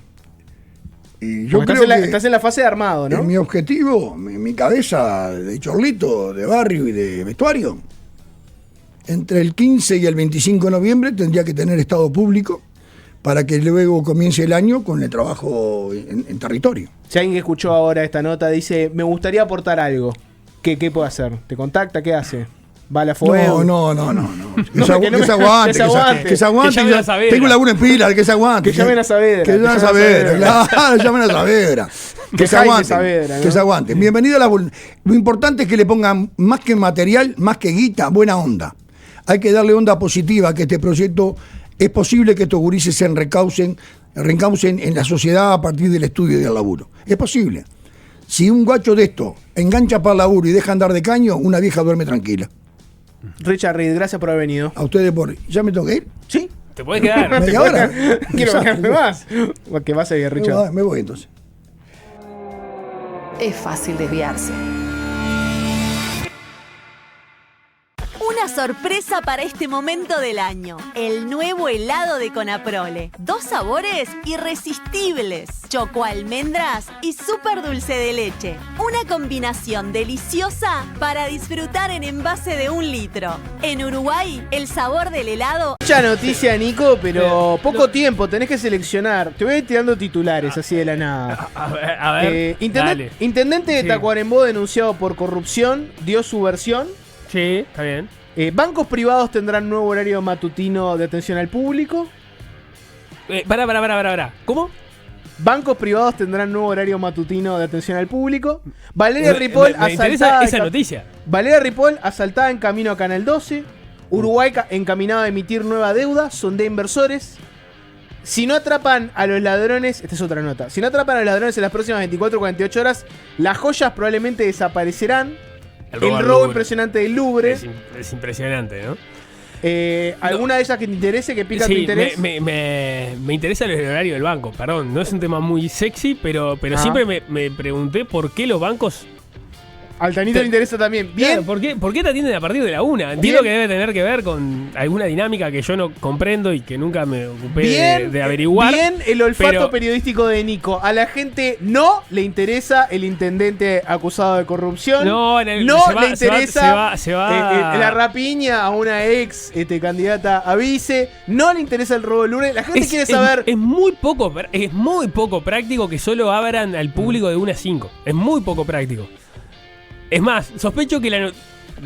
Yo creo que estás en la fase de armado, ¿no? Mi objetivo, mi cabeza de chorlito, de barrio y de vestuario, entre el 15 y el 25 de noviembre tendría que tener estado público para que luego comience el año con el trabajo en territorio. Si alguien que escuchó ahora esta nota dice, me gustaría aportar algo, ¿qué puede hacer? ¿Te contacta? ¿Qué hace? ¿Va a la fuego? No. Que se aguante. Tengo laburo en pila, que se aguante. Que llamen a Saavedra. Claro, llamen a Saavedra. Que se aguante. Que se aguante. Bienvenido a Lo importante es que le pongan más que material, más que guita, buena onda. Hay que darle onda positiva a que este proyecto es posible que estos gurises se reencaucen en la sociedad a partir del estudio y del laburo. Es posible. Si un guacho de esto engancha para el laburo y deja andar de caño, una vieja duerme tranquila. Richard Reed, gracias por haber venido. A ustedes ¿Ya me tengo que ir? Sí. ¿Te puedes quedar? ¿Media hora? Quiero quedarme más. Que va a seguir, Richard. Me voy entonces. Es fácil desviarse. Una sorpresa para este momento del año. El nuevo helado de Conaprole. 2 sabores irresistibles. Choco almendras y súper dulce de leche. Una combinación deliciosa para disfrutar en envase de 1 litro. En Uruguay, el sabor del helado... Mucha noticia, Nico, pero poco tiempo. Tenés que seleccionar. Te voy a ir tirando titulares así de la nada. A ver. Intendente de Tacuarembó denunciado por corrupción dio su versión. Sí, está bien. ¿Bancos privados tendrán nuevo horario matutino de atención al público? Pará. ¿Cómo? Bancos privados tendrán nuevo horario matutino de atención al público. Valeria Ripoll asaltada. Esa noticia. Valeria Ripoll asaltada en camino a Canal 12. Uruguay encaminado a emitir nueva deuda. Sondea inversores. Si no atrapan a los ladrones, esta es otra nota. Si no atrapan a los ladrones en las próximas 24 o 48 horas, las joyas probablemente desaparecerán. El robo impresionante del Louvre. Es impresionante, ¿no? ¿Alguna de esas que te interese, que pica tu interés? Me interesa el horario del banco, perdón. No es un tema muy sexy, pero siempre me pregunté por qué los bancos... Al Tanito le interesa también. Bien. Claro, ¿por qué te atienden a partir de la 1? Entiendo que debe tener que ver con alguna dinámica que yo no comprendo y que nunca me ocupé de averiguar. Bien el olfato periodístico de Nico. A la gente no le interesa el intendente acusado de corrupción. No le interesa la rapiña a una ex candidata a vice. No le interesa el robo de Lourdes. La gente quiere saber... Es muy poco práctico que solo abran al público de 1 a 5. Es muy poco práctico. Es más, sospecho que la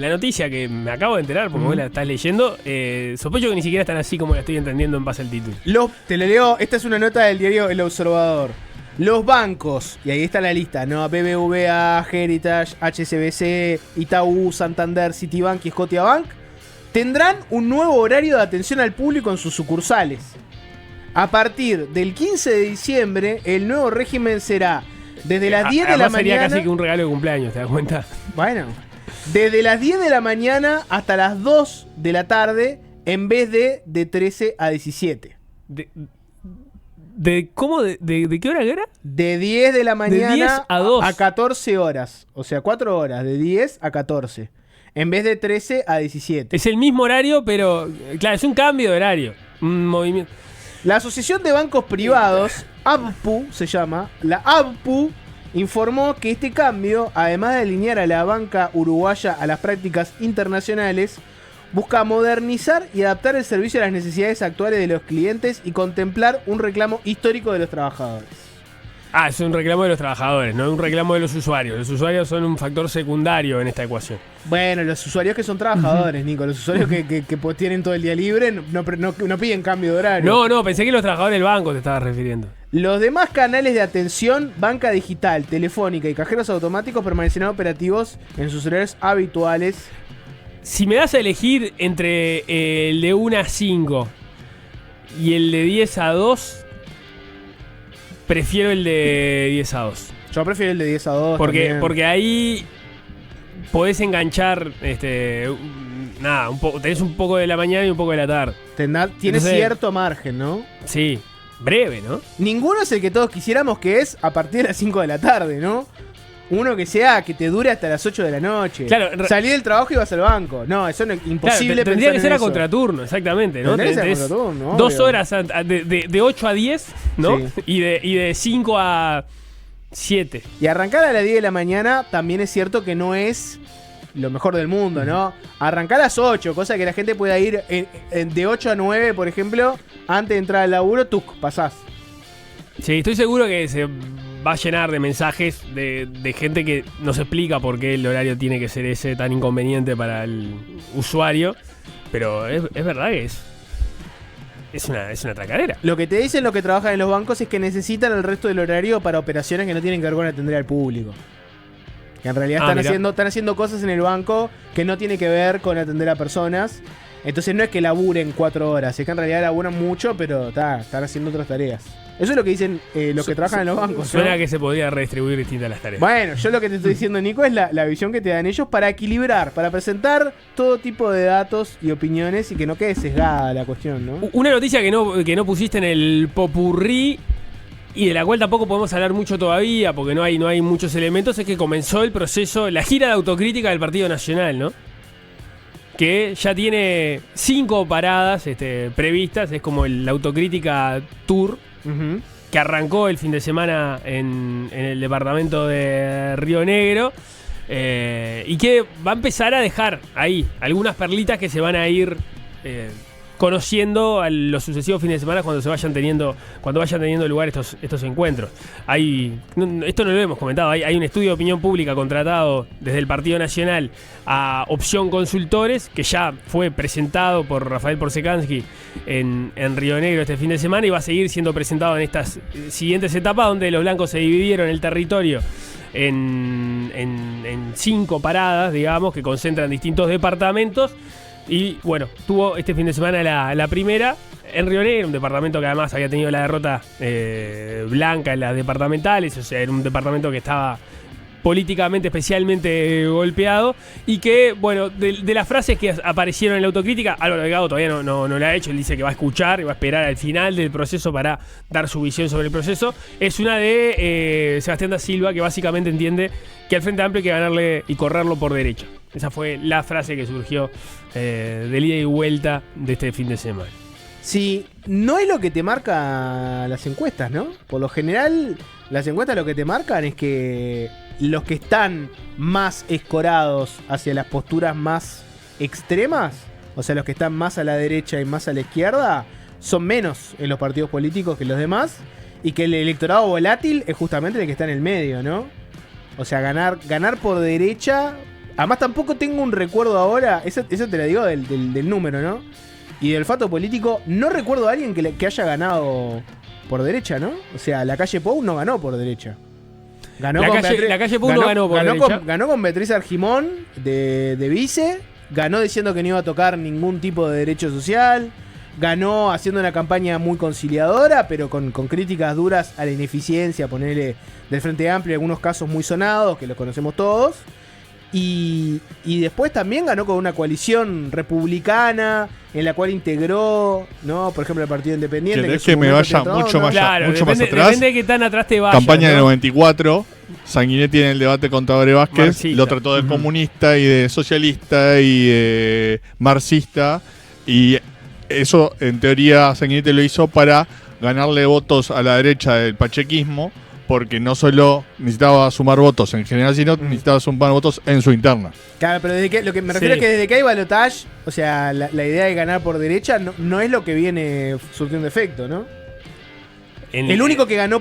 noticia que me acabo de enterar, porque vos la estás leyendo, sospecho que ni siquiera están así como la estoy entendiendo en base al título. Te lo leo, esta es una nota del diario El Observador. Los bancos, y ahí está la lista, ¿no? BBVA, Heritage, HSBC, Itaú, Santander, Citibank y Scotiabank, tendrán un nuevo horario de atención al público en sus sucursales. A partir del 15 de diciembre, el nuevo régimen será... Desde las 10 de la mañana... sería casi que un regalo de cumpleaños, ¿te das cuenta? Bueno. Desde las 10 de la mañana hasta las 2 de la tarde, en vez de 13 a 17. ¿Cómo? ¿De qué hora era? De 10 de la mañana de 10 a 2. A 14 horas. O sea, 4 horas. De 10 a 14. En vez de 13 a 17. Es el mismo horario, pero... Claro, es un cambio de horario. Un movimiento... La Asociación de Bancos Privados, ABPU se llama, la ABPU informó que este cambio, además de alinear a la banca uruguaya a las prácticas internacionales, busca modernizar y adaptar el servicio a las necesidades actuales de los clientes y contemplar un reclamo histórico de los trabajadores. Es un reclamo de los trabajadores, no un reclamo de los usuarios. Los usuarios son un factor secundario en esta ecuación. Bueno, los usuarios que son trabajadores, Nico. Los usuarios que pues tienen todo el día libre no piden cambio de horario. No, pensé que los trabajadores del banco te estabas refiriendo. Los demás canales de atención, banca digital, telefónica y cajeros automáticos permanecerán operativos en sus horarios habituales. Si me das a elegir entre el de 1 a 5 y el de 10 a 2... Prefiero el de 10 a 2. Yo prefiero el de 10 a 2. Porque ahí podés enganchar tenés un poco de la mañana y un poco de la tarde. Tiene cierto margen, ¿no? Sí, breve, ¿no? Ninguno es el que todos quisiéramos, que es a partir de las 5 de la tarde, ¿no? Uno que te dure hasta las 8 de la noche. Claro, salí del trabajo y vas al banco. No, eso no es imposible. Claro, tendría que ser a contraturno, exactamente, ¿no? Tendría que ser a contraturno, 2 horas de 8 a 10, ¿no? Sí. Y de 5 a 7. Y arrancar a las 10 de la mañana también es cierto que no es lo mejor del mundo, ¿no? Arrancar a las 8, cosa que la gente pueda ir de 8 a 9, por ejemplo, antes de entrar al laburo, pasás. Sí, estoy seguro que se va a llenar de mensajes de gente que nos explica por qué el horario tiene que ser ese tan inconveniente para el usuario. Pero es verdad que es una tracadera. Lo que te dicen los que trabajan en los bancos es que necesitan el resto del horario para operaciones que no tienen que ver con atender al público. Que en realidad están haciendo cosas en el banco que no tienen que ver con atender a personas. Entonces no es que laburen 4 horas, es que en realidad laburan mucho, pero están haciendo otras tareas. Eso es lo que dicen los que trabajan en los bancos. Suena que se podría redistribuir distintas las tareas. Bueno, yo lo que te estoy diciendo, Nico, es la visión que te dan ellos para equilibrar, para presentar todo tipo de datos y opiniones y que no quede sesgada la cuestión, ¿no? Una noticia que no pusiste en el popurrí y de la cual tampoco podemos hablar mucho todavía porque no hay muchos elementos, es que comenzó el proceso, la gira de autocrítica del Partido Nacional, ¿no? Que ya tiene 5 paradas previstas, es como la autocrítica tour, que arrancó el fin de semana en el departamento de Río Negro, y que va a empezar a dejar ahí algunas perlitas que se van a ir conociendo a los sucesivos fines de semana cuando vayan teniendo lugar estos encuentros. Esto no lo hemos comentado, hay un estudio de opinión pública contratado desde el Partido Nacional a Opción Consultores, que ya fue presentado por Rafael Porsekansky en Río Negro este fin de semana y va a seguir siendo presentado en estas siguientes etapas, donde los blancos se dividieron el territorio en 5 paradas, digamos, que concentran distintos departamentos. Y bueno, tuvo este fin de semana la primera en Río Negro, un departamento que además había tenido la derrota blanca en las departamentales, o sea, era un departamento que estaba políticamente especialmente golpeado, y que, bueno, de las frases que aparecieron en la autocrítica, Álvaro Delgado todavía no lo ha hecho. Él dice que va a escuchar y va a esperar al final del proceso para dar su visión sobre el proceso. Es una de Sebastián da Silva, que básicamente entiende que al Frente Amplio hay que ganarle y correrlo por derecha. Esa fue la frase que surgió del ida y vuelta de este fin de semana. Sí, no es lo que te marca las encuestas, ¿no? Por lo general, las encuestas lo que te marcan es que los que están más escorados hacia las posturas más extremas, o sea, los que están más a la derecha y más a la izquierda, son menos en los partidos políticos que los demás, y que el electorado volátil es justamente el que está en el medio, ¿no? O sea, ganar por derecha. Además, tampoco tengo un recuerdo ahora, eso te lo digo del número, ¿no? Y del olfato político, no recuerdo a alguien que haya ganado por derecha, ¿no? O sea, la calle Pou no ganó por derecha. La calle Pou no ganó por derecha. Ganó con Beatriz Argimón de vice, ganó diciendo que no iba a tocar ningún tipo de derecho social, ganó haciendo una campaña muy conciliadora, pero con críticas duras a la ineficiencia, ponerle del Frente Amplio, en algunos casos muy sonados, que los conocemos todos. Y después también ganó con una coalición republicana en la cual integró, ¿no? Por ejemplo, el Partido Independiente. ¿Querés que me vaya mucho más atrás? Depende de qué tan atrás te vayas. Campaña del del 94. Sanguinetti en el debate con Tabaré Vázquez marxista. Lo trató de comunista y de socialista y de marxista. Y eso, en teoría, Sanguinetti lo hizo para ganarle votos a la derecha del pachequismo, porque no solo necesitaba sumar votos en general, sino necesitaba sumar votos en su interna. Claro, pero lo que me refiero es que desde que hay balotage, o sea, la idea de ganar por derecha no es lo que viene surtiendo efecto, ¿no? El único que ganó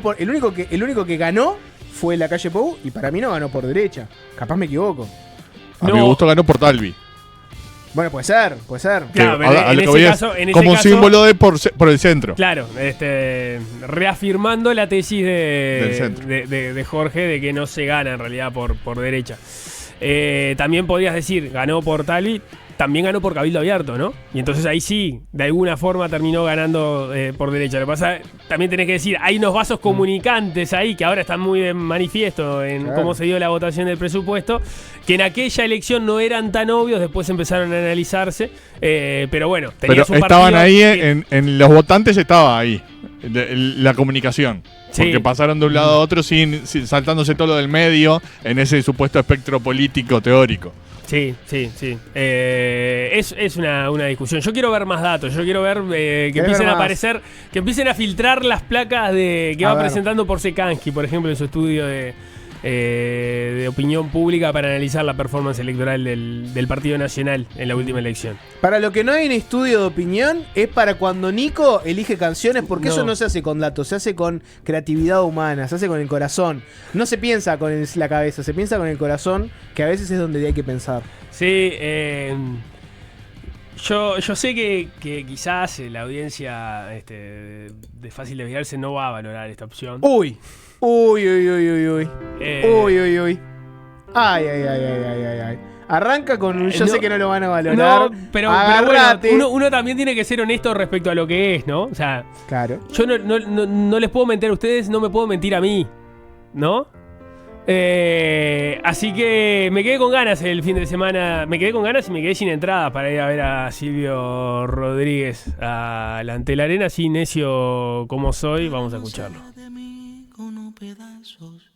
fue la calle Pou, y para mí no ganó por derecha. Capaz me equivoco. A mi gusto ganó por Talvi. Bueno, puede ser. Claro, en ese caso, como un símbolo de por el centro. Claro, reafirmando la tesis de Jorge de que no se gana en realidad por derecha. También podrías decir, ganó por Talvi, también ganó por Cabildo Abierto, ¿no? Y entonces ahí sí, de alguna forma terminó ganando por derecha. Lo que pasa, también tenés que decir, hay unos vasos comunicantes ahí que ahora están muy de manifiesto en cómo se dio la votación del presupuesto, que en aquella elección no eran tan obvios, después empezaron a analizarse, pero bueno, tenías un estaban ahí, en los votantes estaba ahí la comunicación. Porque pasaron de un lado a otro sin saltándose todo lo del medio en ese supuesto espectro político teórico. Sí. Es una discusión. Yo quiero ver más datos. Yo quiero ver que empiecen a aparecer, que empiecen a filtrar las placas que va presentando por Sekansky, por ejemplo, en su estudio de opinión pública para analizar la performance electoral del Partido Nacional en la última elección. Para lo que no hay un estudio de opinión es para cuando Nico elige canciones, porque eso no se hace con datos, se hace con creatividad humana, se hace con el corazón. No se piensa con la cabeza, se piensa con el corazón, que a veces es donde hay que pensar. Sí, yo sé que quizás la audiencia de Fácil Desviarse no va a valorar esta opción. Uy. Ay. Arranca con un yo sé que no lo van a valorar. No, pero bueno, uno también tiene que ser honesto respecto a lo que es, ¿no? O sea, claro. Yo no les puedo mentir a ustedes, no me puedo mentir a mí, ¿no? Así que me quedé con ganas el fin de semana. Me quedé con ganas y me quedé sin entrada para ir a ver a Silvio Rodríguez a la Antel Arena. Así necio como soy, vamos a escucharlo. Pedazos